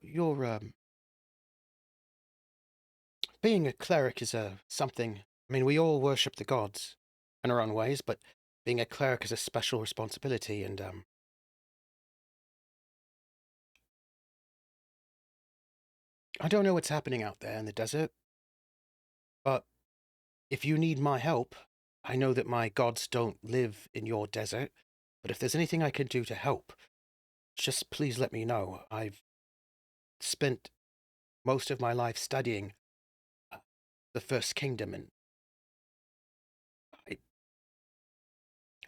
being a cleric is something. I mean, we all worship the gods in our own ways, but being a cleric is a special responsibility, and I don't know what's happening out there in the desert, but if you need my help, I know that my gods don't live in your desert, but if there's anything I can do to help, just please let me know. I've spent most of my life studying the First Kingdom, and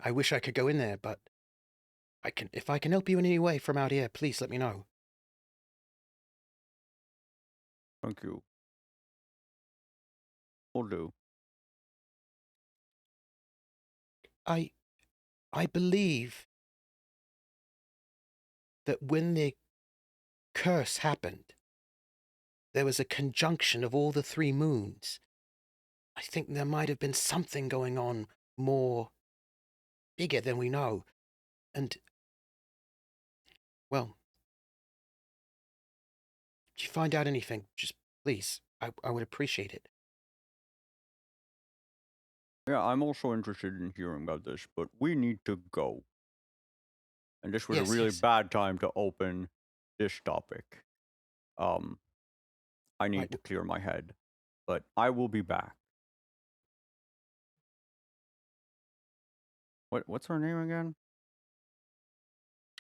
I wish I could go in there, but if I can help you in any way from out here, please let me know. Thank you. Will do. I believe that when the curse happened, there was a conjunction of all the 3 moons. I think there might have been something going on more bigger than we know. And, well, if you find out anything, just please, I would appreciate it. Yeah, I'm also interested in hearing about this, but we need to go. And this was Yes, a really yes. bad time to open this topic. I need Right. to clear my head, but I will be back. What's her name again?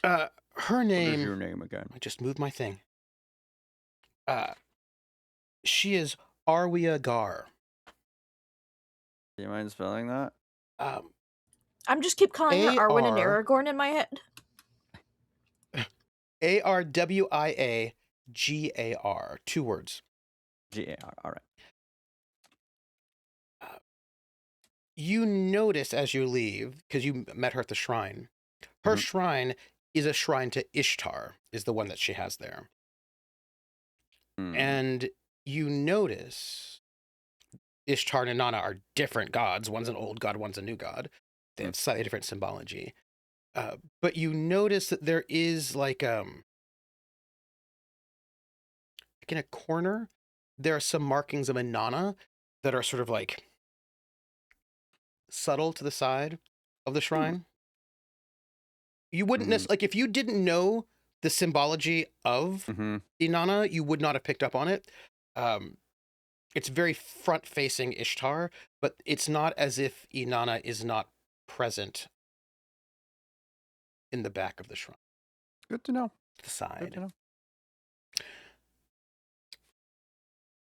Her What is name... your name again? I just moved my thing. She is Arwia Gar. Do you mind spelling that? I'm just keep calling her Arwen and A-R- Aragorn in my head. Arwiagar. 2 words. Gar. All right. You notice as you leave, because you met her at the shrine, her shrine is a shrine to Ishtar, is the one that she has there. And you notice Ishtar and Inanna are different gods. One's an old god, one's a new god. They have slightly different symbology. But you notice that there is like in a corner, there are some markings of Inanna that are sort of like subtle to the side of the shrine. You wouldn't necessarily, like, if you didn't know the symbology of Inanna, you would not have picked up on it. It's very front-facing Ishtar, but it's not as if Inanna is not present in the back of the shrine. Good to know. The side. Good to know.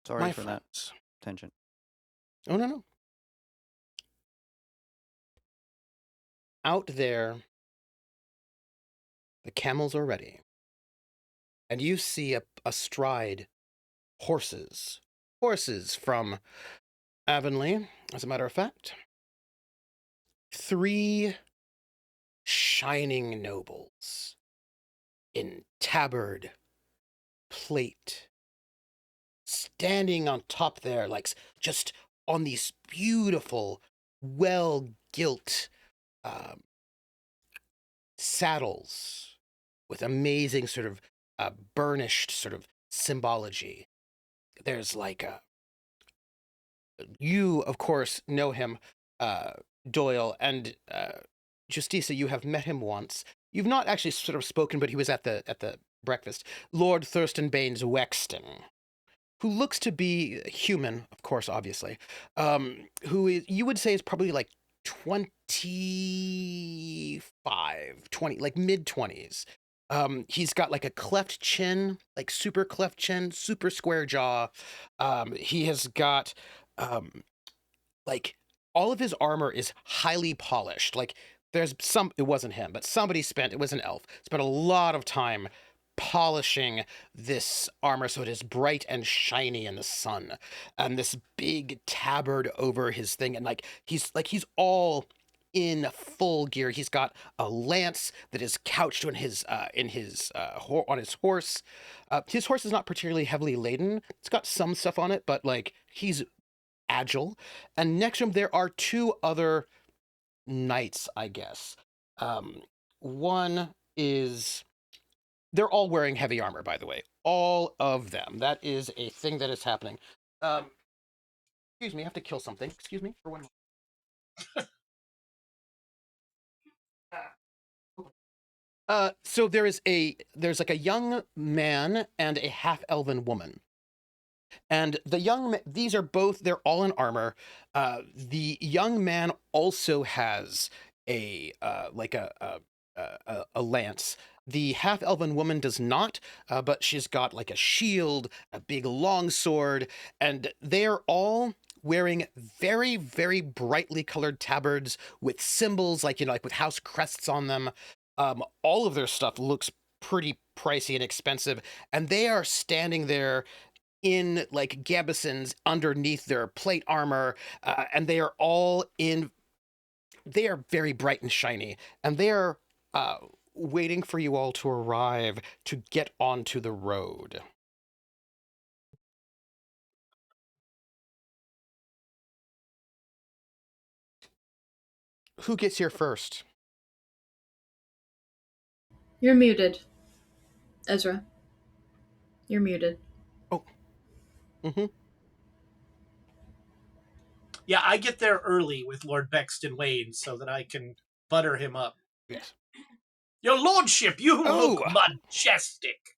Sorry My for friends. that tension. Oh, no. Out there, the camels are ready. And you see astride horses. Horses from Avonlea, as a matter of fact. 3 shining nobles in tabard, plate, standing on top there, like just on these beautiful, well-gilt saddles with amazing sort of burnished sort of symbology. There's like you, of course, know him, Doyle, and Justicia, you have met him once. You've not actually sort of spoken, but he was at the breakfast. Lord Thurston Baines Wexton, who looks to be human, of course, obviously, who is, you would say, is probably like 25, 20, like mid-20s. He's got like a cleft chin, like super cleft chin, super square jaw. He has got like all of his armor is highly polished. Like there's some, it wasn't him, but somebody it was an elf, spent a lot of time polishing this armor so it is bright and shiny in the sun, and this big tabard over his thing, and he's all in full gear. He's got a lance that is couched on his horse. His horse is not particularly heavily laden. It's got some stuff on it, but like he's agile. And next to him there are 2 other knights, I guess. One is, they're all wearing heavy armor, by the way. All of them. That is a thing that is happening. Excuse me, I have to kill something. Excuse me for 1 moment. So there's like a young man and a half-elven woman. And these are both, they're all in armor. The young man also has a lance. The half-elven woman does not, but she's got like a shield, a big long sword, and they are all wearing very, very brightly colored tabards with symbols, like with house crests on them. All of their stuff looks pretty pricey and expensive, and they are standing there in like gambesons underneath their plate armor, and they are all in. They are very bright and shiny, and they are waiting for you all to arrive to get onto the road. Who gets here first? You're muted, Ezra. You're muted. Oh. Mm-hmm. Yeah, I get there early with Lord Bexton Wade so that I can butter him up. Yes. Your lordship, you look majestic.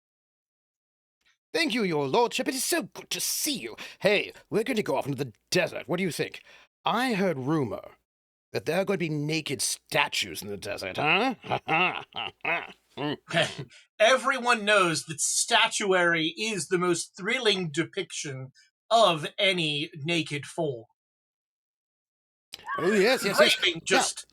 Thank you, your lordship. It is so good to see you. Hey, we're going to go off into the desert. What do you think? I heard rumor that there are going to be naked statues in the desert, huh? Everyone knows that statuary is the most thrilling depiction of any naked form. Oh, yes, yes, yes. Engraving just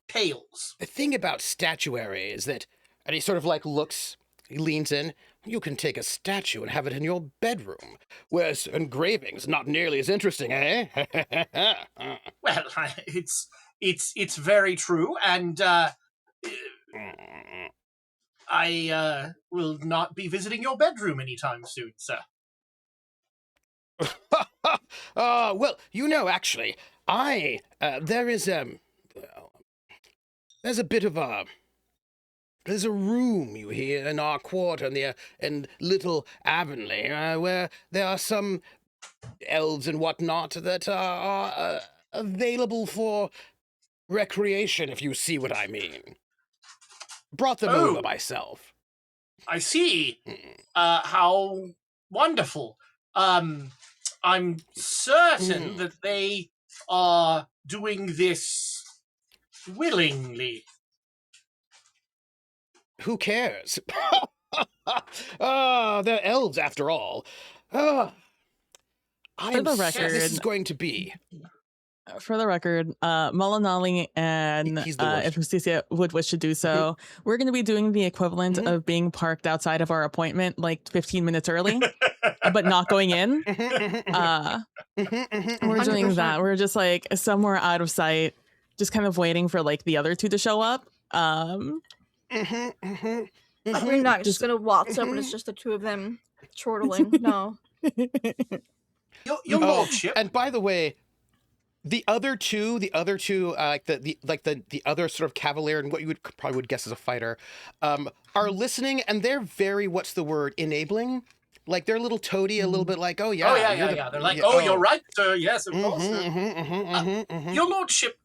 pales. The thing about statuary is that, and he sort of like looks, he leans in, you can take a statue and have it in your bedroom, whereas engraving's not nearly as interesting, eh? Well, it's very true, and I will not be visiting your bedroom anytime soon, sir. Well, you know, actually, there's a bit of there's a room, you hear, in our quarter in Little Avonlea, where there are some elves and whatnot that are available for recreation, if you see what I mean. Brought them over myself. I see. How wonderful. I'm certain that they are doing this willingly. Who cares? They're elves after all. I am certain this is going to be. For the record, Malinalli and if Justicia would wish to do so, we're going to be doing the equivalent of being parked outside of our appointment like 15 minutes early, but not going in. We're doing that. We're just like somewhere out of sight, just kind of waiting for like the other two to show up. We're not just going to waltz up and it's just the two of them chortling. No. Your lordship. And by the way, the other two, like the other sort of cavalier and what you probably would guess as a fighter, are listening, and they're very, what's the word, enabling. Like they're a little toady, a little bit like, oh yeah, They're like, you're right, sir. Yes, of course. Your lordship,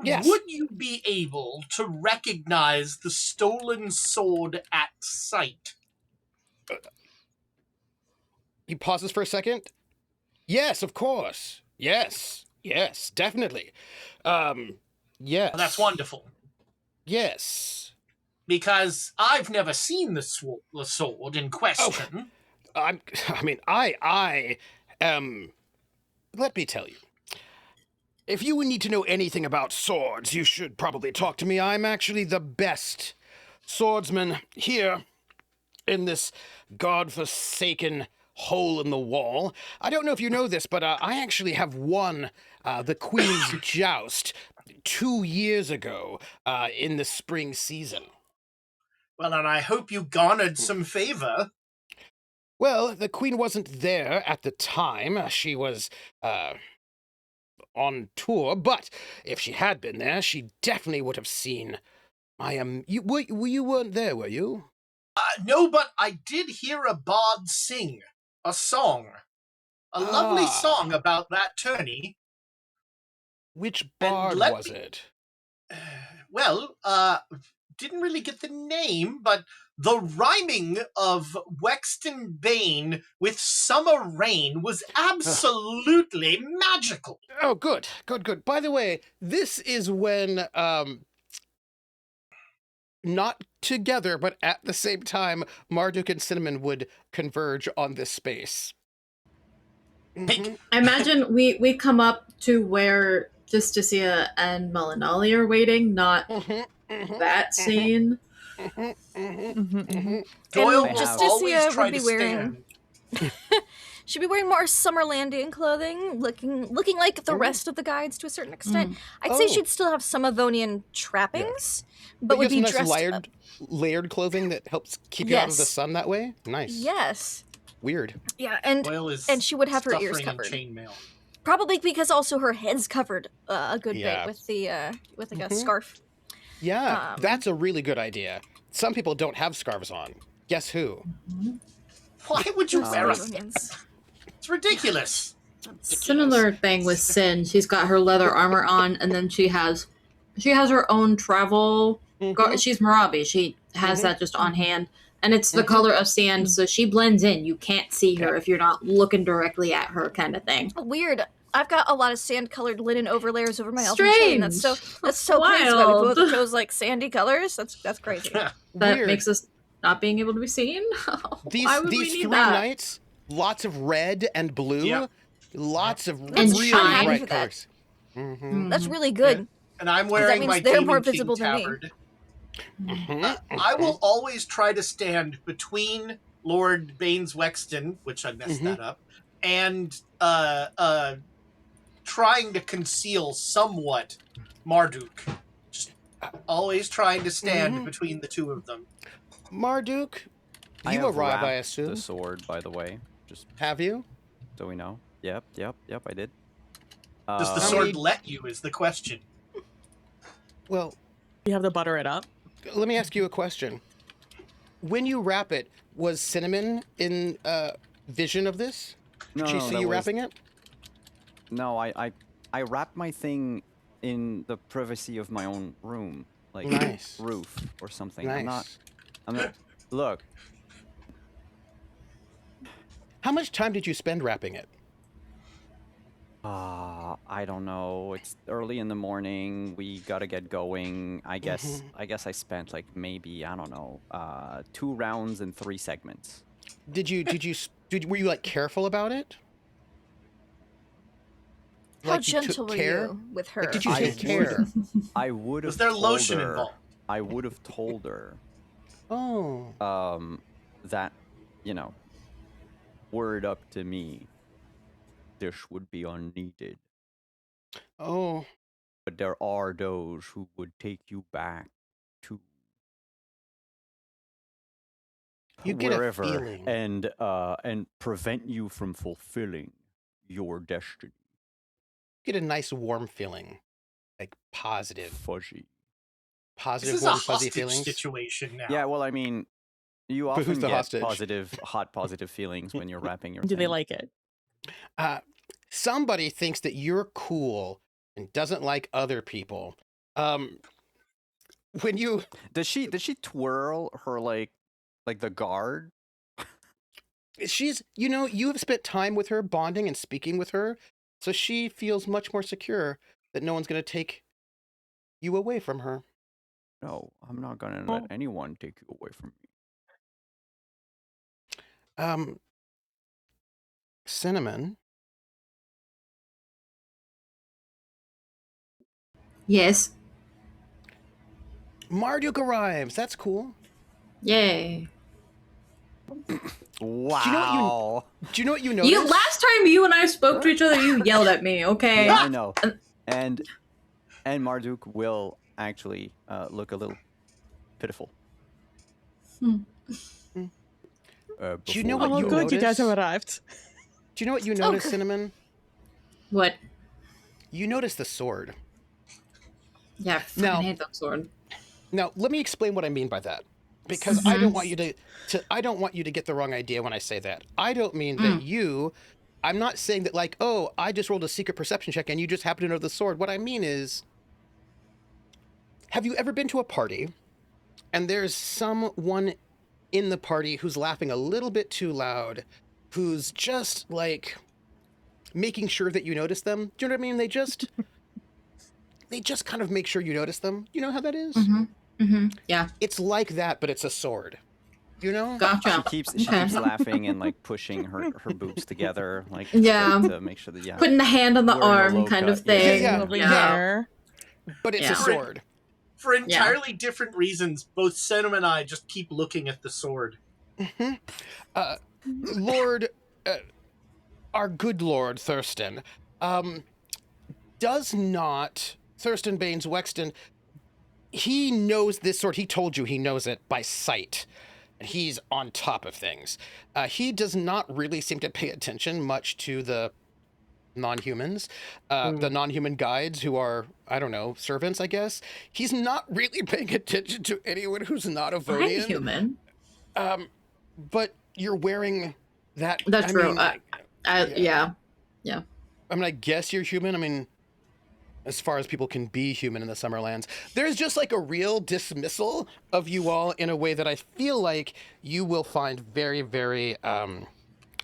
yes. Would you be able to recognize the stolen sword at sight? He pauses for a second. Yes, of course. Yes, definitely. Yes. Well, that's wonderful. Yes. Because I've never seen the sword in question. I let me tell you. If you need to know anything about swords, you should probably talk to me. I'm actually the best swordsman here in this godforsaken hole in the wall. I don't know if you know this, but I actually have won the Queen's Joust 2 years ago in the spring season. Well, and I hope you garnered some favor. Well, the Queen wasn't there at the time. She was on tour, but if she had been there, she definitely would have seen. You weren't there, were you? No, but I did hear a bard sing a song. A lovely song about that tourney. Which bard was it? Well, didn't really get the name, but the rhyming of Wexton Bane with Summer Rain was absolutely magical. Oh, good. By the way, this is when, not together, but at the same time, Marduk and Synnomin would converge on this space. I imagine we come up to where Justicia and Malinalli are waiting, not that scene. Doyle And will Justicia always would try be to wearing- stand. She'd be wearing more Summerlandian clothing, looking like the Oh. rest of the guides to a certain extent. Mm. I'd say Oh. she'd still have some Avonian trappings, but But would you be have some nice dressed. layered clothing that helps keep you out of the Yes. sun that way. Nice. Yes. Weird. Yeah, and Doyle is she would have her ears suffering in covered. chainmail. Probably because also her head's covered a good Yeah. bit with the with like a Mhm. scarf. Yeah, that's a really good idea. Some people don't have scarves on. Guess who? Why would you wear a Avonians. It's ridiculous. Similar thing with Sin. She's got her leather armor on, and then she has her own travel. Mhm. She's Marabi. She has Mhm. that just on hand, and it's the Mhm. color of sand, so she blends in. You can't see her Yeah. if you're not looking directly at her, kind of thing. Weird. I've got a lot of sand-colored linen overlayers over my elven chain. That's so crazy. Why we Wild. both chose like sandy colors. That's crazy. That Weird. makes us not being able to be seen. Why would we These need 3 that? nights, lots of red and blue, Yeah. lots of And really shine. bright For that. colors. Mhm. That's really good. And I'm that wearing means my they're Demon more King visible than me. tabard. Mhm. I will always try to stand between Lord Baines Wexton, which I messed that up, and trying to conceal somewhat Marduk. Just always trying to stand between the two of them. Marduk, I you have arrive, I wrapped assume. the sword, by the way. Just Have you? so we know. Yep, I did. Does the How sword many- let you is the question. Well, You have to butter it up. let me ask you a question. When you wrap it, was Synnomin in vision of this? Did she see that you was- wrapping it? No, I wrapped my thing in the privacy of my own room, like Nice. roof or something. Nice. I'm not. Look, How much time did you spend wrapping it? I don't know. It's early in the morning. We gotta get going. I guess I spent like maybe, I don't know, 2 rounds and 3 segments. Were you like careful about it? How Like, you took gentle were care? you with her? Like, did you I take care? I would have. Was there told lotion her- involved? I would have told her Oh. that, word up to me, this would be unneeded. Oh. But there are those who would take you back to You get a wherever feeling. and prevent you from fulfilling your destiny. Get a nice warm feeling. Like positive. Fuzzy. This Positive, is a warm, fuzzy hostage feelings. situation now. Yeah, well, I mean, you often who's the get hostage? hot positive feelings when you're wrapping your Do they thing. like it? Somebody thinks that you're cool and doesn't like other people. When you Does she twirl her like the guard? she's you have spent time with her, bonding and speaking with her, so she feels much more secure that no one's going to take you away from her. No, I'm not gonna let anyone take you away from me. Synnomin, Yes. Marduk arrives. That's cool. Yay. Wow. Do you know what you noticed? Last time you and I spoke to each other, you yelled at me, okay? Yeah, I know. And Marduk will actually look a little pitiful. Hmm. Do you know what Oh, you good. You guys have noticed? arrived. Do you know what you noticed, good. Synnomin? What? You noticed the sword. Yeah, I fucking Now- hate that sword. Now, let me explain what I mean by that. Because I don't want you to I don't want you to get the wrong idea when I say that. I don't mean that I'm not saying that like, oh, I just rolled a secret perception check and you just happen to know the sword. What I mean is, have you ever been to a party and there's someone in the party who's laughing a little bit too loud, who's just like making sure that you notice them? Do you know what I mean? They just kind of make sure you notice them. You know how that is? Yeah, It's like that, but it's a sword. You know? gotcha. She keeps laughing and like pushing her boobs together, like Yeah. to make sure that Putting the hand on the Wearing a arm low kind cut, of thing. yeah. Lovely Yeah. hair. But it's Yeah. a sword. For entirely different reasons, both Synnomin and I just keep looking at the sword. Lord, our good Lord Thurston, does not Thurston Baines Wexton? He knows this sword. He told you he knows it by sight. And he's on top of things. He does not really seem to pay attention much to the non-humans, the non-human guides who are, I don't know, servants, I guess. He's not really paying attention to anyone who's not Avonian. I'm human. But you're wearing that. That's true. Mean, yeah. I mean, I guess you're human. I mean, as far as people can be human in the Summerlands, there's just like a real dismissal of you all in a way that I feel like you will find very, very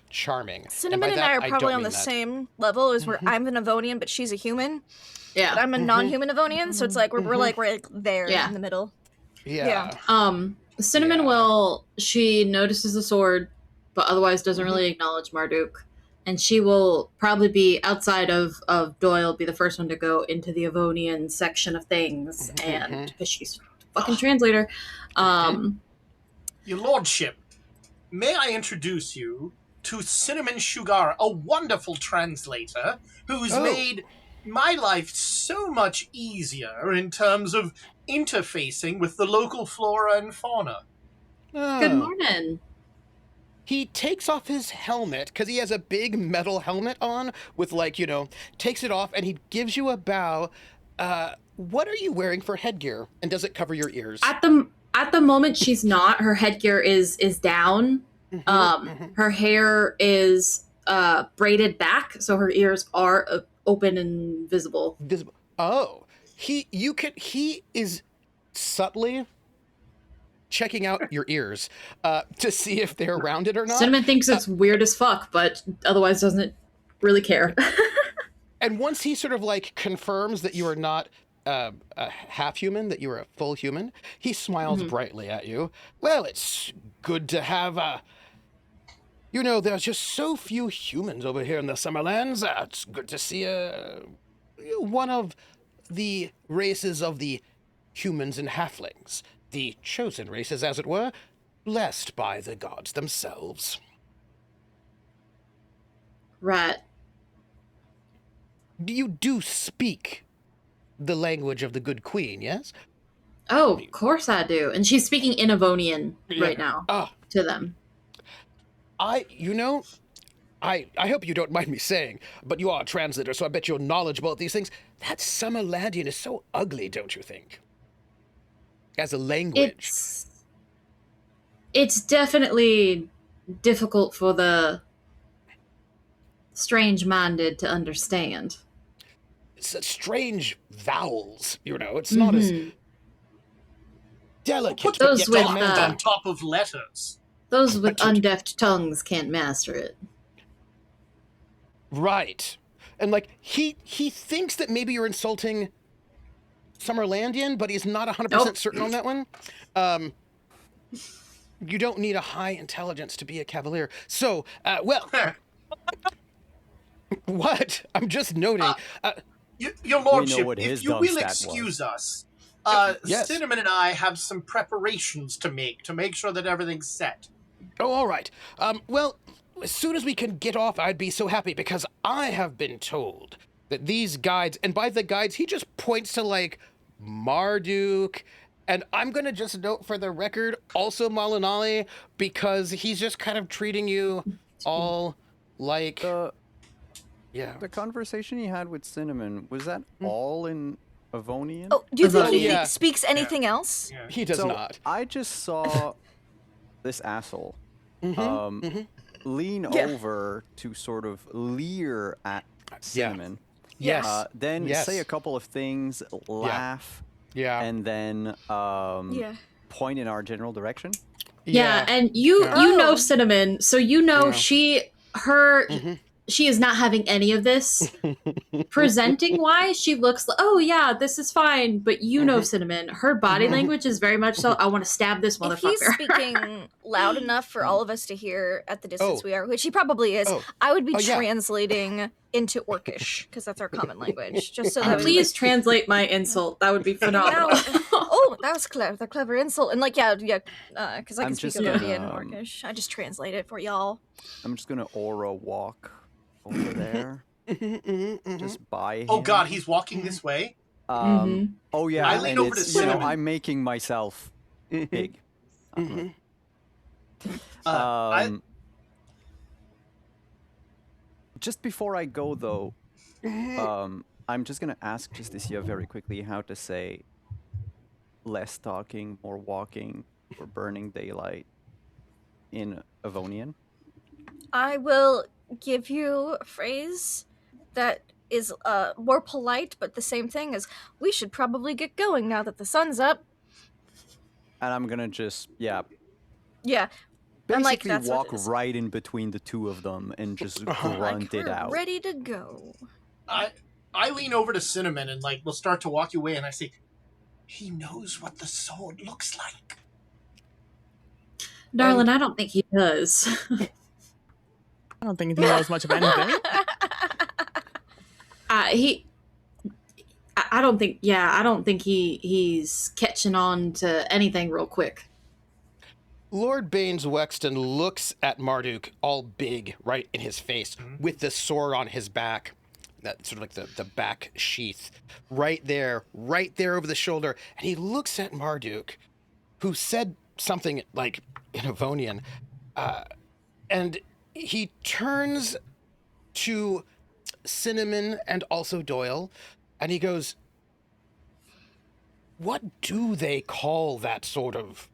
charming. Synnomin and I are probably on the same level as where I'm an Avonian, but she's a human. Yeah. But I'm a non-human Avonian, so it's like we're like there in the middle. Yeah. Synnomin she notices the sword, but otherwise doesn't really acknowledge Marduk. And she will probably be outside of Doyle, be the first one to go into the Avonian section of things, and because she's a fucking translator. Your lordship, may I introduce you to Synnomin Shu'garr, a wonderful translator who's made my life so much easier in terms of interfacing with the local flora and fauna. Good morning. He takes off his helmet, because he has a big metal helmet on with, like, you know, takes it off, and he gives you a bow. What are you wearing for headgear? And does it cover your ears? At the moment, she's not. Her headgear is down. Her hair is braided back, so her ears are open and visible. Oh. He is subtly checking out your ears to see if they're rounded or not. Synnomin thinks it's weird as fuck, but otherwise doesn't really care. And once he sort of like confirms that you are not a half human, that you are a full human, he smiles brightly at you. Well, it's good to have you know, there's just so few humans over here in the Summerlands. It's good to see one of the races of the humans and halflings. The chosen races, as it were, blessed by the gods themselves. Right. You do speak the language of the good queen, yes? Oh, of course I do. And she's speaking in Avonian right now to them. I hope you don't mind me saying, but you are a translator, so I bet you're knowledgeable about these things. That Summerlandian is so ugly, don't you think? As a language. It's definitely difficult for the strange-minded to understand. It's strange vowels, you know. It's not as delicate. Put those with on top of letters. Those with undeft tongues can't master it. Right. And like he thinks that maybe you're insulting Summerlandian, but he's not 100% certain on that one. You don't need a high intelligence to be a cavalier. So, what? I'm just noting. Your lordship, what if you will excuse us, yes. Synnomin and I have some preparations to make sure that everything's set. Oh, all right. Well, as soon as we can get off, I'd be so happy, because I have been told that these guides, and by the guides, he just points to, like, Marduk, and I'm going to just note for the record, also Malinalli, because he's just kind of treating you all like... The conversation he had with Synnomin, was that all in Avonian? Oh, do you think he Yeah. speaks anything else? Yeah. He does not. I just saw this asshole lean over to sort of leer at Synnomin. Yes. Then say a couple of things, laugh, and then point in our general direction. Yeah, and you know Synnomin, so you know she is not having any of this. Presenting wise, she looks like, oh yeah, this is fine. But you know Synnomin, her body language is very much so, I want to stab this motherfucker. If he's speaking loud enough for all of us to hear at the distance we are, which he probably is, I would be translating into Orcish, because that's our common language. Just so that please translate my insult. That would be phenomenal. Oh, that was clever. The clever insult. And like, yeah, because I I'm can speak just Avonian and gonna, Orcish. I just translate it for y'all. I'm just gonna aura walk over there, just by him. Oh God, he's walking this way. Oh yeah, I lean and over to it's, you know, Cinnamon. I'm making myself big. Just before I go though, I'm just gonna ask Justicia very quickly how to say less talking, more walking, or burning daylight in Avonian. I will give you a phrase that is more polite, but the same thing as, we should probably get going now that the sun's up. And I'm gonna just, Yeah. basically like, that's what walk it is. right in between the two of them and just grunt Like, it we're out. ready to go. I lean over to Cinnamon and like we'll start to walk you away, and I say, "He knows what the sword looks like." Darling, I don't think he does. I don't think he knows much of anything. I don't think. Yeah, I don't think he's catching on to anything real quick. Lord Baines Wexton looks at Marduk, all big, right in his face, with the sword on his back. That sort of like the back sheath, right there over the shoulder. And he looks at Marduk, who said something like in Avonian, and he turns to Cinnamon and also Doyle, and he goes, "What do they call that sort of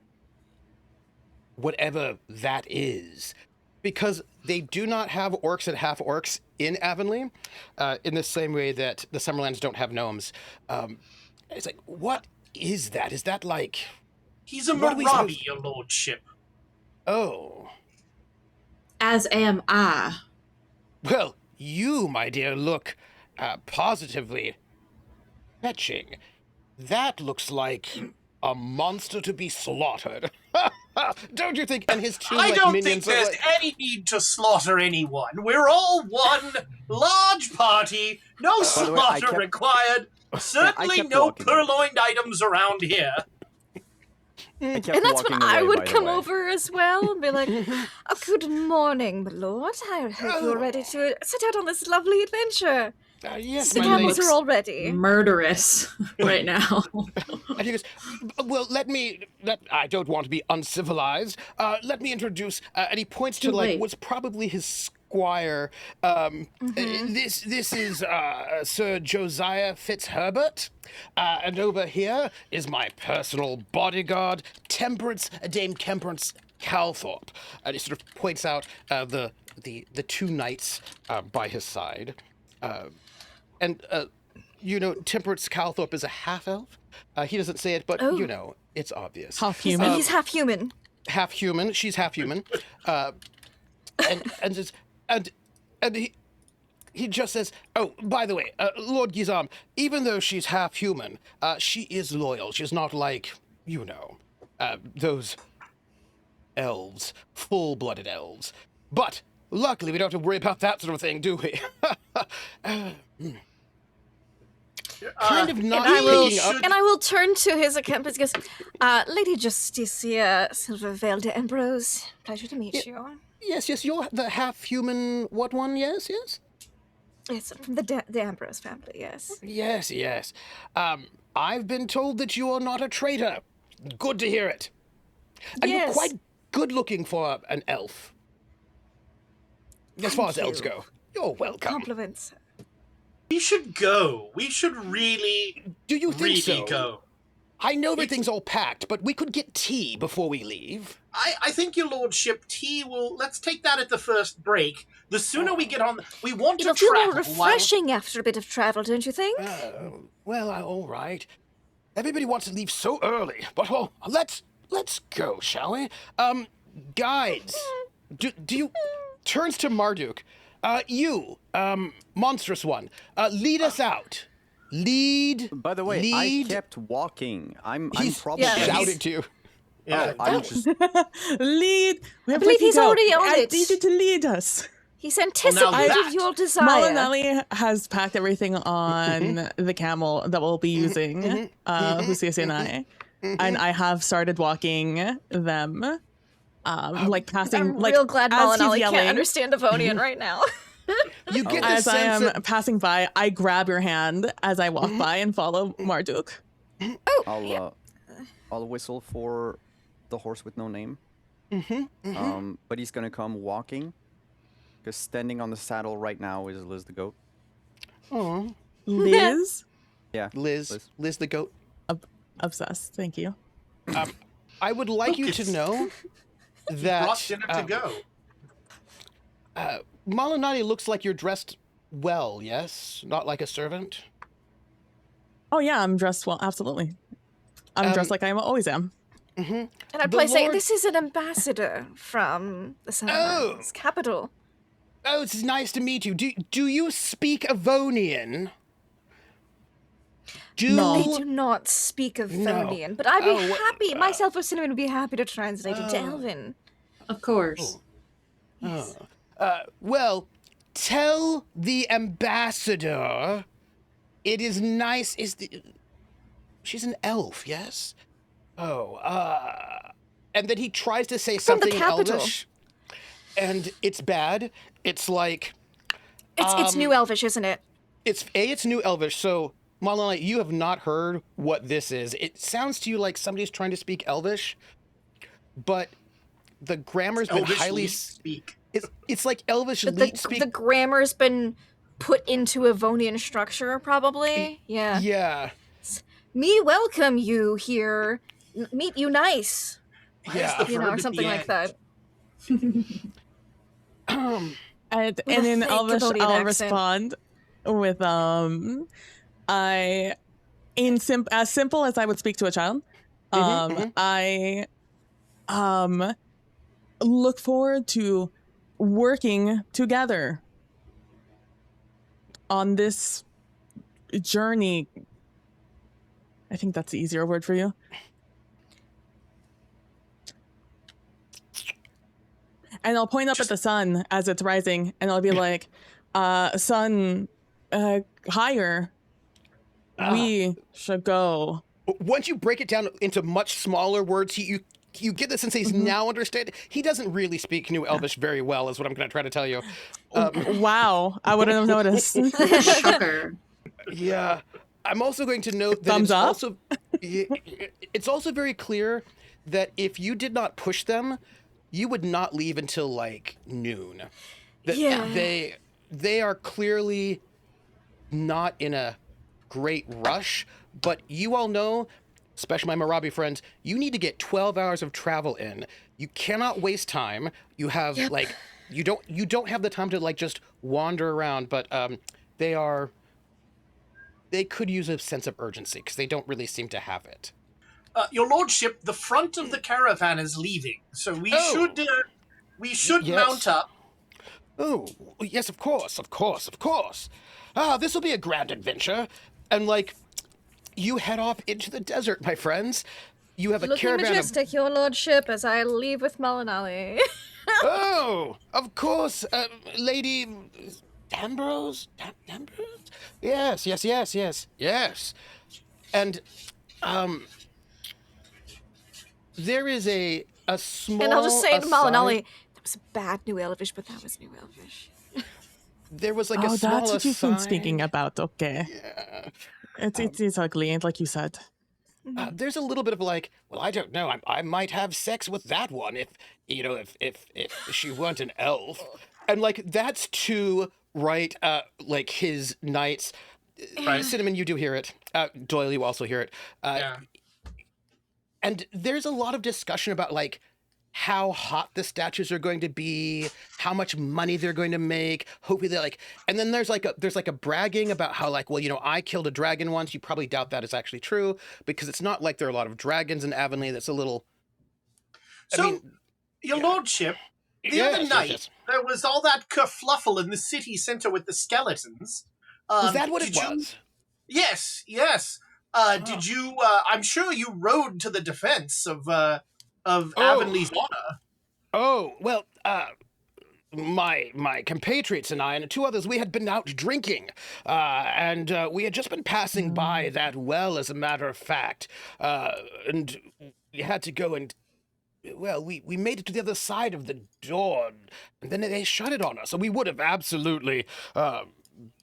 whatever that is?" Because they do not have orcs and half-orcs in Avonlea, in the same way that the Summerlands don't have gnomes. It's like, what is that? Is that like... He's a What are we Marabi, supposed- your lordship. Oh. As am I. Well, you, my dear, look positively fetching. That looks like a monster to be slaughtered. Don't you think? And his two I don't think minions are there's like... any need to slaughter anyone. We're all one large party. No By the way, I slaughter kept- required. Certainly kept no walking. purloined items around here. I kept And that's when walking I away, would by the come way. over as well and be like, oh, good morning, my lord. I hope you're ready to set out on this lovely adventure. Yes, The my camels lady. are all ready. Murderous right now. And he goes, well, I don't want to be uncivilized. Let me introduce, and he points to, Too like, late. what's probably his squire. This is Sir Josiah Fitzherbert. And over here is my personal bodyguard, Dame Temperance Calthorpe. And he sort of points out the two knights by his side. And you know, Temperance Calthorpe is a half-elf. He doesn't say it, but, you know, it's obvious. Half And human. he's half human. Half human. She's half human. And he just says, oh, by the way, Lord Gizam, even though she's half human, she is loyal. She's not like, you know, those elves, full-blooded elves. But luckily, we don't have to worry about that sort of thing, do we? Kind of not picking up. And I will turn to his accomplice and goes, Lady Justicia Silvervale de Ambrose, pleasure to meet you. Yes, you're the half-human, what one, yes? It's from the Ambrose family, yes. Yes. I've been told that you are not a traitor. Good to hear it. And you're Yes. quite good-looking for an elf. As far as Thank elves you. go. You're welcome. Compliments. We should go. We should really, Do you think really so? go. I know everything's all packed, but we could get tea before we leave. I think, your lordship, tea will... Let's take that at the first break. The sooner we get on... We want It'll to feel travel. more refreshing after a bit of travel, don't you think? Well, all right. Everybody wants to leave so early, but well, let's go, shall we? Guides, do you... Turns to Marduk. Monstrous one, lead us out. Lead. By the way, I kept walking. I'm probably shouting to you. Yeah. I'm just Lead. We have believe he's already on I it. need you to lead us. He's anticipated that- your desire. Malinalli has packed everything on the camel that we'll be using, Justicia and I. and I have started walking them, like passing. I'm like real glad as he's Malinalli yelling, can't understand Avonian right now. You get the as I sense am that passing by, I grab your hand as I walk by and follow Marduk. I'll whistle for the horse with no name. But he's gonna come walking, because standing on the saddle right now is Liz the goat. oh, Liz, Yeah, Liz the goat. obsessed. Thank you. I would like you to Lucas. know Brought that dinner to go. Malinalli looks like you're dressed well, yes? Not like a servant? Oh yeah, I'm dressed well. Absolutely, I'm dressed like I always am. And I'd The play say, Lord- this is an ambassador from the Summerlands capital. Oh, it's nice to meet you. Do you speak Avonian? No. They do not speak Avonian, but I'd be Oh, happy, myself or Synnomin would be happy to translate it to Elven. Of course. Well, tell the ambassador it is nice. She's an elf, yes? Oh, and then he tries to say From the something in capital. Elvish, and it's bad. It's like It's New Elvish, isn't it? it's New Elvish. So, Malinalli, you have not heard what this is. It sounds to you like somebody's trying to speak Elvish, but the grammar's been Elvish highly. leet speak. It's like Elvish But leet speak. the grammar's been put into Avonian structure, probably. Yeah. Yeah, Me welcome you here. Meet you nice. yeah. You know, or something like that. And a in thick Elvish, Avonian I'll accent. respond with as simple as I would speak to a child. I look forward to working together on this journey. I think that's the easier word for you. And I'll point up at the sun as it's rising, and I'll be like, sun, higher. We should go. Once you break it down into much smaller words, you get the sense he's now understand. He doesn't really speak New Elvish very well, is what I'm going to try to tell you. Wow, I wouldn't have noticed. Shocker. Yeah, I'm also going to note that Thumbs up? it's also very clear that if you did not push them, you would not leave until like noon. That Yeah. they are clearly not in a great rush, but you all know, especially my Marabi friends, you need to get 12 hours of travel in. You cannot waste time. You have like you don't have the time to like just wander around, but they could use a sense of urgency because they don't really seem to have it. Your lordship, the front of the caravan is leaving, so we should Yes. mount up. Oh, yes, of course. Ah, this will be a grand adventure. And, like, you head off into the desert, my friends. You have a Looking caravan majestic, your lordship, as I leave with Malinalli. Oh, of course, Lady Ambrose? Ambrose? Yes. And, there is a small And I'll just say to aside- Malinalli, that was bad New Elvish, but that was New Elvish. There was like Oh, a small that's what you've been aside. speaking about. Okay. Yeah. It's ugly, like you said. There's a little bit of like, well, I don't know. I might have sex with that one if she weren't an elf, and like that's too right. Like his knights. Right. Synnomin, you do hear it. Doyle, you also hear it. Yeah. And there's a lot of discussion about like how hot the statues are going to be, how much money they're going to make. Hopefully they like, and then there's like a bragging about how like, well, I killed a dragon once. You probably doubt that is actually true because it's not like there are a lot of dragons in Avonlea. That's a little. So, your lordship, the other night there was all that kerfluffle in the city center with the skeletons. Was that what it did you- was? Yes. Did you? I'm sure you rode to the defense of Avonlea's honor. Oh, well, my compatriots and I and two others, we had been out drinking, and we had just been passing by that well, as a matter of fact, and we had to go and, well, we made it to the other side of the door, and then they shut it on us. So we would have absolutely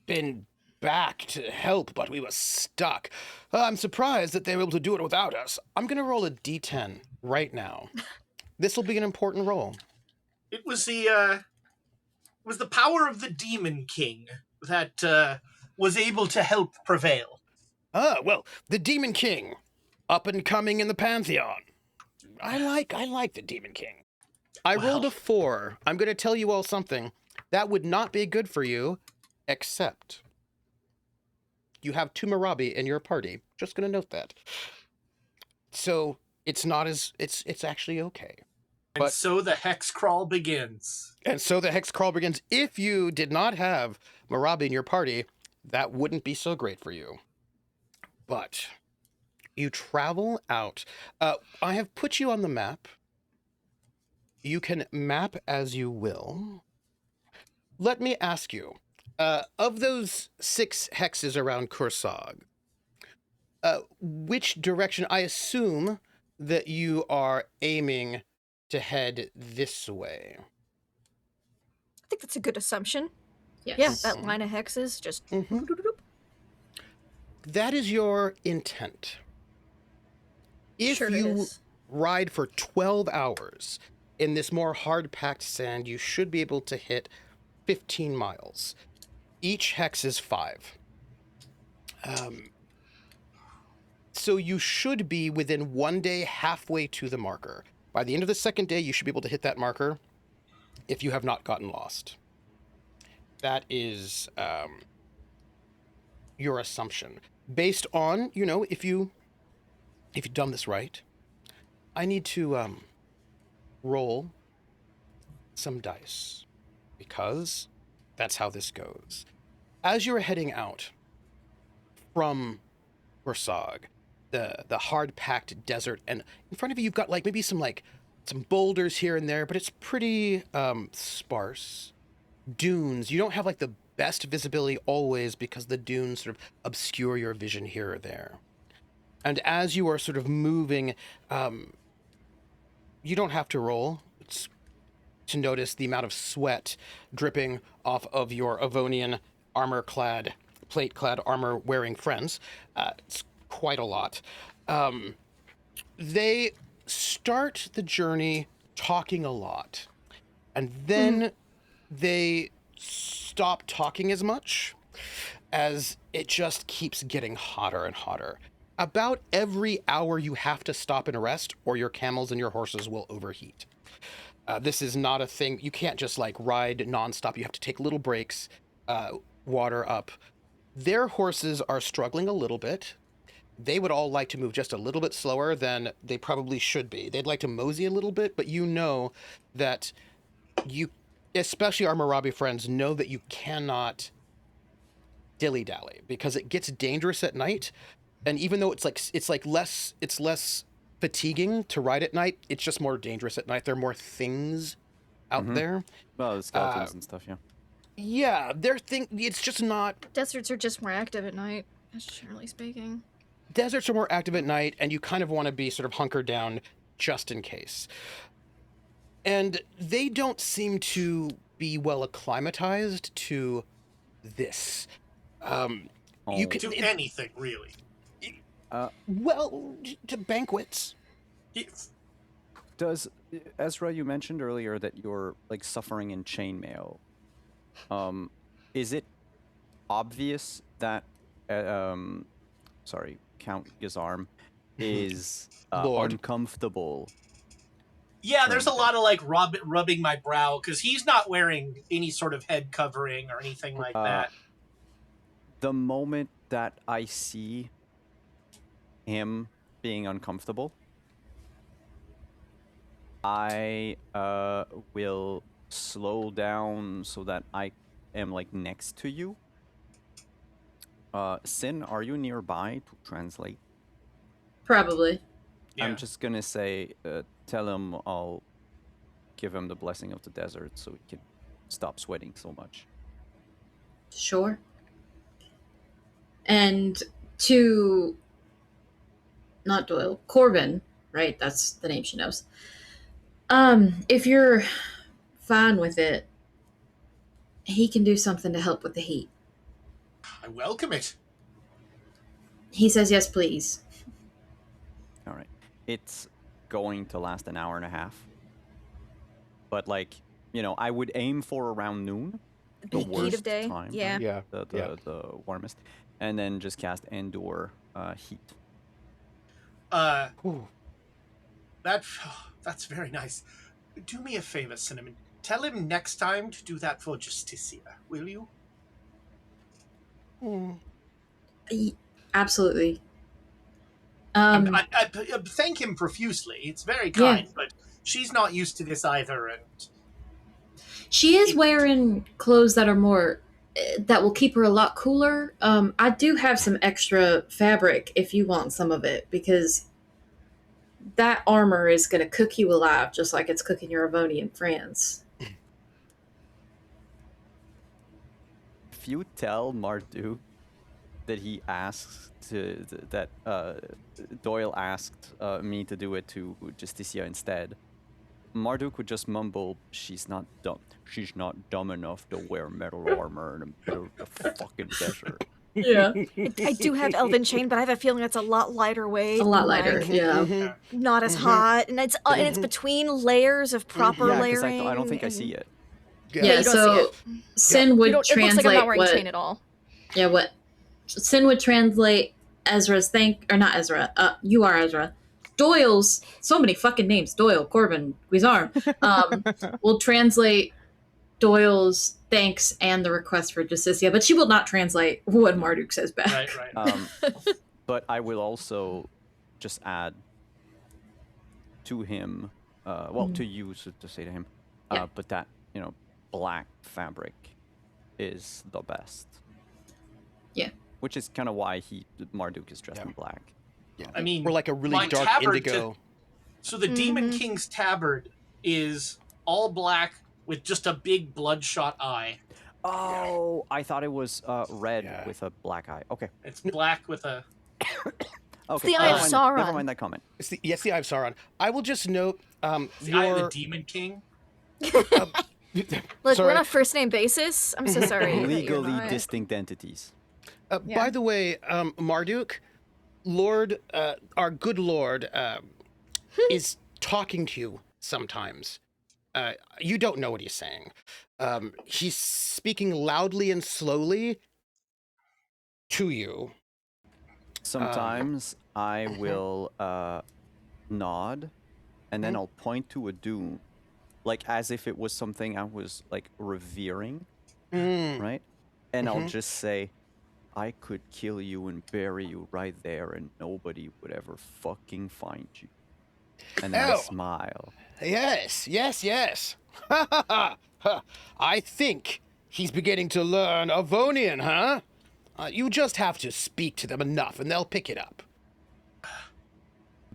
been back to help, but we were stuck. I'm surprised that they were able to do it without us. I'm going to roll a d10 right now. This will be an important roll. It was the power of the Demon King that was able to help prevail. Well, the Demon King, up and coming in the Pantheon. I like the Demon King. I rolled a 4. I'm going to tell you all something. That would not be good for you, except you have 2 Marabi in your party. Just going to note that. So it's not as, it's actually okay. And so the hex crawl begins. And so the hex crawl begins. If you did not have Marabi in your party, that wouldn't be so great for you. But you travel out. I have put you on the map. You can map as you will. Let me ask you, of those 6 hexes around Kursag, which direction? I assume that you are aiming to head this way. I think that's a good assumption. Yes. Yeah, that line of hexes just. That is your intent. If Sure it you is. ride for 12 hours in this more hard-packed sand, you should be able to hit 15 miles. Each hex is 5. So you should be within 1 day halfway to the marker. By the end of the 2nd day, you should be able to hit that marker if you have not gotten lost. That is your assumption. Based on, if you've done this right, I need to roll some dice, because that's how this goes. As you're heading out from Kursag, the hard-packed desert, and in front of you, you've got maybe some boulders here and there, but it's pretty sparse. Dunes. You don't have the best visibility always, because the dunes sort of obscure your vision here or there. And as you are sort of moving, you don't have to roll. It's to notice the amount of sweat dripping off of your Avonian plate-clad, armor-wearing friends. It's quite a lot. They start the journey talking a lot, and then they stop talking as much, as it just keeps getting hotter and hotter. About every hour you have to stop and rest, or your camels and your horses will overheat. This is not a thing. You can't just ride nonstop. You have to take little breaks, water up. Their horses are struggling a little bit. They would all like to move just a little bit slower than they probably should be. They'd like to mosey a little bit, but you know that you, especially our Marabi friends, know that you cannot dilly-dally, because it gets dangerous at night. And even though it's less fatiguing to ride at night, it's just more dangerous at night. There are more things out there. Well, the skeletons and stuff, yeah. Yeah, it's just not... Deserts are just more active at night, generally speaking. Deserts are more active at night, and you kind of want to be sort of hunkered down just in case. And they don't seem to be well acclimatized to this. You can, to anything, really. Well, to banquets. Yes. Does Ezra, you mentioned earlier that you're suffering in chainmail. Is it obvious that Count Gazarm is uncomfortable? Yeah, there's a lot of rubbing my brow, because he's not wearing any sort of head covering or anything like that. The moment that I see him being uncomfortable, I will slow down so that I am next to you. Sin, are you nearby to translate? Probably. Yeah. I'm just gonna say, tell him I'll give him the blessing of the desert so he can stop sweating so much. Sure. And to not Doyle, Corbin, right? That's the name she knows. If you're fine with it, he can do something to help with the heat. I welcome it. He says yes, please. All right. It's going to last an hour and a half. But like, you know, I would aim for around noon. The The big heat worst of day. time, Yeah. right? Yeah. The warmest. And then just cast Endure Heat. Ooh. That's very nice. Do me a favor, Synnomin. Tell him next time to do that for Justicia, will you? Absolutely. I thank him profusely. It's very kind, but she's not used to this either, and she is wearing clothes that are more that will keep her a lot cooler. I do have some extra fabric if you want some of it, because that armor is going to cook you alive, just like it's cooking your Avonian friends. If you tell Marduk that he asks that Doyle asked me to do it to Justicia instead, Marduk would just mumble, "She's not dumb. She's not dumb enough to wear metal armor in the middle of the fucking desert." Yeah. I do have Elven Chain, but I have a feeling it's a lot lighter weight. A lot and, lighter, like, yeah. Not as hot, and it's between layers of proper Yeah, because layering. I don't think I see it. Yeah, you don't so see Sin would It looks like I'm translate not wearing what... chain at all. Yeah, what Sin would translate Ezra's not Ezra. You are Ezra. Doyle's, so many fucking names. Doyle, Corbin, Guizarm. Will translate Doyle's thanks and the request for Justicia, but she will not translate what Marduk says back. Right. But I will also just add to him, to you, to say to him, but that, you know, black fabric is the best. Yeah. Which is kind of why Marduk is dressed in black. Yeah. I mean, or like a really my dark tabard indigo. So the Demon King's tabard is all black with just a big bloodshot eye. Oh, I thought it was red with a black eye. Okay. It's black with a... Okay. the Eye of Sauron. Never mind that comment. It's the Eye of Sauron. I will just note the Eye of the Demon King. Look, we're on a first name basis. I'm so sorry. that you're Legally not. distinct entities. By the way, Marduk, Lord, our good Lord, is talking to you sometimes. You don't know what he's saying. He's speaking loudly and slowly to you. Sometimes I will nod, and then I'll point to a dune, like as if it was something I was like revering, right? And I'll just say, "I could kill you and bury you right there, and nobody would ever fucking find you." And then I smile. Yes. I think he's beginning to learn Avonian, huh? You just have to speak to them enough, and they'll pick it up.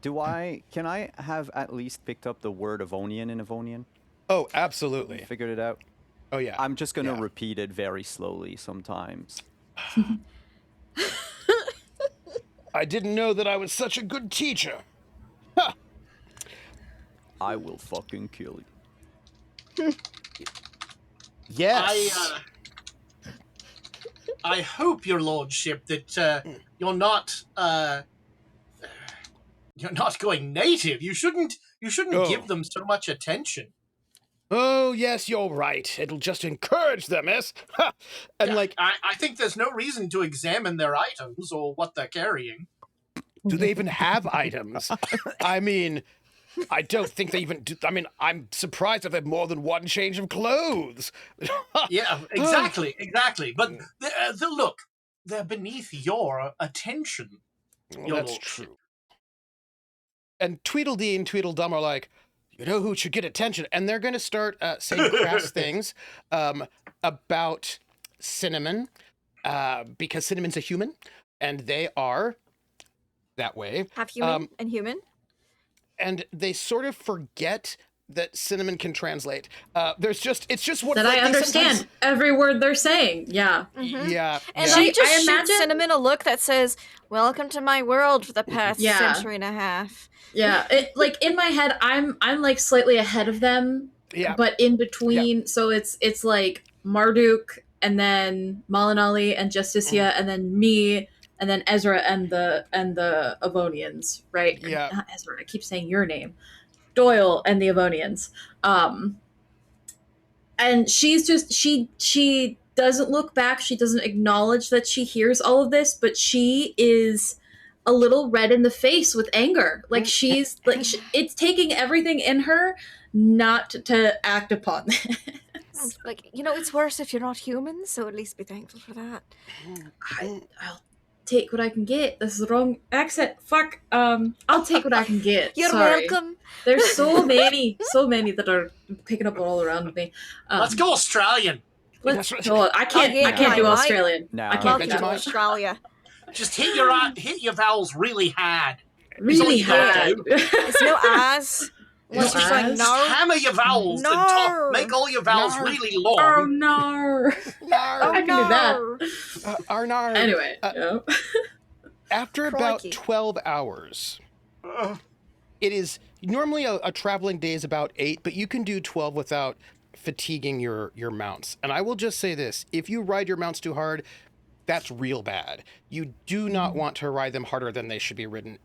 Can I have at least picked up the word Avonian in Avonian? Oh, absolutely. Figured it out? Oh, yeah. I'm just going to repeat it very slowly sometimes. I didn't know that I was such a good teacher. I will fucking kill you. Yes. I hope, your lordship, that you're not going native. You shouldn't give them so much attention. Oh, yes, you're right. It'll just encourage them, yes? And I think there's no reason to examine their items or what they're carrying. Do they even have items? I mean, I don't think they even do. I mean, I'm surprised if they have more than one change of clothes. Yeah, exactly. But look, they're beneath your attention. Well, that's true. And Tweedledee and Tweedledum are like, you know who should get attention? And they're going to start saying crass things about Synnomin, because Synnomin's a human, and they are that way. Half human and human. And they sort of forget that Synnomin can translate. It's just what That like, I understand every word they're saying. Yeah. Yeah, And yeah. I just I shoot imagine- Cinnamon a look that says, "Welcome to my world for the past Yeah. century and a half." Yeah, like in my head, I'm like slightly ahead of them, Yeah. but in between. So it's like Marduk, and then Malinalli and Justicia, and then me, and then Ezra and the Avonians, right? Yeah. Not Ezra. I keep saying your name, Doyle and the Avonians. And she's just she doesn't look back. She doesn't acknowledge that she hears all of this, but she is a little red in the face with anger. Like she's like it's taking everything in her not to act upon this. Like, it's worse if you're not human, so at least be thankful for that. I'll take what I can get. This is the wrong accent. Fuck. I'll take what I can get. You're Sorry. welcome. There's so many that are picking up all around me. Let's go Australian. Let's That's go. I can't yeah, do yeah, Australian. No. I can't Welcome do Vegemite. to that. Australia. Just hit your vowels really hard. Really you gotta hard. do. It's no as. No It's just like, as? Just no. hammer your vowels and No. make all your vowels No. really Oh long. no. Nar, I can do that. Arnar. Anyway, yeah. After about Crikey. 12 hours, it is normally a traveling day is about 8, but you can do 12 without fatiguing your mounts. And I will just say this: if you ride your mounts too hard, that's real bad. You do not want to ride them harder than they should be ridden.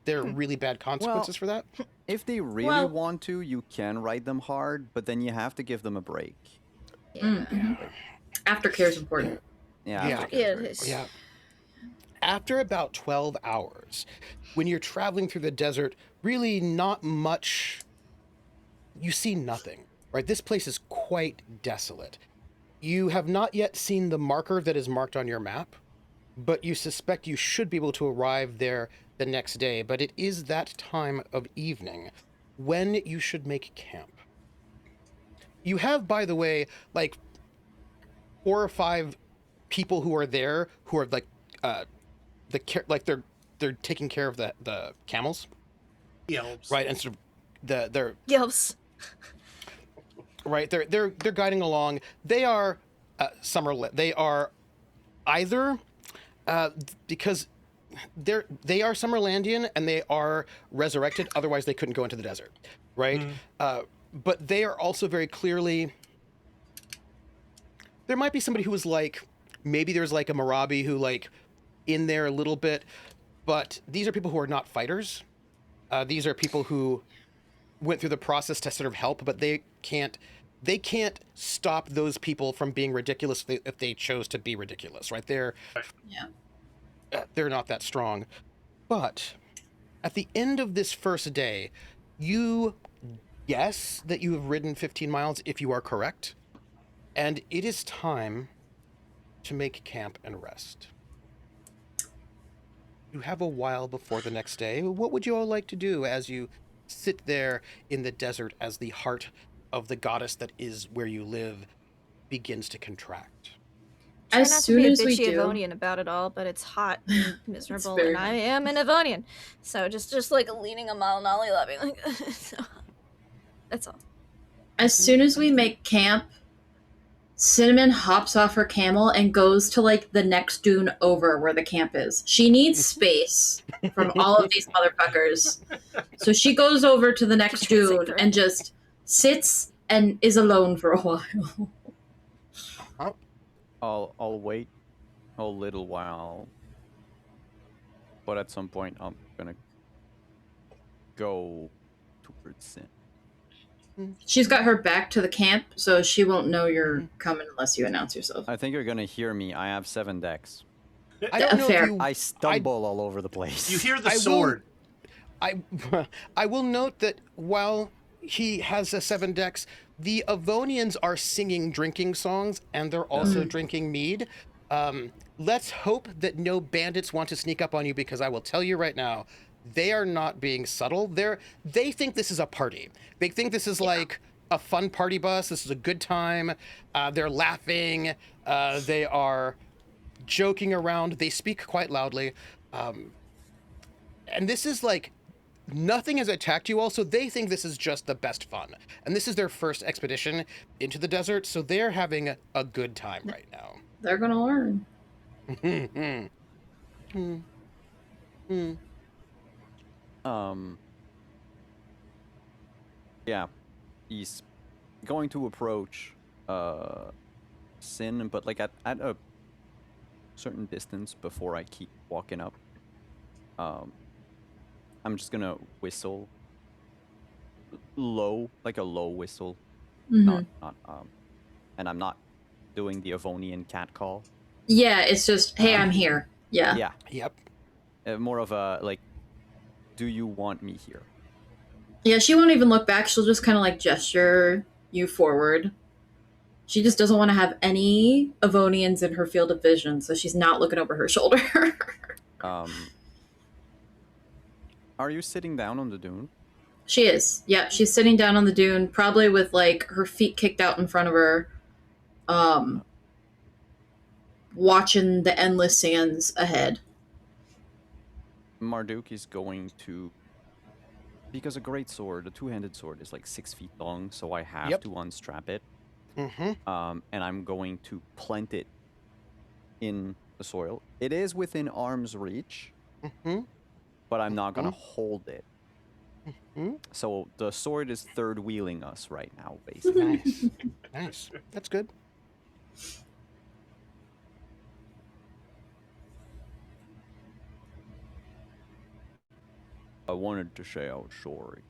There are really bad consequences for that. If they really Well- want to, you can ride them hard, but then you have to give them a break. Aftercare is important. Yeah. Yeah. aftercare Yeah, break. it is. Yeah. After about 12 hours, when you're traveling through the desert, really not much, you see nothing, right? This place is quite desolate. You have not yet seen the marker that is marked on your map, but you suspect you should be able to arrive there the next day. But it is that time of evening when you should make camp. You have, by the way, like 4 or 5 people who are there who are like they're taking care of the camels, Yelps. right? And sort of they're Yes. right. They're guiding along. They are they are either because they are Summerlandian and they are resurrected. Otherwise, they couldn't go into the desert, right? But they are also very clearly. There might be somebody who was like, maybe there's like a Marabi who like in there a little bit, but these are people who are not fighters. These are people who went through the process to sort of help, but they can't stop those people from being ridiculous if they chose to be ridiculous, right? They're not that strong. But at the end of this first day, you guess that you have ridden 15 miles if you are correct. And it is time to make camp and rest. You have a while before the next day. What would you all like to do as you sit there in the desert as the heart of the goddess that is where you live begins to contract? Try As not soon to as be a we bitchy do, Avonian about it all, but it's hot and miserable, very and I am an Avonian. So just like leaning a Malinalli lobby, like so, that's all. as soon as we make camp, Synnomin hops off her camel and goes to like the next dune over where the camp is. She needs space from all of these motherfuckers. So she goes over to the next dune and just sits and is alone for a while. I'll wait a little while, but at some point I'm gonna go towards it. She's got her back to the camp, so she won't know you're coming unless you announce yourself. I think you're gonna hear me. I have 7 decks. I don't know Fair. if you... I stumble all over the place. You hear the I will- sword. I will note that while he has a 7 decks, the Avonians are singing drinking songs and they're also drinking mead. Let's hope that no bandits want to sneak up on you, because I will tell you right now, they are not being subtle. They think this is a party. They think this is like a fun party bus. This is a good time. They're laughing. They are joking around. They speak quite loudly. And this is like nothing has attacked you all, so they think this is just the best fun. And this is their first expedition into the desert, so they're having a good time right now. They're gonna learn. Yeah, he's going to approach Sin, but like at a certain distance before I keep walking up. I'm just gonna whistle low, like a low whistle, Mm-hmm. not and I'm not doing the Avonian cat call. Yeah, it's just, hey, I'm here. Yeah. Yeah. Yep. More of a like, do you want me here? Yeah, she won't even look back. She'll just kind of like gesture you forward. She just doesn't want to have any Avonians in her field of vision, so she's not looking over her shoulder. Are you sitting down on the dune? She is. Yeah, she's sitting down on the dune, probably with like her feet kicked out in front of her, watching the endless sands ahead. Marduk is going to, because a great sword, a two-handed sword, is like 6 feet long, so I have to unstrap it. And I'm going to plant it in the soil. It is within arm's reach, but I'm not gonna hold it. So the sword is third wheeling us right now, basically. Nice. Nice. That's good. I wanted to say I was sorry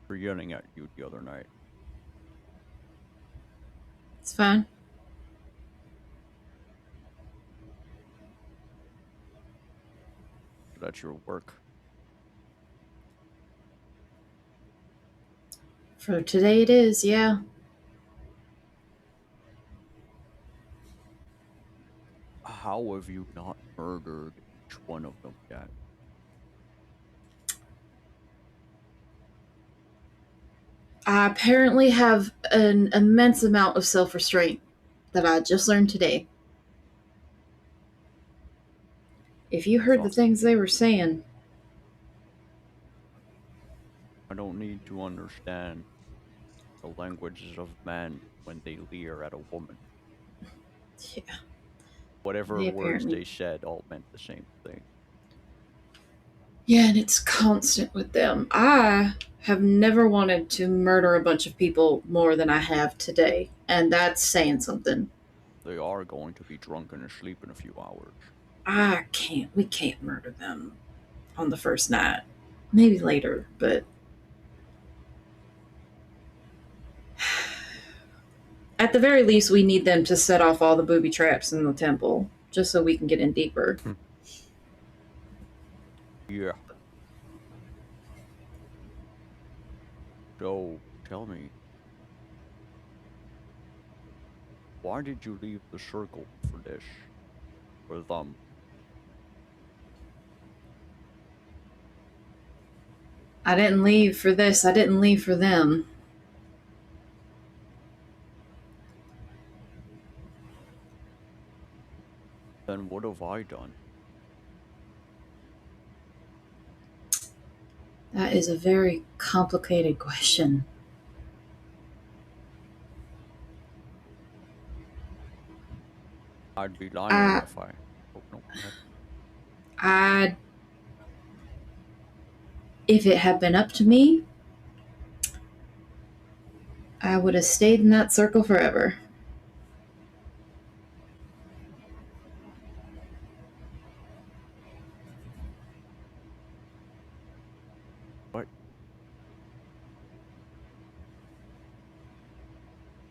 for yelling at you the other night. It's fine. That's your work. For today it is, yeah. How have you not murdered each one of them yet? I apparently have an immense amount of self-restraint that I just learned today. If you heard the things they were saying... I don't need to understand the languages of men when they leer at a woman. Yeah. Whatever words they said all meant the same thing. Yeah, and it's constant with them. I have never wanted to murder a bunch of people more than I have today, and that's saying something. They are going to be drunk and asleep in a few hours. We can't murder them on the first night. Maybe later, but... At the very least, we need them to set off all the booby traps in the temple, just so we can get in deeper. Yeah. So, tell me, why did you leave the circle for this? For them? I didn't leave for this. I didn't leave for them. Then what have I done? That is a very complicated question. I'd be lying if I... Oh, no. If it had been up to me, I would have stayed in that circle forever. What?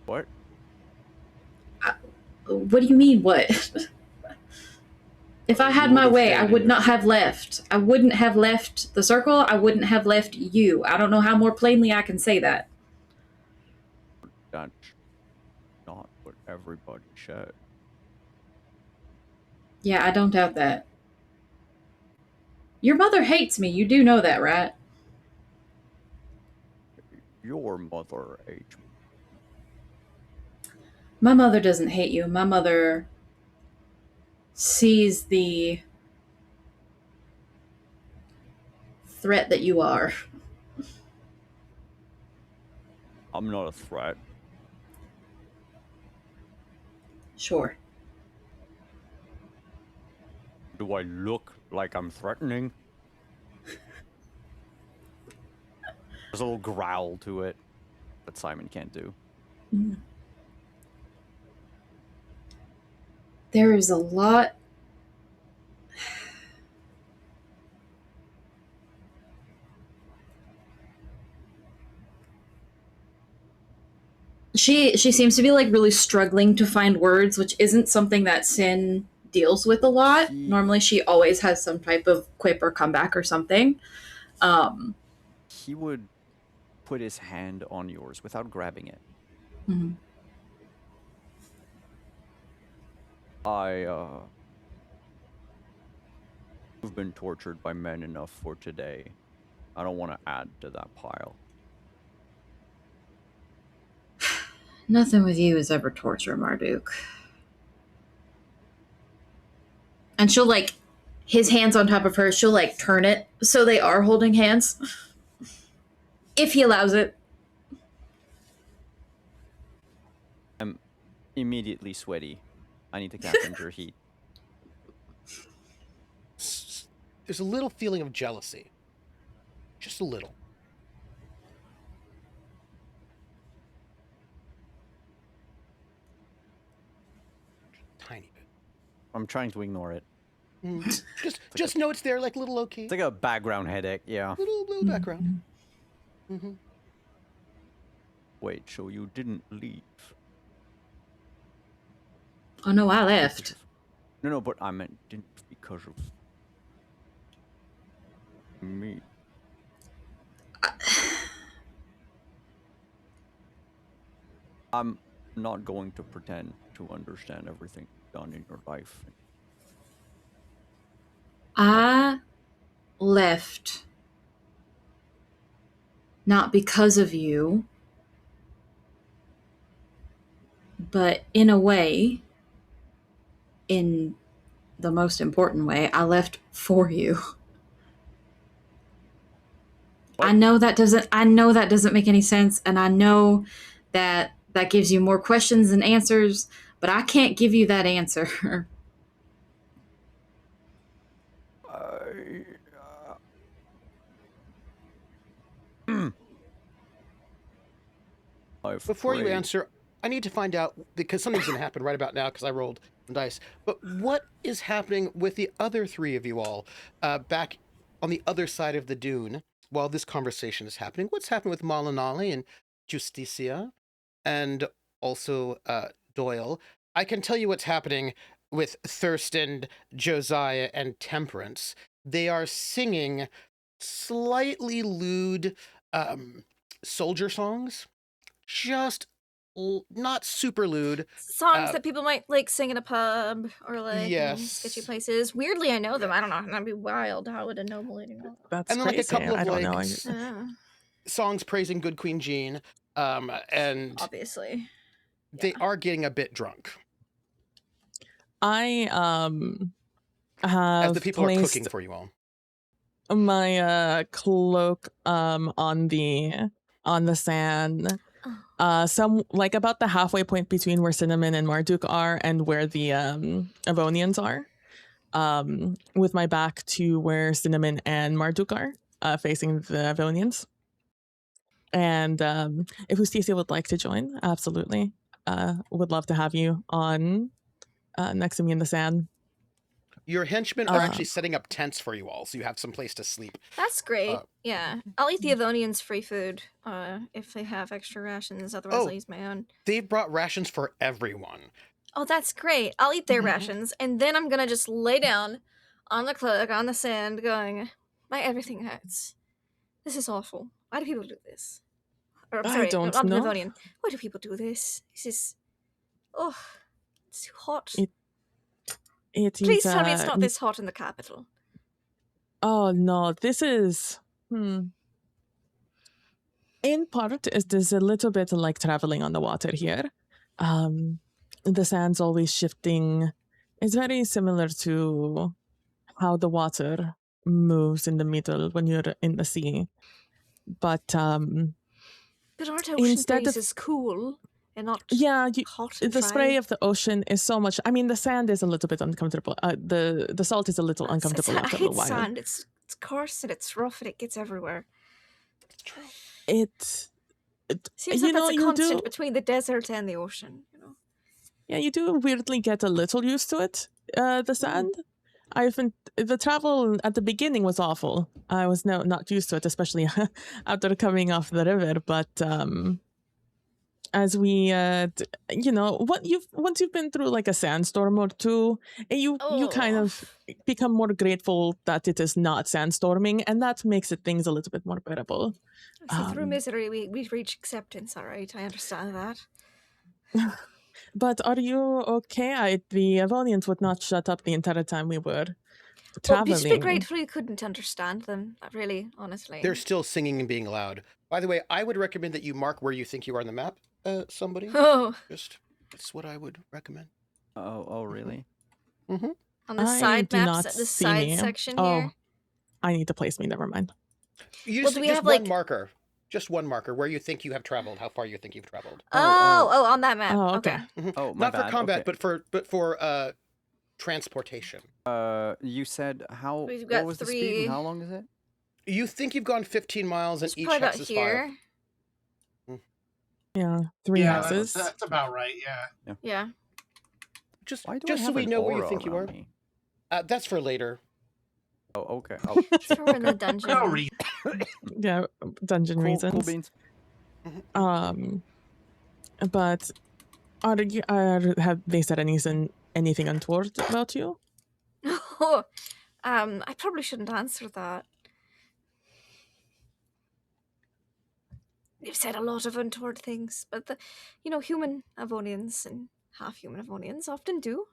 What? What do you mean, what? If I had my way, I would not have left. I wouldn't have left the circle. I wouldn't have left you. I don't know how more plainly I can say that. That's not what everybody said. Yeah, I don't doubt that. Your mother hates me. You do know that, right? Your mother hates me. My mother doesn't hate you. My mother sees the threat that you are. I'm not a threat. Sure. Do I look like I'm threatening? There's a little growl to it that Simon can't do. There is a lot. She seems to be like really struggling to find words, which isn't something that Sin deals with a lot. Normally she always has some type of quip or comeback or something. He would put his hand on yours without grabbing it. Mm-hmm. I've been tortured by men enough for today. I don't want to add to that pile. Nothing with you is ever torture, Marduk. And she'll like, his hand's on top of hers, she'll like turn it so they are holding hands. If he allows it. I'm immediately sweaty. I need to captain your heat. There's a little feeling of jealousy. Just a little. Tiny bit. I'm trying to ignore it. Just know it's there, like little low-key. It's like a background headache, yeah. Little background. Mm-hmm. Wait, so you didn't leave? Oh no, I left. No, but I meant didn't because of me. I'm not going to pretend to understand everything done in your life. I left not because of you, but in a way, in the most important way, I left for you. What? I know that doesn't make any sense, and I know that gives you more questions than answers, but I can't give you that answer. Before you answer, I need to find out, because something's going to happen right about now because I rolled some dice, but what is happening with the other three of you all back on the other side of the dune while this conversation is happening? What's happening with Malinalli and Justicia and also Doyle? I can tell you what's happening with Thurston, Josiah, and Temperance. They are singing slightly lewd soldier songs. Just not super lewd. Songs that people might like sing in a pub or like yes. in sketchy places. Weirdly, I know them. I don't know. That'd be wild. How would a noble lady know? That's and then crazy. Like a couple of I don't like know. songs praising Good Queen Jean. And obviously, they are getting a bit drunk. I have as the people are cooking for you all. My cloak on the sand. Some like about the halfway point between where Synnomin and Marduk are and where the Avonians are. With my back to where Synnomin and Marduk are, facing the Avonians. And if Justicia would like to join, absolutely. Would love to have you on next to me in the sand. Your henchmen are actually setting up tents for you all, so you have some place to sleep. That's great. Yeah. I'll eat the Avonians' free food if they have extra rations. Otherwise, I'll use my own. They've brought rations for everyone. Oh, that's great. I'll eat their rations, and then I'm going to just lay down on the cloak, on the sand, going, my everything hurts. This is awful. Why do people do this? Or, sorry, I don't I'm know. Avonian. Why do people do this? This is... Oh, it's too hot. Please tell me it's not this hot in the capital. Oh, no. This is... In part, it is a little bit like traveling on the water here. The sand's always shifting. It's very similar to how the water moves in the middle when you're in the sea. But But aren't ocean instead of breezes cool and not hot and the spray dry? of the ocean is so much. I mean, the sand is a little bit uncomfortable. The salt is a little uncomfortable I after a hate while. sand. It's coarse and it's rough and it gets everywhere. It's true. Seems like that's a constant between the desert and the ocean. You know. Yeah, you do weirdly get a little used to it. The sand. The travel at the beginning was awful. I was not used to it, especially after coming off the river. But as we, once you've been through like a sandstorm or two, you kind of become more grateful that it is not sandstorming, and that makes things a little bit more bearable. See, through misery, we reach acceptance. All right, I understand that. But are you okay? The Avonians would not shut up the entire time we were Well, traveling. just be grateful you couldn't understand them. Really, honestly. They're still singing and being loud. By the way, I would recommend that you mark where you think you are on the map, somebody. Oh. That's what I would recommend. Oh, really? Mm-hmm. On the side maps, at the side section here. I need to place me. Never mind. You just have one marker. Just one marker where you think you have traveled, how far you think you've traveled. Oh, on that map. Oh, okay. Mm-hmm. Oh, not for combat, but for transportation. You said how? We've got what was 3. the speed? And how long is it? You think you've gone 15 miles, and each hex is 5. Yeah, 3 hexes. That's about right. Yeah. Just so we know where you think you are. That's for later. Oh, okay. Oh, so we're in the dungeon. Yeah, dungeon reasons. Cool beans. But have they said anything untoward about you? Oh, I probably shouldn't answer that. They've said a lot of untoward things, but human Avonians and half-human Avonians often do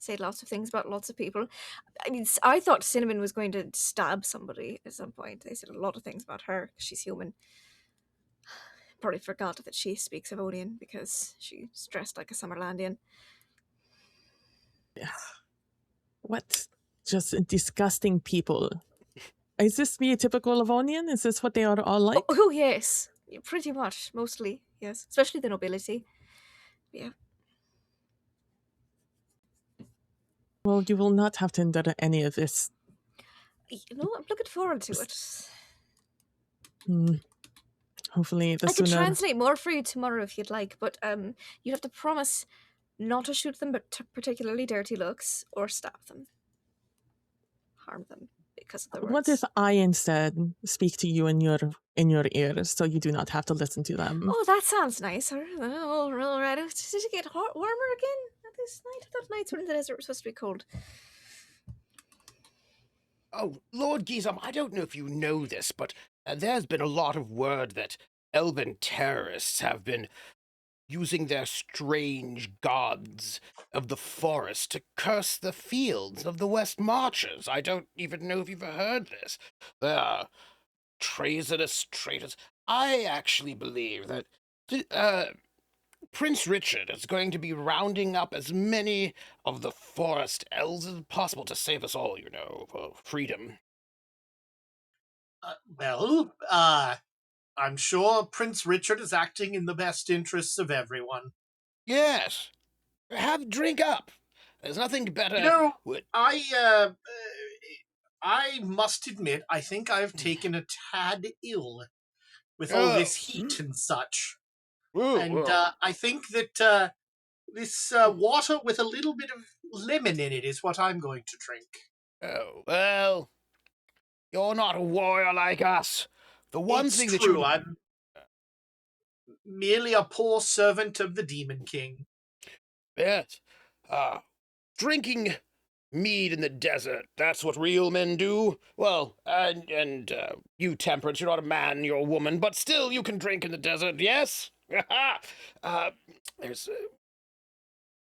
say lots of things about lots of people. I mean, I thought Synnomin was going to stab somebody at some point. They said a lot of things about her because she's human. Probably forgot that she speaks Avonian because she's dressed like a Summerlandian. What? Just disgusting people. Is this the typical Avonian? Is this what they are all like? Oh yes. Pretty much. Mostly, yes. Especially the nobility. Yeah. Well, you will not have to endure any of this. I'm looking forward to it. Hopefully I can translate more for you tomorrow if you'd like, but you'd have to promise not to shoot them, but particularly dirty looks, or stab them. Harm them because of the words. What if I instead speak to you in your ears so you do not have to listen to them? Oh, that sounds nice. All right. Did it get warmer again this night? I thought nights in the desert were supposed to be cold. Oh, Lord Gizam, I don't know if you know this, but there's been a lot of word that elven terrorists have been using their strange gods of the forest to curse the fields of the West Marches. I don't even know if you've heard this. They are treasonous traitors. I actually believe that Prince Richard is going to be rounding up as many of the forest elves as possible to save us all, for freedom. I'm sure Prince Richard is acting in the best interests of everyone. Yes. Have a drink up. There's nothing better. I must admit, I think I've taken a tad ill with all this heat and such. I think that this water with a little bit of lemon in it is what I'm going to drink. Oh, well, you're not a warrior like us. The one thing that I'm merely a poor servant of the Demon King. Yes. Drinking mead in the desert, that's what real men do. Well, and you, Temperance, you're not a man, you're a woman, but still you can drink in the desert, yes? There's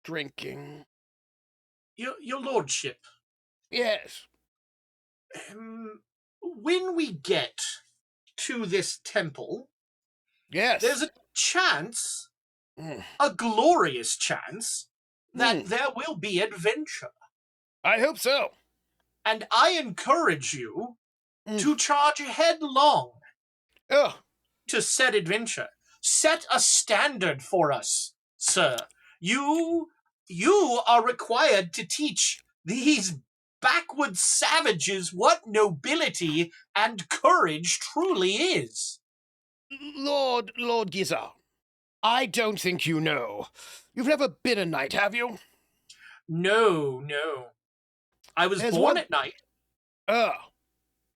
drinking. Your lordship. Yes. When we get to this temple, yes, there's a chance, a glorious chance, that there will be adventure. I hope so. And I encourage you to charge headlong Ugh. to said adventure. Set a standard for us, sir. You are required to teach these backward savages what nobility and courage truly is. Lord Giza, I don't think you know. You've never been a knight, have you? No. I was born at night.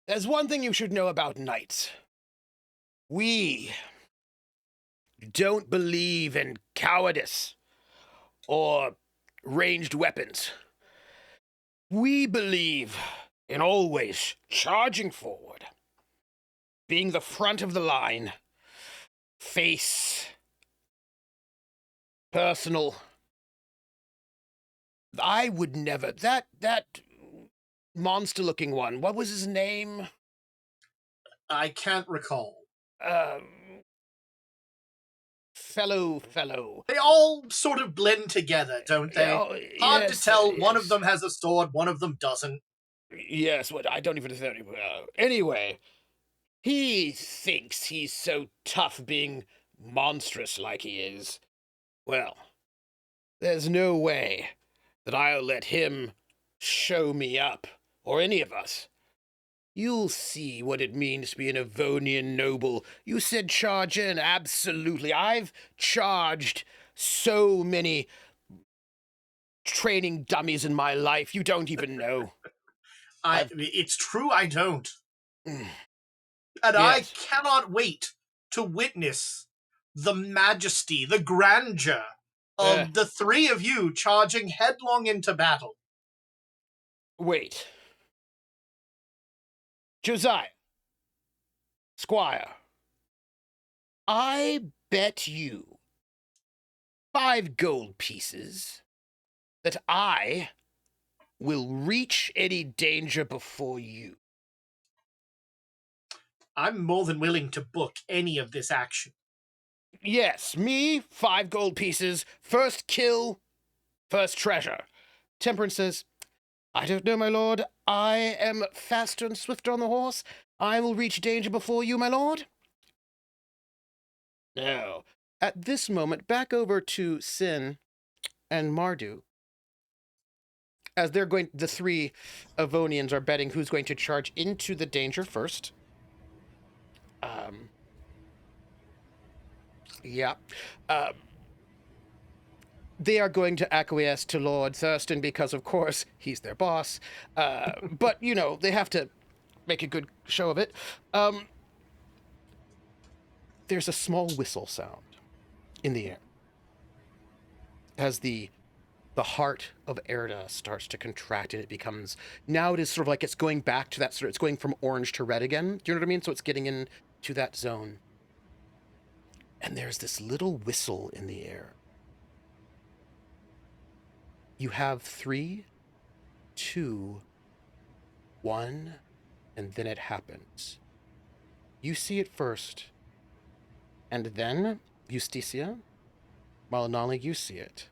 There's one thing you should know about knights. We don't believe in cowardice or ranged weapons. We believe in always charging forward, being the front of the line, face, personal. I would never. That monster-looking one, what was his name? I can't recall. Fellow. They all sort of blend together, don't they? Hard yes, to tell. One yes. of them has a sword, one of them doesn't. Yes, I don't even know. Anyway, he thinks he's so tough being monstrous like he is. Well, there's no way that I'll let him show me up, or any of us. You'll see what it means to be an Avonian noble. You said charge in, absolutely. I've charged so many training dummies in my life, you don't even know. It's true, I don't. Mm. And Yes. I cannot wait to witness the majesty, the grandeur of the three of you charging headlong into battle. Wait. Josiah. Squire. I bet you 5 gold pieces that I will reach any danger before you. I'm more than willing to book any of this action. Yes, me, 5 gold pieces, first kill, first treasure. Temperance says, I don't know, my lord. I am faster and swifter on the horse. I will reach danger before you, my lord. No. At this moment, back over to Sin and Marduk. As they're going, the 3 Avonians are betting who's going to charge into the danger first. Yeah. They are going to acquiesce to Lord Thurston because, of course, he's their boss. But, they have to make a good show of it. There's a small whistle sound in the air as the heart of Erda starts to contract, and it becomes, now it is sort of like it's going back to that it's going from orange to red again. Do you know what I mean? So it's getting into that zone. And there's this little whistle in the air. You have 3, 2, 1, and then it happens. You see it first. And then, Justicia, Malinalli, you see it.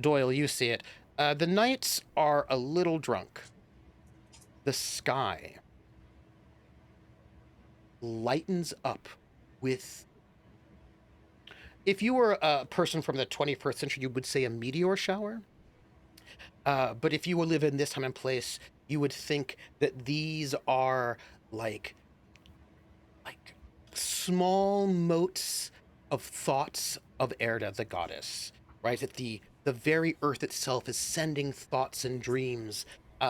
Doyle, you see it. The knights are a little drunk. The sky lightens up with... If you were a person from the 21st century, you would say a meteor shower. But if you would live in this time and place, you would think that these are like small motes of thoughts of Erda, the goddess, right? That the very earth itself is sending thoughts and dreams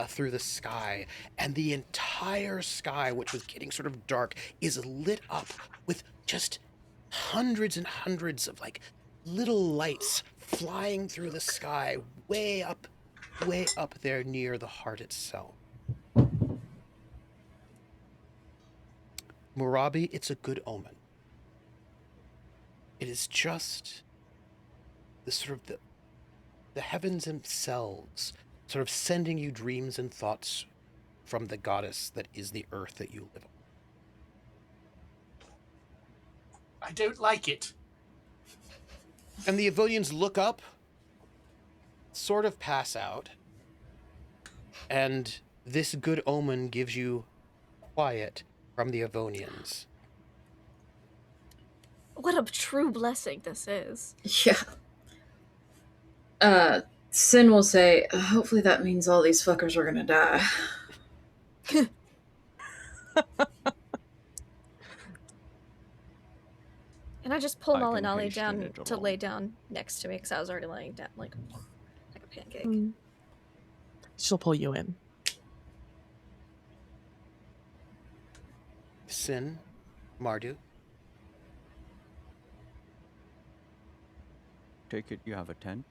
through the sky, and the entire sky, which was getting sort of dark, is lit up with just hundreds and hundreds of little lights flying through the sky, way up there near the heart itself. Murabi, it's a good omen. It is just the sort of the heavens themselves sort of sending you dreams and thoughts from the goddess that is the earth that you live on. I don't like it. And the Avonians look up, sort of pass out, and this good omen gives you quiet from the Avonians. What a true blessing this is. Yeah. Sin will say, hopefully that means all these fuckers are gonna die. And I just pull I can Malinalli hasten down it to along. lay down next to me because I was already laying down like a pancake. Mm. She'll pull you in. Sin, Marduk, Take it you have a tent?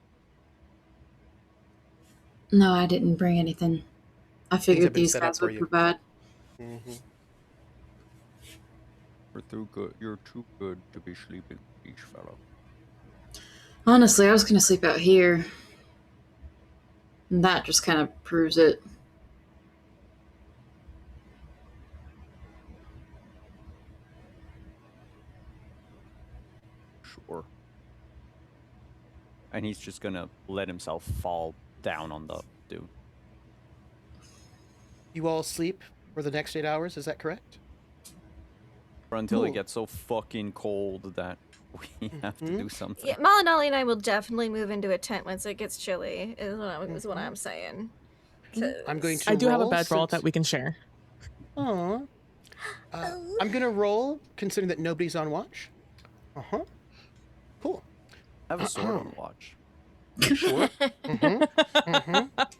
No, I didn't bring anything. I have figured been these set up guys for would you. provide. You're too good to be sleeping, each fellow. Honestly, I was gonna sleep out here. And that just kind of proves it. Sure. And he's just gonna let himself fall down on the dude. You all sleep for the next 8 hours, is that correct? Or until it Cool. gets so fucking cold that we have to do something. Yeah, Malinalli and I will definitely move into a tent once it gets chilly. Is what I'm saying. I'm going to I do have a roll bedroll since- that we can share. Aw. I'm gonna roll, considering that nobody's on watch. Cool. I have a sword on watch. Sure.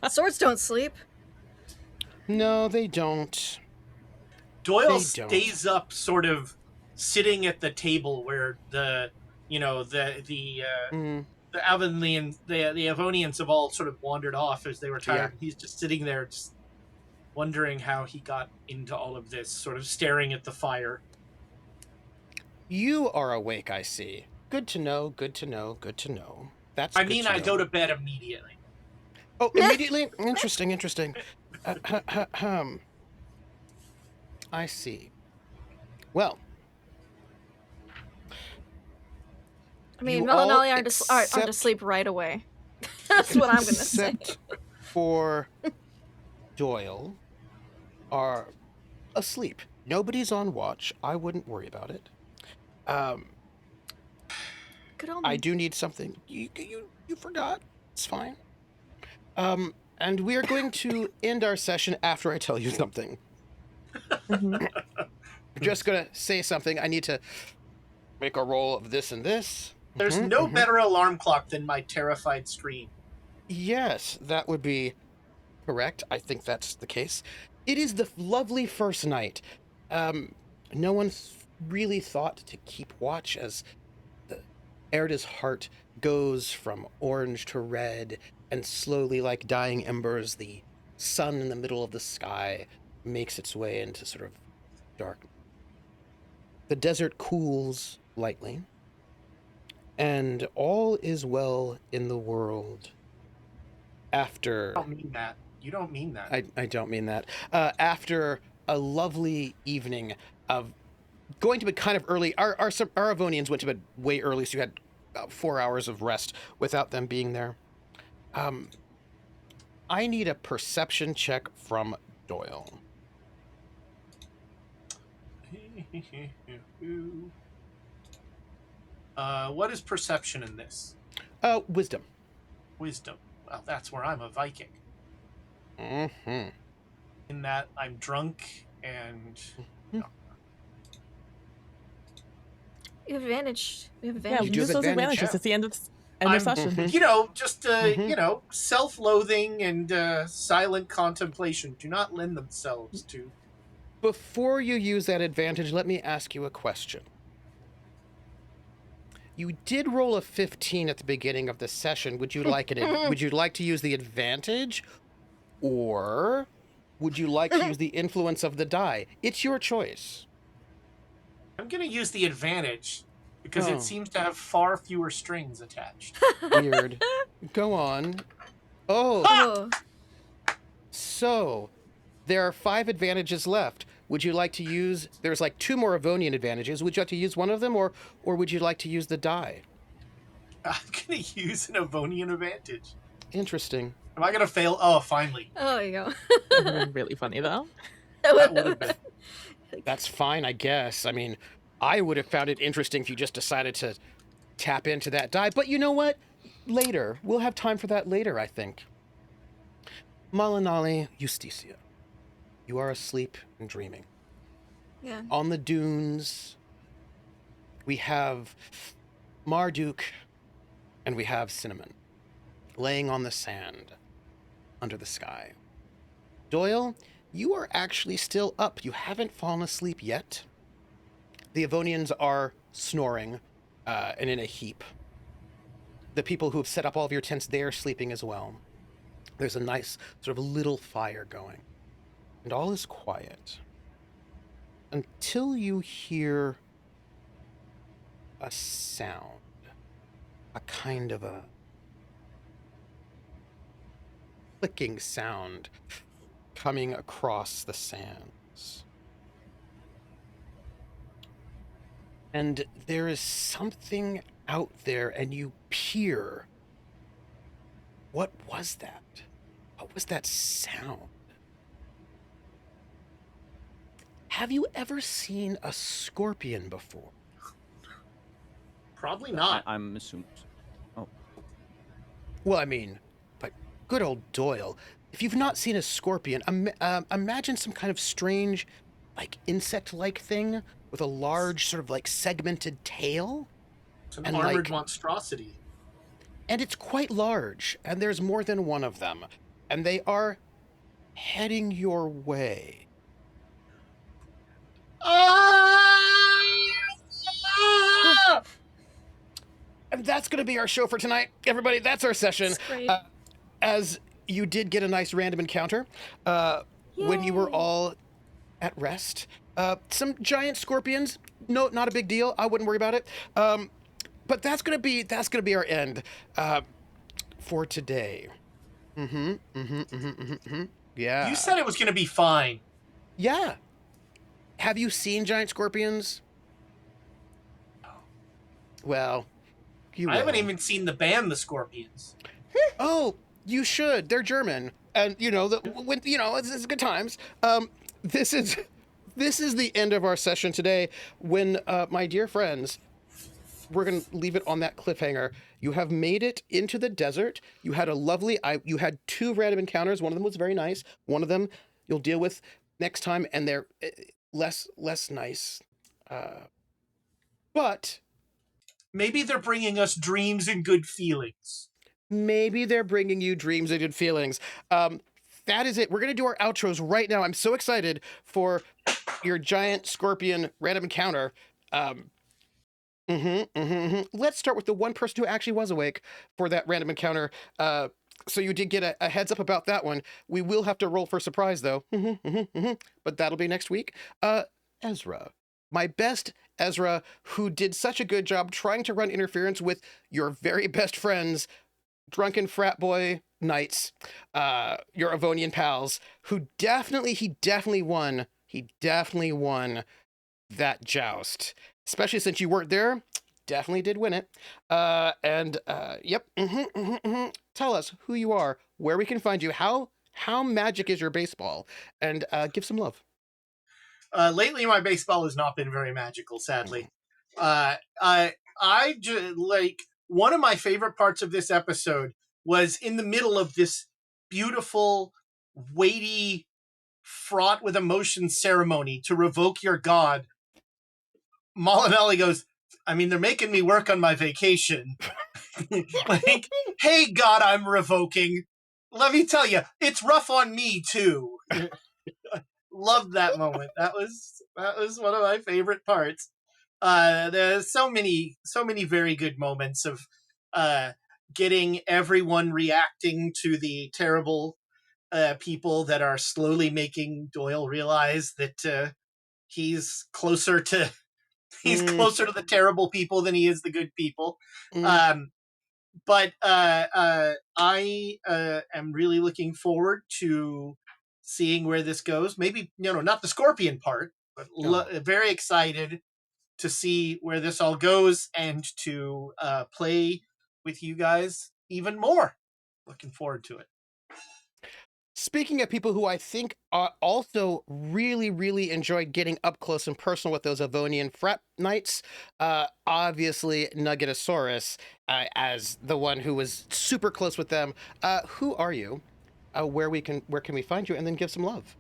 Swords don't sleep. No, they don't. Doyle They don't. stays up, sort of sitting at the table where the Avonian, the Avonians have all sort of wandered off as they were tired. Yeah. He's just sitting there, just wondering how he got into all of this, sort of staring at the fire. You are awake, I see. Good to know, good to know, good to know. That's I good mean, to I know. go to bed immediately. Oh, immediately? Interesting, interesting. I see. Well. I mean, You all Malinalli aren't except- asleep right away. That's what I'm gonna say. Except for Doyle are asleep. Nobody's on watch. I wouldn't worry about it. Good omen. I do need something. You forgot. It's fine. And we are going to end our session after I tell you something. I'm just gonna say something. I need to make a roll of this and this. There's no better alarm clock than my terrified scream. Yes, that would be correct. I think that's the case. It is the lovely first night. No one really thought to keep watch as Erda's heart goes from orange to red, and slowly, like dying embers, the sun in the middle of the sky makes its way into sort of dark. The desert cools lightly, and all is well in the world after... I don't mean that. You don't mean that. I don't mean that. After a lovely evening of going to bed kind of early. Our Avonians went to bed way early, so you had about 4 hours of rest without them being there. I need a perception check from Doyle. What is perception in this? Wisdom. Wisdom. Well, that's where I'm a Viking. Mm-hmm. In that I'm drunk and... You have advantage. We have Yeah, advantage. do use have those advantage, advantages. yeah. It's the end of I'm- session. You know, just, self-loathing and silent contemplation do not lend themselves to... Before you use that advantage, let me ask you a question. You did roll a 15 at the beginning of the session. Would you like would you like to use the advantage, or would you like to use the influence of the die? It's your choice. I'm going to use the advantage because Oh. it seems to have far fewer strings attached. Weird. Go on. Oh, Oh, so there are 5 advantages left. Would you like to use... There's like 2 more Avonian advantages. Would you like to use one of them, or would you like to use the die? I'm going to use an Avonian advantage. Interesting. Am I gonna fail? Oh, finally. Oh, there you go. That would have been really funny though. That would have been. That's fine, I guess. I mean, I would have found it interesting if you just decided to tap into that die. But you know what? Later. We'll have time for that later, I think. Malinalli Justicia, you are asleep and dreaming. Yeah. On the dunes, we have Marduk and we have Synnomin laying on the sand under the sky. Doyle, you are actually still up. You haven't fallen asleep yet. The Avonians are snoring and in a heap. The people who have set up all of your tents, they are sleeping as well. There's a nice sort of little fire going. And all is quiet. Until you hear a sound. A kind of a clicking sound coming across the sands. And there is something out there, and you peer. What was that? What was that sound? Have you ever seen a scorpion before? Probably not. I'm assuming. Oh, Well, I mean, but good old Doyle. If you've not seen a scorpion, imagine some kind of strange, like, insect-like thing with a large, sort of, like, segmented tail. It's an and, armored like- monstrosity. And it's quite large, and there's more than one of them. And they are heading your way. And that's going to be our show for tonight. Everybody, that's our session. That's great. As you did get a nice random encounter when you were Yay. all at rest. Some giant scorpions. No, not a big deal. I wouldn't worry about it. But that's gonna be our end for today. Yeah. You said it was going to be fine. Yeah. Have you seen giant scorpions? Well, you I haven't will. even seen the band The Scorpions. Oh, you should. They're German, and it's good times. This is the end of our session today. When my dear friends, we're gonna leave it on that cliffhanger. You have made it into the desert. You had you had 2 random encounters. One of them was very nice. One of them you'll deal with next time, and they're less nice. But Maybe they're bringing us dreams and good feelings. maybe they're bringing you dreams and good feelings. That is it. We're going to do our outros right now. I'm so excited for your giant scorpion random encounter. Let's start with the one person who actually was awake for that random encounter. So you did get a heads up about that one. We will have to roll for surprise, though. But that'll be next week. Ezra. My best Ezra, who did such a good job trying to run interference with your very best friends, drunken frat boy knights, your Avonian pals, who he definitely won that joust. Especially since you weren't there, definitely did win it. Yep. Tell us who you are, where we can find you, how magic is your baseball, and give some love. Lately, my baseball has not been very magical, sadly. One of my favorite parts of this episode was in the middle of this beautiful, weighty, fraught with emotion ceremony to revoke your god. Malinalli goes, I mean, they're making me work on my vacation. Like, hey, God, I'm revoking. Let me tell you, it's rough on me, too. Loved that moment. That was one of my favorite parts. There's so many very good moments of getting everyone reacting to the terrible people that are slowly making Doyle realize that he's closer to the terrible people than he is the good people. But I am really looking forward to seeing where this goes. Maybe, not the scorpion part, but very excited to see where this all goes and to play with you guys even more. Looking forward to it. Speaking of people who I think also really, really enjoyed getting up close and personal with those Avonian frat knights, obviously Nuggetasaurus, as the one who was super close with them. Who are you? Where can we find you? And then give some love.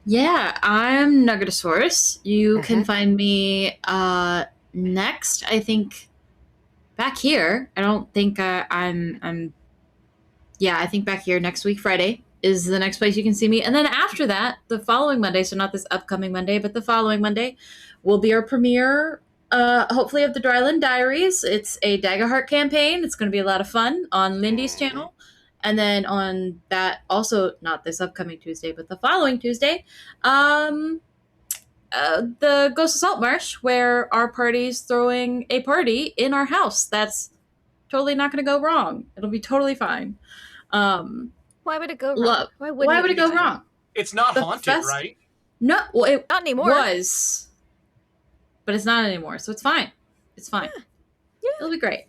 Yeah, I'm Nuggetasaurus. You can Mhm. find me next, I think, back here. I don't think I'm yeah, I think back here next week, Friday, is the next place you can see me. And then after that, the following Monday, so not this upcoming Monday, but the following Monday, will be our premiere, hopefully, of the Dryland Diaries. It's a Daggerheart campaign. It's going to be a lot of fun on Lindy's channel. And then on that, also not this upcoming Tuesday, but the following Tuesday, the Ghost of Saltmarsh, where our party's throwing a party in our house. That's totally not going to go wrong. It'll be totally fine. Why would it go wrong? Love. Why Why would it go be fine? wrong? It's not The haunted, fest- right? No, well, it Not anymore. was, but it's not anymore, so it's fine. It's fine. Yeah. It'll be great.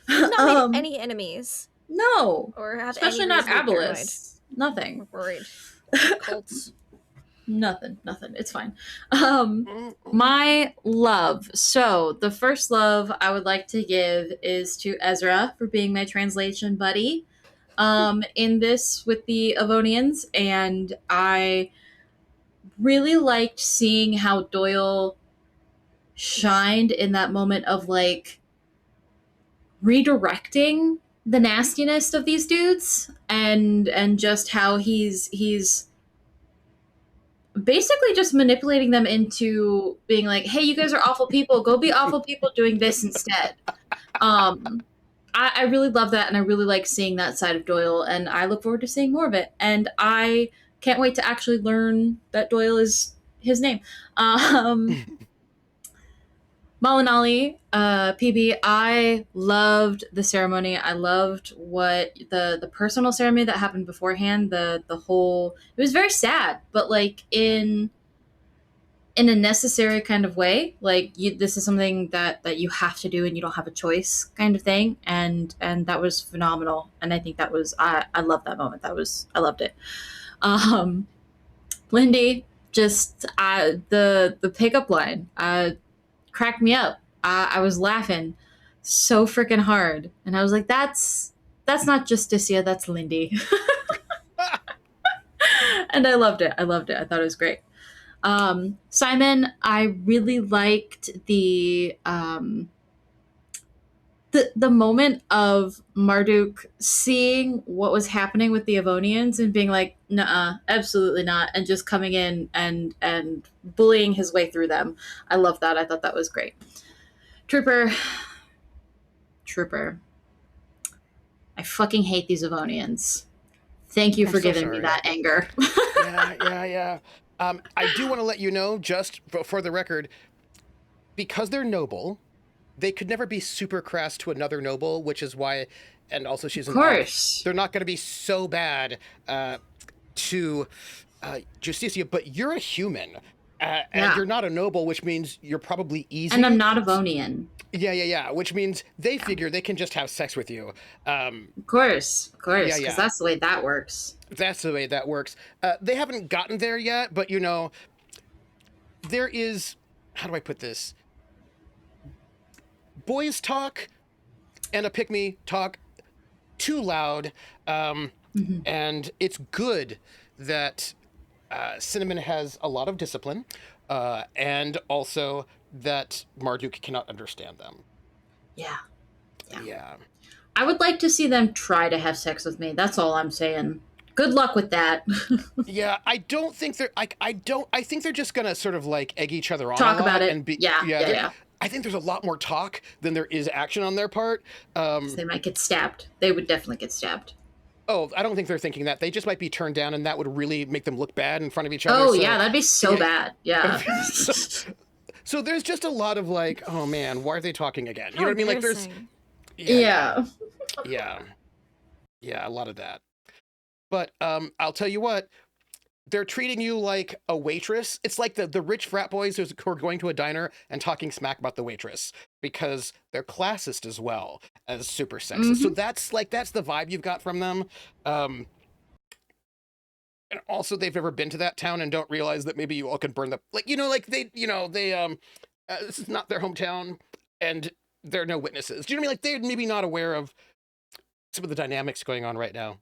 We've not made any enemies. No, Or have especially any not reason to be paranoid. Aboleths. Nothing. We're worried. Cults. Nothing. It's fine. My love. So the first love I would like to give is to Ezra for being my translation buddy in this with the Avonians, and I really liked seeing how Doyle shined in that moment of like redirecting the nastiness of these dudes and just how he's basically just manipulating them into being like, hey, you guys are awful people, go be awful people doing this instead. I really love that, and I really like seeing that side of Doyle, and I look forward to seeing more of it, and I can't wait to actually learn that Doyle is his name. Malinalli, PB, I loved the ceremony. I loved what the personal ceremony that happened beforehand. The whole, it was very sad, but like in a necessary kind of way. Like this is something that you have to do and you don't have a choice kind of thing. And that was phenomenal. And I think that was I love that moment. I loved it. Lindy, just the pickup line cracked me up. I was laughing so freaking hard, and I was like, "That's not Justicia, that's Lindy." And I loved it. I thought it was great. Simon, I really liked the moment of Marduk seeing what was happening with the Avonians and being like, "Nuh-uh, absolutely not," and just coming in and bullying his way through them. I love that. I thought that was great. Trooper. I fucking hate these Avonians. Thank you for giving me that anger. Yeah. I do want to let you know, just for the record, because they're noble, they could never be super crass to another noble, which is why, and also she's an elf, they're not going to be so bad to Justicia, but you're a human. And you're not a noble, which means you're probably easy. And I'm not Avonian. Yeah. Which means they figure they can just have sex with you. Of course, because that's the way that works. That's the way that works. They haven't gotten there yet, but there is, how do I put this? Boys talk and a pick-me talk too loud, and it's good that Synnomin has a lot of discipline, and also that Marduk cannot understand them. Yeah. I would like to see them try to have sex with me. That's all I'm saying. Good luck with that. Yeah, I don't think they're like. I think they're just gonna sort of like egg each other on. Talk about it. And be, yeah. I think there's a lot more talk than there is action on their part. They might get stabbed. They would definitely get stabbed. Oh, I don't think they're thinking that. They just might be turned down, and that would really make them look bad in front of each other. Oh, yeah, that'd be so bad. Yeah. So there's just a lot of like, oh man, why are they talking again? You know what I mean? Like there's, yeah, a lot of that. But I'll tell you what, they're treating you like a waitress. It's like the rich frat boys who are going to a diner and talking smack about the waitress because they're classist as well as super sexist. So that's the vibe you've got from them. And also, they've never been to that town and don't realize that maybe you all can burn the, like, you know, like they, this is not their hometown and there are no witnesses. Do you know what I mean? Like, they're maybe not aware of some of the dynamics going on right now.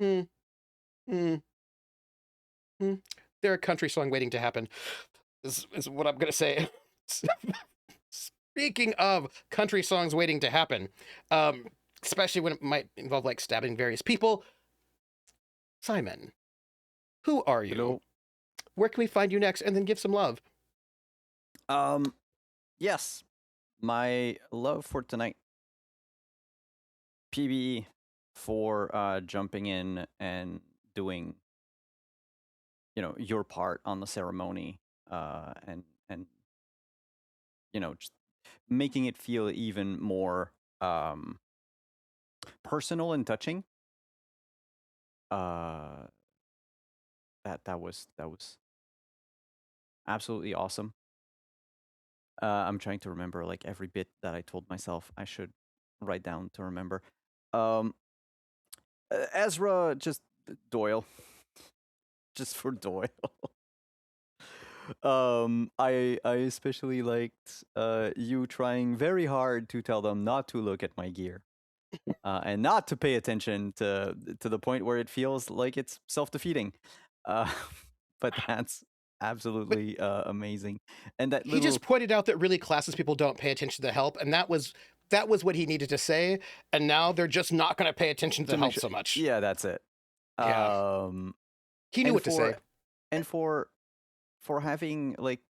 Hmm. Hmm. Hmm. They're a country song waiting to happen, is what I'm going to say. Speaking of country songs waiting to happen, especially when it might involve like stabbing various people, Simon, who are you? Hello. Where can we find you next? And then give some love. Yes, my love for tonight. PB for jumping in and doing, your part on the ceremony, and just making it feel even more personal and touching. That was absolutely awesome. I'm trying to remember like every bit that I told myself I should write down to remember. Ezra, just Doyle, just for Doyle. I especially liked you trying very hard to tell them not to look at my gear, and not to pay attention to the point where it feels like it's self-defeating. But that's absolutely amazing. And that He just pointed out that really classless people don't pay attention to the help, and that was what he needed to say. And now they're just not going to pay attention to the help so much. Yeah, that's it. Yeah. He knew what to say. And for having like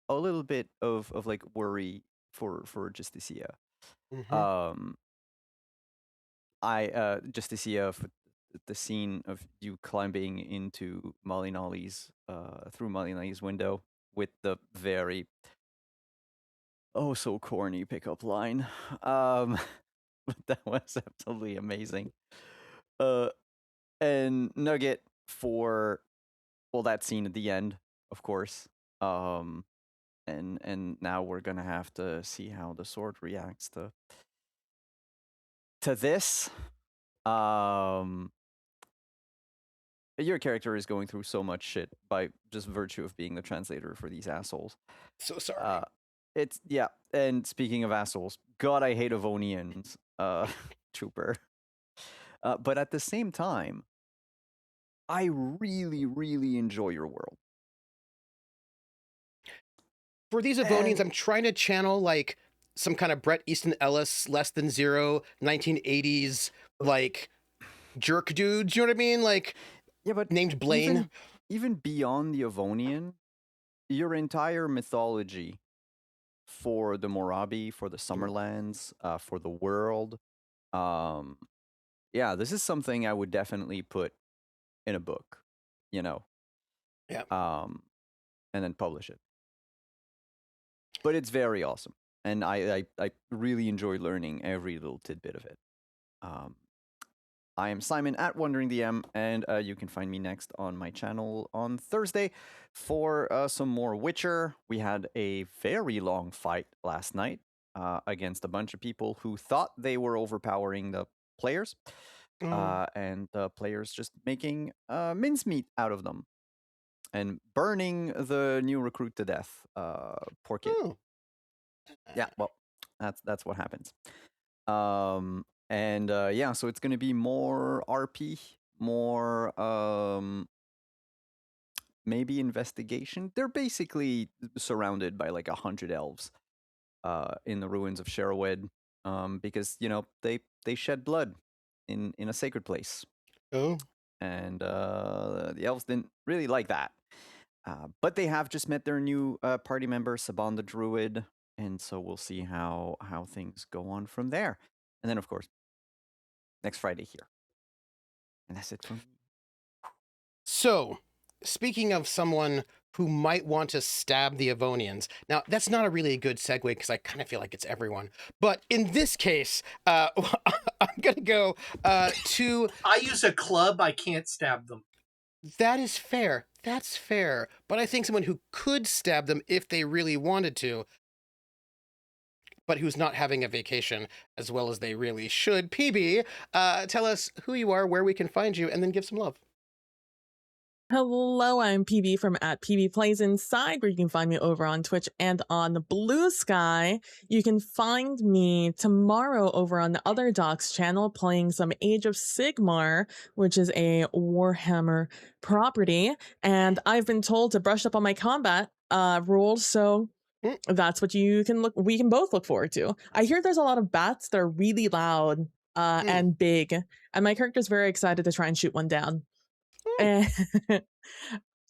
a little bit of like worry for Justicia. Mm-hmm. Justicia, the scene of you climbing into Malinalli's through Malinalli's window with the very so corny pickup line. But that was absolutely amazing. And Nugget for that scene at the end, of course. And now we're gonna have to see how the sword reacts to this. Your character is going through so much shit by just virtue of being the translator for these assholes. So sorry. It's and speaking of assholes, God, I hate Avonians, trooper. But at the same time, I really, really enjoy your world. For these Avonians, I'm trying to channel like some kind of Bret Easton Ellis, Less Than Zero, 1980s, like jerk dudes. You know what I mean? Like, yeah, but named Blaine. Even beyond the Avonian, your entire mythology for the Morabi, for the Summerlands, for the world. Yeah, this is something I would definitely put in a book, Yeah. And then publish it. But it's very awesome. And I really enjoy learning every little tidbit of it. I am Simon at WanderingDM, and you can find me next on my channel on Thursday for some more Witcher. We had a very long fight last night against a bunch of people who thought they were overpowering the players, and the players just making mincemeat out of them and burning the new recruit to death. Poor kid. Yeah, well, that's what happens. And yeah, so it's going to be more RP, more maybe investigation. They're basically surrounded by like 100 elves in the ruins of Sherwood, because they shed blood in a sacred place. Oh. And the elves didn't really like that. But they have just met their new party member, Saban the Druid, and so we'll see how things go on from there. And then, of course, next Friday here. And that's it for me. So, speaking of someone who might want to stab the Avonians, now that's not a really good segue because I kind of feel like it's everyone. But in this case, I'm going to go to... I use a club, I can't stab them. That is fair. That's fair. But I think someone who could stab them if they really wanted to, but who's not having a vacation as well as they really should. PB, tell us who you are, where we can find you, and then give some love. Hello, I'm PB from at PBPlaysInside, where you can find me over on Twitch and on Bluesky. You can find me tomorrow over on the Other Docs channel playing some Age of Sigmar, which is a Warhammer property. And I've been told to brush up on my combat rules, so that's what we can both look forward to. I hear there's a lot of bats that are really loud and big, and my character's very excited to try and shoot one down.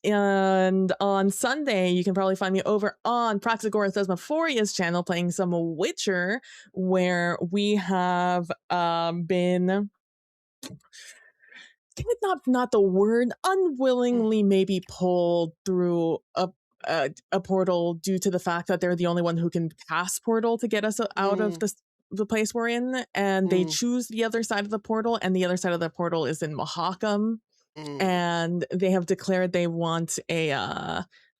And on Sunday, you can probably find me over on Praxagoras Thesmophoria's channel playing some Witcher, where we have been not the word unwillingly maybe pulled through a portal due to the fact that they're the only one who can cast portal to get us out of the place we're in, and they choose the other side of the portal, and the other side of the portal is in Mahakam. And they have declared they want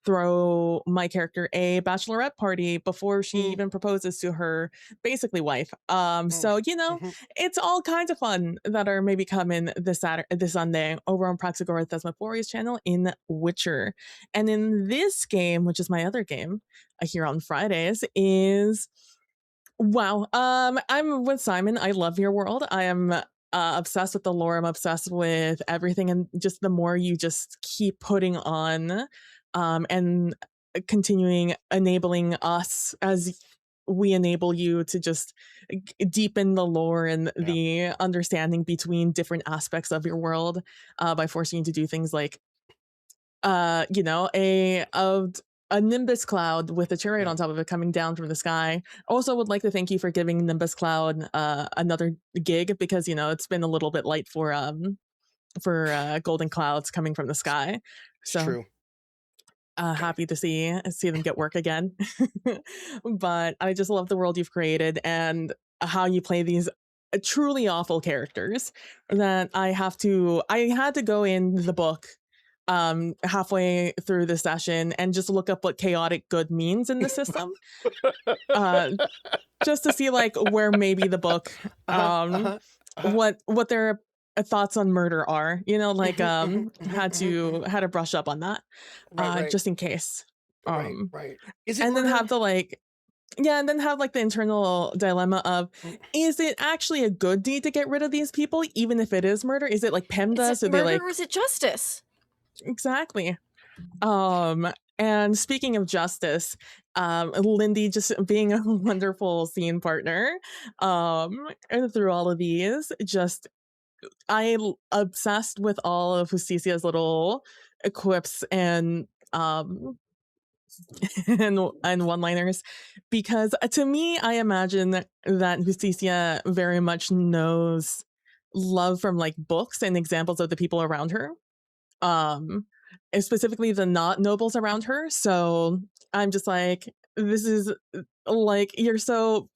throw my character a bachelorette party before she even proposes to her basically wife. So it's all kinds of fun that are maybe coming this Sunday over on Praxagoras Thesmophoria's channel in Witcher. And in this game, which is my other game here on Fridays, is I'm with Simon. I love your world. I am obsessed with the lore. I'm obsessed with everything, and just the more you just keep putting on and continuing enabling us as we enable you to just deepen the lore and the understanding between different aspects of your world by forcing you to do things like a Nimbus cloud with a chariot on top of it coming down from the sky. Also would like to thank you for giving Nimbus cloud another gig, because it's been a little bit light for golden clouds coming from the sky. So true. Happy to see them get work again. But I just love the world you've created and how you play these truly awful characters that I had to go in the book halfway through the session and just look up what chaotic good means in the system, just to see like where maybe the book what their thoughts on murder are, had to brush up on that just in case. Right. Is it and murder? Then have the internal dilemma of, is it actually a good deed to get rid of these people, even if it is murder? Is it like PEMDA? Is it murder or is it justice? Exactly. And speaking of justice, Lindy just being a wonderful scene partner and through all of these, I obsessed with all of Justicia's little quips and and one-liners, because to me, I imagine that Justicia very much knows love from like books and examples of the people around her, and specifically the not nobles around her. So I'm just like, this is like, you're so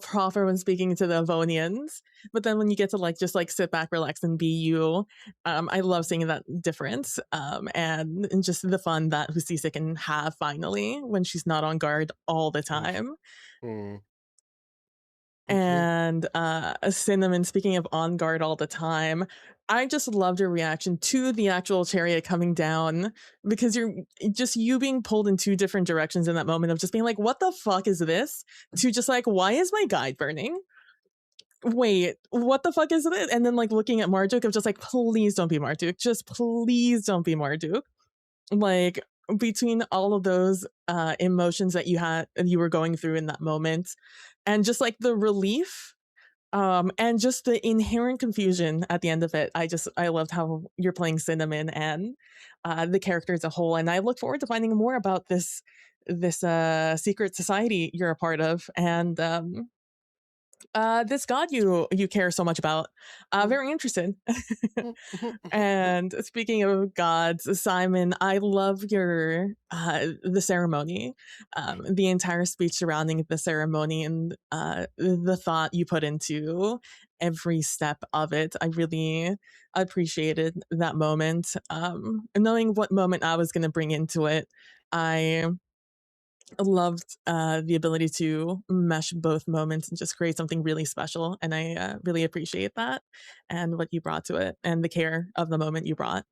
proper when speaking to the Avonians, but then when you get to like just like sit back, relax, and be you, I love seeing that difference, and just the fun that Justicia can have finally when she's not on guard all the time. And Synnomin, speaking of on guard all the time, I just loved your reaction to the actual chariot coming down, because you being pulled in two different directions in that moment of just being like, what the fuck is this? To just like, why is my guide burning? Wait, what the fuck is it? And then like looking at Marduk of just like, please don't be Marduk. Just please don't be Marduk. Like, between all of those emotions that you were going through in that moment, and just like the relief and just the inherent confusion at the end of it, I loved how you're playing Synnomin and the character as a whole, and I look forward to finding more about this secret society you're a part of, and this god you care so much about. Very interested. And speaking of gods, Simon, I love your the ceremony, the entire speech surrounding the ceremony, and the thought you put into every step of it. I really appreciated that moment. And knowing what moment I was going to bring into it, I loved the ability to mesh both moments and just create something really special, and I really appreciate that and what you brought to it and the care of the moment you brought.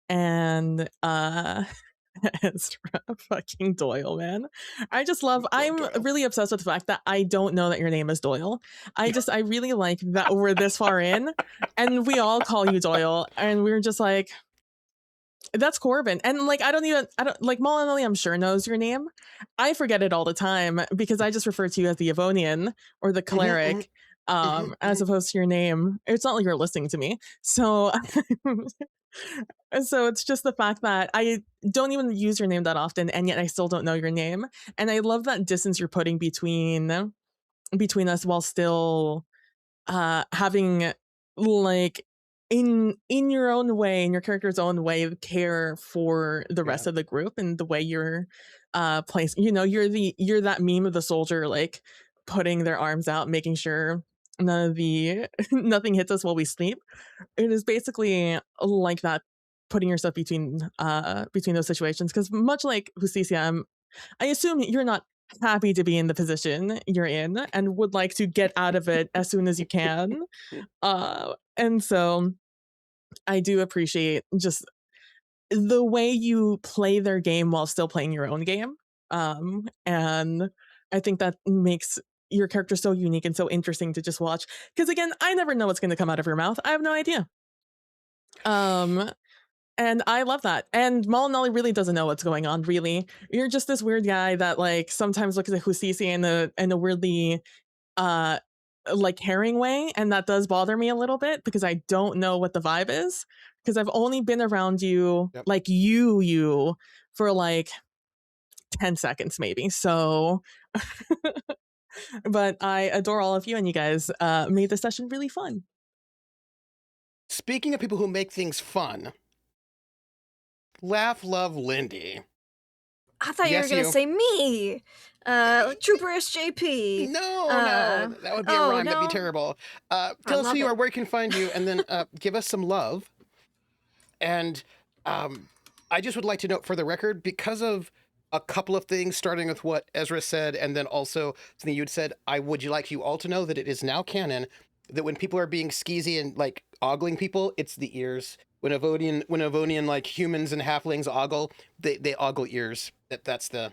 and Ezra fucking Doyle, man. I just love, I'm Doyle. really obsessed with the fact that I don't know that your name is Doyle. I really like that we're this far in and we all call you Doyle, and we're just like, that's Corbin. And like, I don't like, Malinalli, I'm sure knows your name. I forget it all the time because I just refer to you as the Avonian or the cleric, as opposed to your name. It's not like you're listening to me. So, so it's just the fact that I don't even use your name that often, and yet I still don't know your name. And I love that distance you're putting between us while still having, like, in your own way, in your character's own way, care for the rest of the group, and the way you're placing, you're that meme of the soldier, like, putting their arms out, making sure nothing hits us while we sleep. It is basically like that, putting yourself between those situations, because much like Justicia, I assume you're not happy to be in the position you're in and would like to get out of it as soon as you can. And so I do appreciate just the way you play their game while still playing your own game. And I think that makes your character so unique and so interesting to just watch. Because again, I never know what's going to come out of your mouth. I have no idea. And I love that. And Malinalli really doesn't know what's going on, really. You're just this weird guy that, like, sometimes looks at Justicia in a weirdly like, caring way, and that does bother me a little bit because I don't know what the vibe is, because I've only been around you, like, you for like 10 seconds maybe. So but I adore all of you, and you guys made the session really fun. Speaking of people who make things fun, Laugh Love Lindy. I thought you were going to say me. Troopersjp. No, that would be a rhyme. That'd be terrible. Tell us who you are, where we can find you, and then give us some love. And I just would like to note for the record, because of a couple of things, starting with what Ezra said, and then also something you'd said, I would like you all to know that it is now canon that when people are being skeezy and, like, ogling people, it's the ears. When Avonian, like, humans and halflings ogle, they ogle ears. That's their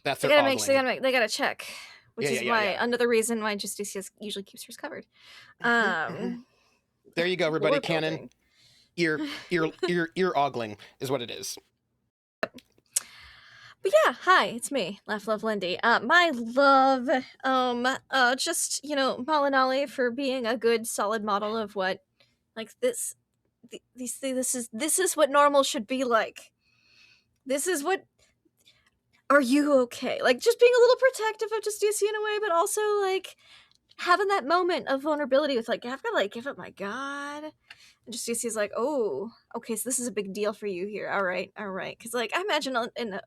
ogling. They gotta check, which is another reason why Justicia usually keeps hers covered. There you go, everybody. Canon. Ear ogling is what it is. But yeah, hi, it's me, Laugh Love Lindy. My love, just, Malinalli for being a good, solid model of what, like, this is what normal should be like. This is what. Are you okay? Like, just being a little protective of Justicia in a way, but also, like, having that moment of vulnerability with, like, I've got to, like, give up my god. And Justicia's like, oh, okay, so this is a big deal for you here. All right. Because, like, I imagine in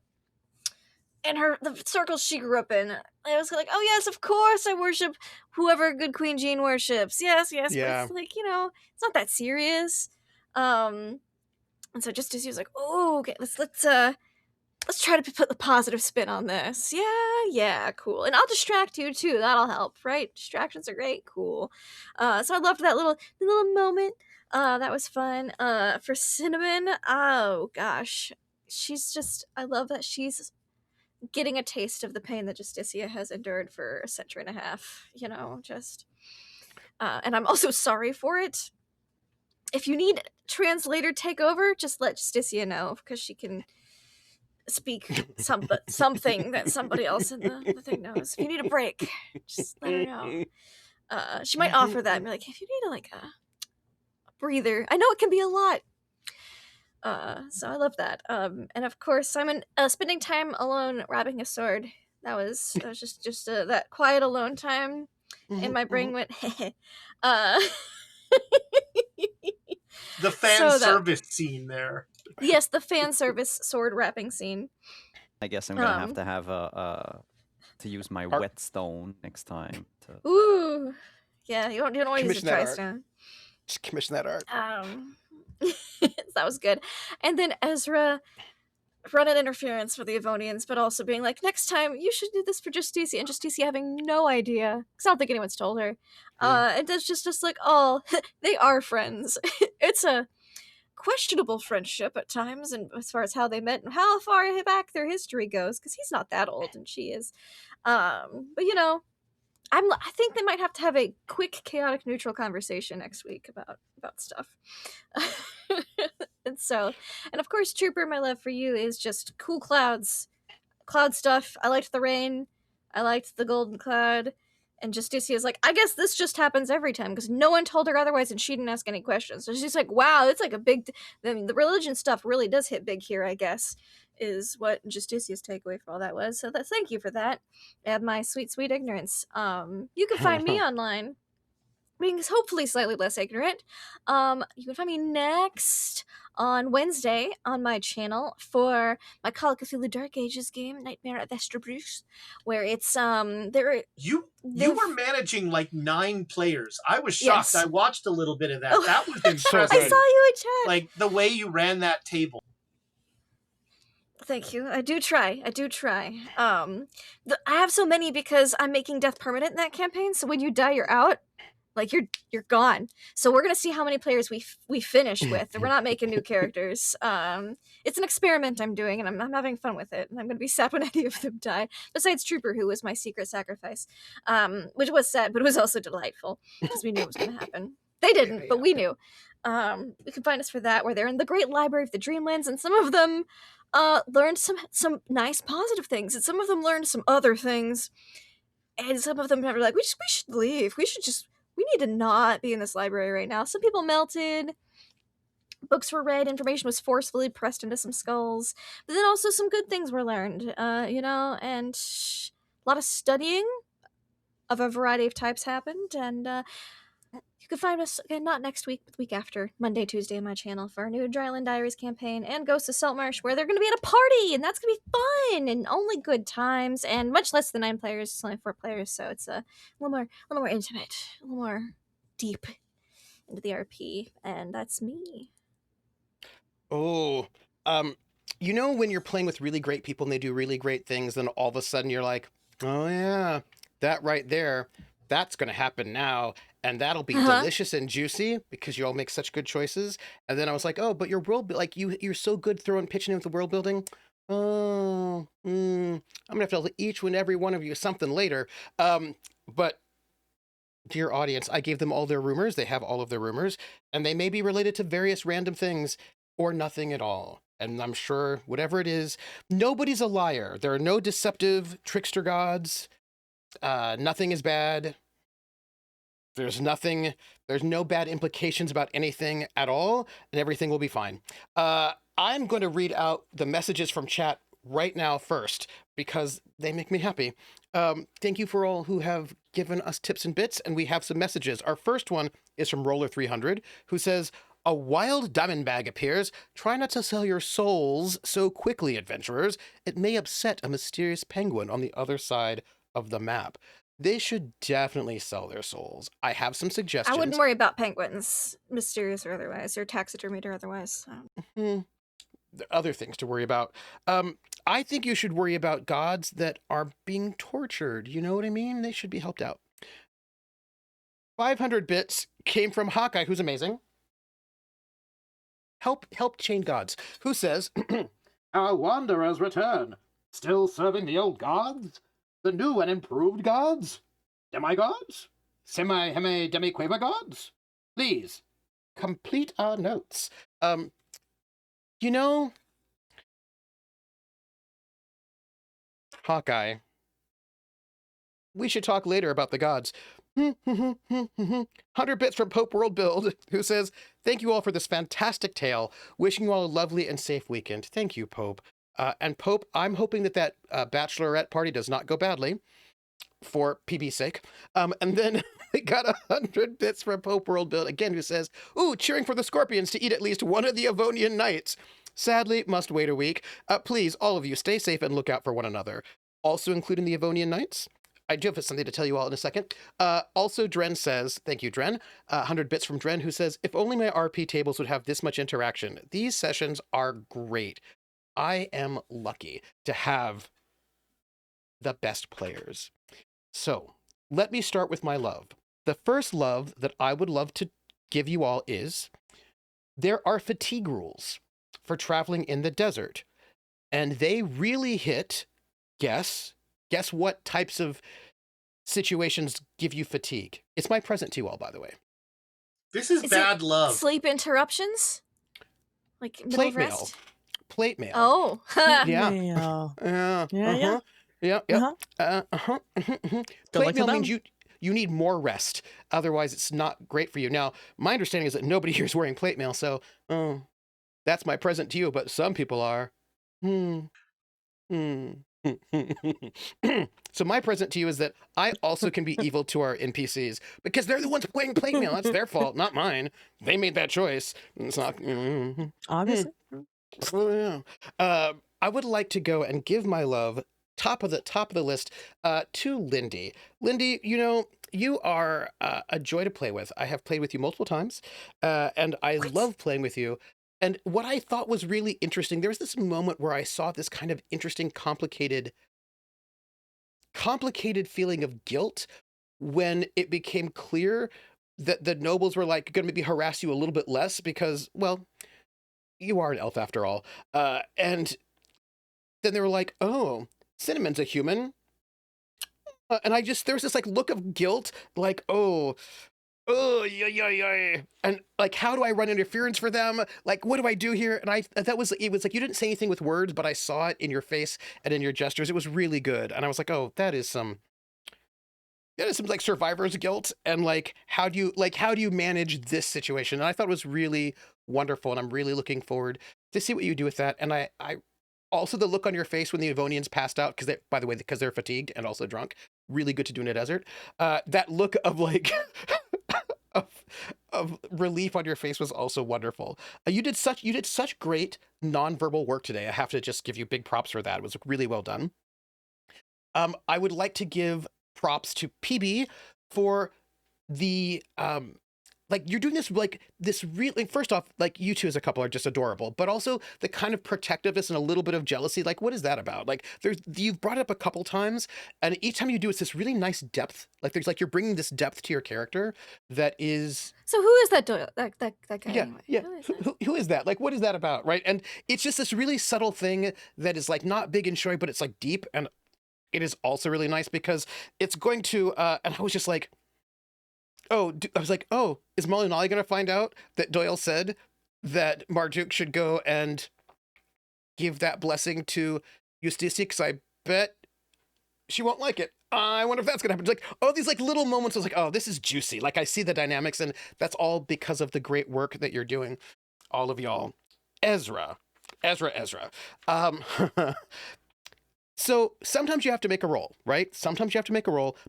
the circles she grew up in, I was like, oh, yes, of course I worship whoever Good Queen Jean worships. Yes. Yeah. But it's like, it's not that serious. And so Justicia's like, oh, okay, let's try to put the positive spin on this. Yeah, cool. And I'll distract you too. That'll help, right? Distractions are great. Cool. So I loved that little moment. That was fun. For Synnomin, oh gosh, I love that she's getting a taste of the pain that Justicia has endured for a century and a half. And I'm also sorry for it. If you need translator takeover, just let Justicia know, because she can speak something that somebody else in the thing knows. If you need a break, just let her know. She might offer that and be like, if you need a breather, I know it can be a lot. So I love that. And of course, I'm spending time alone wrapping a sword. That was just that quiet alone time, and my brain went. The fan service scene there. Yes, the fan service sword wrapping scene. I guess I'm gonna have to use my whetstone next time. Ooh, yeah, you don't want to use your tri-stone. Just commission that art. That was good. And then Ezra running interference for the Avonians, but also being like, next time you should do this for Justicia, and Justicia having no idea, because I don't think anyone's told her. And it's just like, oh, they are friends. It's a questionable friendship at times, and as far as how they met and how far back their history goes, because he's not that old and she is. But you know, I think they might have to have a quick, chaotic, neutral conversation next week about stuff. And so, and of course, Trooper, my love for you is just cool cloud stuff. I liked the rain. I liked the golden cloud. And Justicia's like, I guess this just happens every time because no one told her otherwise and she didn't ask any questions. So she's like, wow, it's like a big. The religion stuff really does hit big here, I guess, is what Justicia's takeaway for all that was. So thank you for that. And my sweet, sweet ignorance. You can find me online, being hopefully slightly less ignorant. You can find me next on Wednesday on my channel for my Call of Cthulhu Dark Ages game, Nightmare at Vesterbruce, where it's You were managing like 9 players. I was shocked. Yes. I watched a little bit of that. Oh. That was I impressive. saw you in chat. Like the way you ran that table. Thank you. I do try. I have so many because I'm making death permanent in that campaign. So when you die, you're out. Like you're gone. So we're gonna see how many players we finish with. We're not making new characters. It's an experiment I'm doing, and I'm having fun with it. And I'm gonna be sad when any of them die. Besides Trooper, who was my secret sacrifice, which was sad, but it was also delightful because we knew it was gonna happen. They didn't, but we knew. You can find us for that, where they're in the Great Library of the Dreamlands, and some of them learned some nice positive things, and some of them learned some other things, and some of them were like, we should leave. We need to not be in this library right now. Some people melted. Books were read. Information was forcefully pressed into some skulls. But then also some good things were learned, and a lot of studying of a variety of types happened. And you can find us again, not next week, but the week after, Monday, Tuesday on my channel for our new Dryland Diaries campaign and Ghosts of Saltmarsh, where they're going to be at a party, and that's going to be fun and only good times, and much less than 9 players. It's only 4 players, so it's a little more intimate, a little more deep into the RP, and that's me. Oh, you know when you're playing with really great people and they do really great things, then all of a sudden you're like, oh yeah, that right there, that's going to happen now. And that'll be delicious and juicy because you all make such good choices. And then I was like, oh, but your world, like you're so good pitching in with the world building. Oh, I'm gonna have to tell each and every one of you something later. But dear audience, I gave them all their rumors. They have all of their rumors, and they may be related to various random things or nothing at all. And I'm sure whatever it is, nobody's a liar. There are no deceptive trickster gods. Nothing is bad. There's no bad implications about anything at all, and everything will be fine. I'm going to read out the messages from chat right now first, because they make me happy. Thank you for all who have given us tips and bits, and we have some messages. Our first one is from Roller300, who says, a wild diamond bag appears. Try not to sell your souls so quickly, adventurers. It may upset a mysterious penguin on the other side of the map. They should definitely sell their souls. I have some suggestions. I wouldn't worry about penguins, mysterious or otherwise, or taxidermied or otherwise. There are other things to worry about. I think you should worry about gods that are being tortured. You know what I mean? They should be helped out. 500 bits came from Hawkeye, who's amazing. Help chain gods. Who says, our wanderers return. Still serving the old gods? The new and improved gods? Demigods? Semi-hemi demi-quaver gods? Please, complete our notes. You know, Hawkeye, we should talk later about the gods. 100 bits from Pope World Build, who says, thank you all for this fantastic tale. Wishing you all a lovely and safe weekend. Thank you, Pope. And Pope, I'm hoping that bachelorette party does not go badly, for PB's sake. And then we got 100 bits from Pope World Build, again, who says, ooh, cheering for the Scorpions to eat at least one of the Avonian nights. Sadly, must wait a week. Please, all of you, stay safe and look out for one another. Also including the Avonian Knights. I do have something to tell you all in a second. Also, Dren says, thank you, Dren. 100 bits from Dren, who says, if only my RP tables would have this much interaction. These sessions are great. I am lucky to have the best players. So, let me start with my love. The first love that I would love to give you all is there are fatigue rules for traveling in the desert, and they really hit. Guess what types of situations give you fatigue? It's my present to you all, by the way. This is bad love. Sleep interruptions? Like middle Plate of mail. rest? Plate mail. Oh. Yeah. Yeah. Plate mail means you need more rest. Otherwise, it's not great for you. Now, my understanding is that nobody here is wearing plate mail, so that's my present to you, but some people are. So my present to you is that I also can be evil to our NPCs because they're the ones playing plate mail. That's their fault, not mine. They made that choice. It's not Obviously. I would like to go and give my love, top of the list, to Lindy. Lindy, you know, you are a joy to play with. I have played with you multiple times, and I love playing with you. And what I thought was really interesting, there was this moment where I saw this kind of interesting, complicated feeling of guilt when it became clear that the nobles were like going to maybe harass you a little bit less because, well, you are an elf after all. And then they were like, oh, Synnomin's a human. And there was this like look of guilt, like, yeah. And like, how do I run interference for them? Like, what do I do here? And it was like, you didn't say anything with words, but I saw it in your face and in your gestures. It was really good. And I was like, oh, that is some like survivor's guilt. And like, how do you manage this situation? And I thought it was really wonderful. And I'm really looking forward to see what you do with that. And I also the look on your face when the Avonians passed out, because they're fatigued and also drunk, really good to do in a desert. That look of like, of relief on your face was also wonderful. You did such great nonverbal work today. I have to just give you big props for that. It was really well done. I would like to give props to PB for the like, you're doing this like this really, first off, like, you two as a couple are just adorable, but also the kind of protectiveness and a little bit of jealousy. Like, what is that about? Like, you've brought it up a couple times, and each time you do, it's this really nice depth. Like, you're bringing this depth to your character that is. So who is that Doyle? That guy? Yeah, anyway? yeah. Who is that? Like, what is that about, right? And it's just this really subtle thing that is like not big and showy, but it's like deep, and it is also really nice because it's going to. And I was just like. I was like, oh, is Malinalli going to find out that Doyle said that Marduk should go and give that blessing to Justicia? Because I bet she won't like it. I wonder if that's going to happen. Like, oh, these like little moments. I was like, oh, this is juicy. Like, I see the dynamics, and that's all because of the great work that you're doing, all of y'all. Ezra. So sometimes you have to make a roll, right?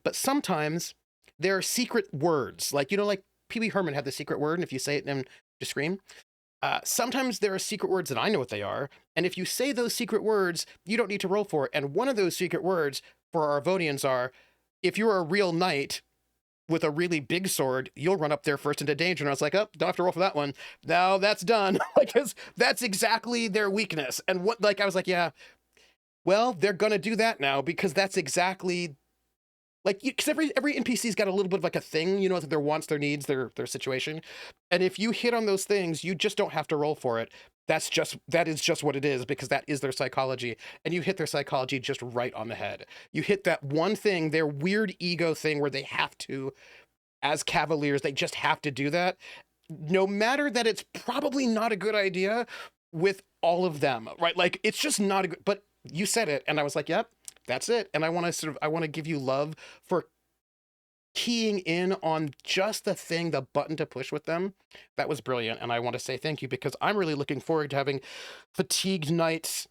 But sometimes there are secret words, like, you know, like Pee Wee Herman had the secret word, and if you say it, then you scream. Sometimes there are secret words that I know what they are, and if you say those secret words, you don't need to roll for it. And one of those secret words for our Avonians are, if you're a real knight with a really big sword, you'll run up there first into danger. And I was like, oh, don't have to roll for that one. Now that's done. Because that's exactly their weakness. And what, like, I was like, yeah, well, they're gonna do that now because that's exactly. Like, because every NPC's got a little bit of like a thing, you know, their wants, their needs, their situation. And if you hit on those things, you just don't have to roll for it. That is just what it is, because that is their psychology. And you hit their psychology just right on the head. You hit that one thing, their weird ego thing where they have to, as cavaliers, they just have to do that. No matter that it's probably not a good idea with all of them, right? Like, it's just not a good, but you said it. And I was like, yep. That's it. And I want to give you love for keying in on just the button to push with them. That was brilliant. And I want to say thank you, because I'm really looking forward to having fatigued knights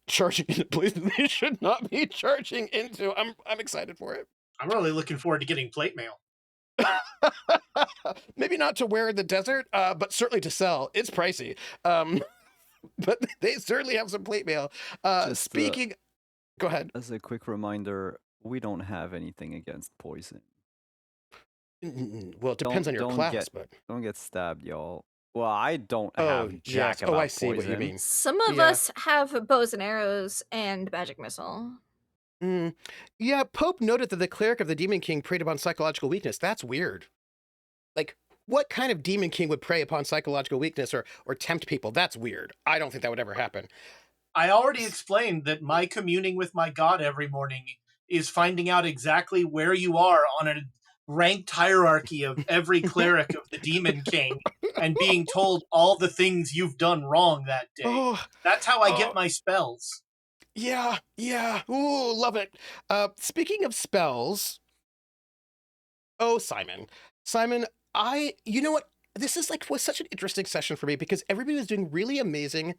charging into places they should not be charging into. I'm excited for it. I'm really looking forward to getting plate mail. Maybe not to wear in the desert, but certainly to sell. It's pricey. But they certainly have some plate mail. Speaking... Go ahead. As a quick reminder, we don't have anything against poison. Well, it depends on your class, but don't get stabbed, y'all. Well, I don't have jack about I see poison. what you mean. Some of us have bows and arrows and magic missile. Yeah, Pope noted that the cleric of the Demon King preyed upon psychological weakness. That's weird. Like, what kind of demon king would prey upon psychological weakness or tempt people? That's weird. I don't think that would ever happen. I already explained that my communing with my god every morning is finding out exactly where you are on a ranked hierarchy of every cleric of the Demon King and being told all the things you've done wrong that day. Oh, That's how I get my spells. yeah. Ooh, love it. Speaking of spells, Simon, you know what? This was such an interesting session for me because everybody was doing really amazing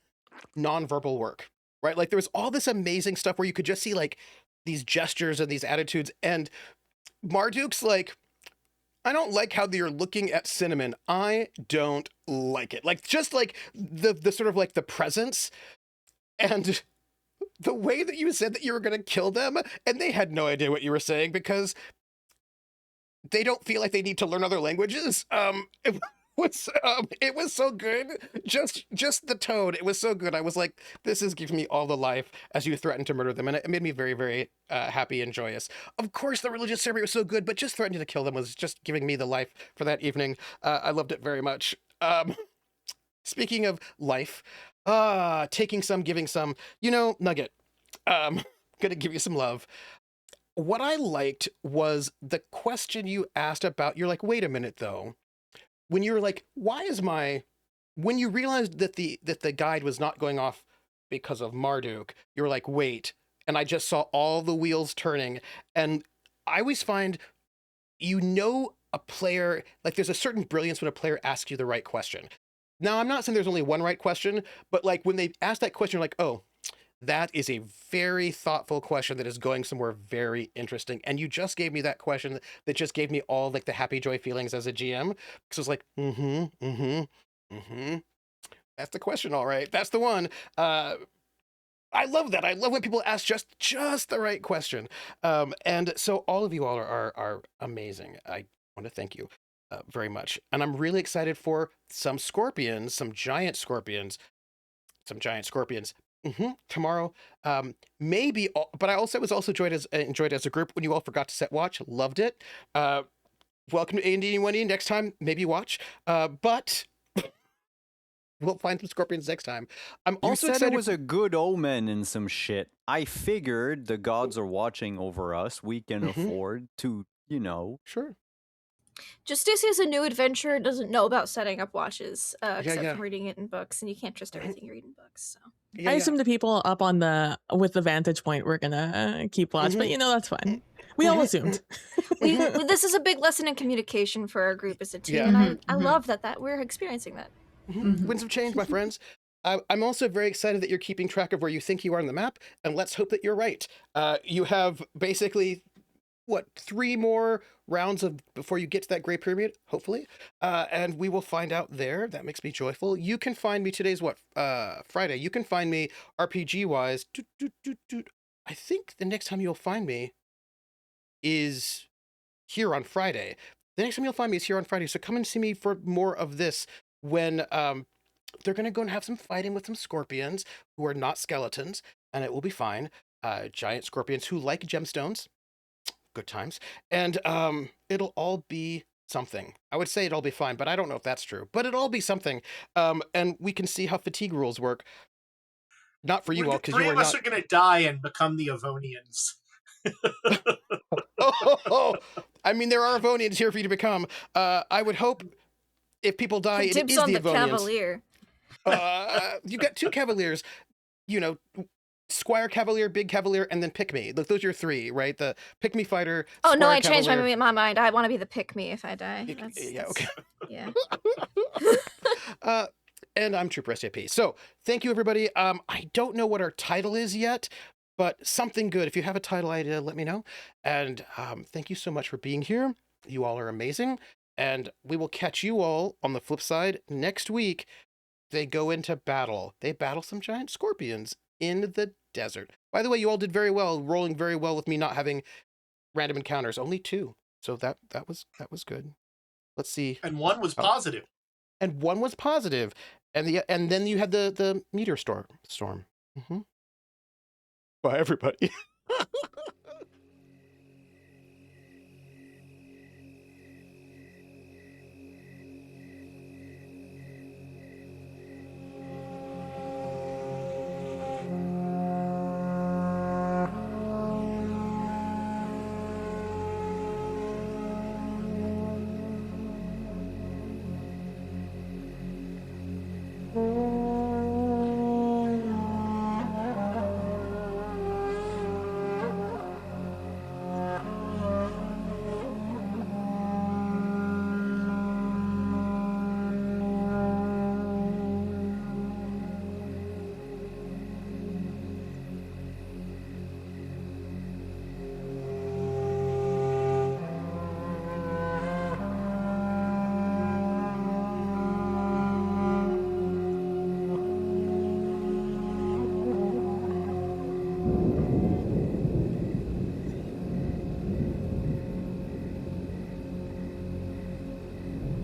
nonverbal work, right? Like there was all this amazing stuff where you could just see like these gestures and these attitudes, and Marduk's like, I don't like how you're looking at Synnomin. I don't like it. Like just like the sort of like the presence and the way that you said that you were going to kill them, and they had no idea what you were saying because they don't feel like they need to learn other languages. It was so good. Just the tone. It was so good. I was like, this is giving me all the life as you threatened to murder them, and it made me very, very happy and joyous. Of course, the religious ceremony was so good, but just threatening to kill them was just giving me the life for that evening. I loved it very much. Speaking of life, taking some, giving some. You know, Nugget. Gonna give you some love. What I liked was the question you asked about. You're like, wait a minute, though. When you were like, when you realized that the guide was not going off because of Marduk, you were like, wait, and I just saw all the wheels turning. And I always find, a player, like there's a certain brilliance when a player asks you the right question. Now, I'm not saying there's only one right question, but like when they ask that question, you're like, oh, that is a very thoughtful question that is going somewhere very interesting. And you just gave me that question that just gave me all like the happy joy feelings as a GM. Because it was like, that's the question, all right. That's the one. I love that. I love when people ask just the right question. And so all of you all are amazing. I want to thank you very much. And I'm really excited for some giant scorpions. Tomorrow, maybe, but I also was enjoyed as a group when you all forgot to set watch. Loved it. Welcome to AD&D 1E. Next time, maybe watch. But we'll find some scorpions next time. I'm also said excited. It was a good omen and some shit. I figured the gods are watching over us. We can afford to, Sure. Justicia is a new adventurer, doesn't know about setting up watches, except yeah. from reading it in books, and you can't trust everything you read in books. So I assume the people up with the vantage point we're gonna keep watch, but that's fine. We all assumed. This is a big lesson in communication for our group as a team, and I love that we're experiencing that. Winds of change, my friends. I'm also very excited that you're keeping track of where you think you are on the map, and let's hope that you're right. You have basically 3 more rounds before you get to that Gray Pyramid, hopefully, and we will find out there. That makes me joyful. You can find me today's Friday. You can find me RPG wise. I think the next time you'll find me is here on Friday. So come and see me for more of this when they're gonna go and have some fighting with some scorpions who are not skeletons, and it will be fine. Giant scorpions who like gemstones. Good times. And it'll all be something. I would say it'll be fine, but I don't know if that's true. But it'll all be something. And we can see how fatigue rules work. Not for you all, because you are not. 3 of us are going to die and become the Avonians. I mean, there are Avonians here for you to become. I would hope if people die, it is on the Avonians. Cavalier. You got 2 Cavaliers. Squire Cavalier, Big Cavalier, and then Pick Me. Look, those are your 3, right? The Pick Me fighter. Oh no, I Cavalier. changed my mind. I want to be the Pick Me if I die. Okay. Yeah. And I'm troopersjp. So thank you, everybody. I don't know what our title is yet, but something good. If you have a title idea, let me know. And thank you so much for being here. You all are amazing. And we will catch you all on the flip side next week. They go into battle. They battle some giant scorpions in the desert. By the way, you all did very well, rolling very well with me not having random encounters. Only 2. So that was good. Let's see. And 1 was positive. And 1 was positive. And then you had the meteor storm. Bye, everybody.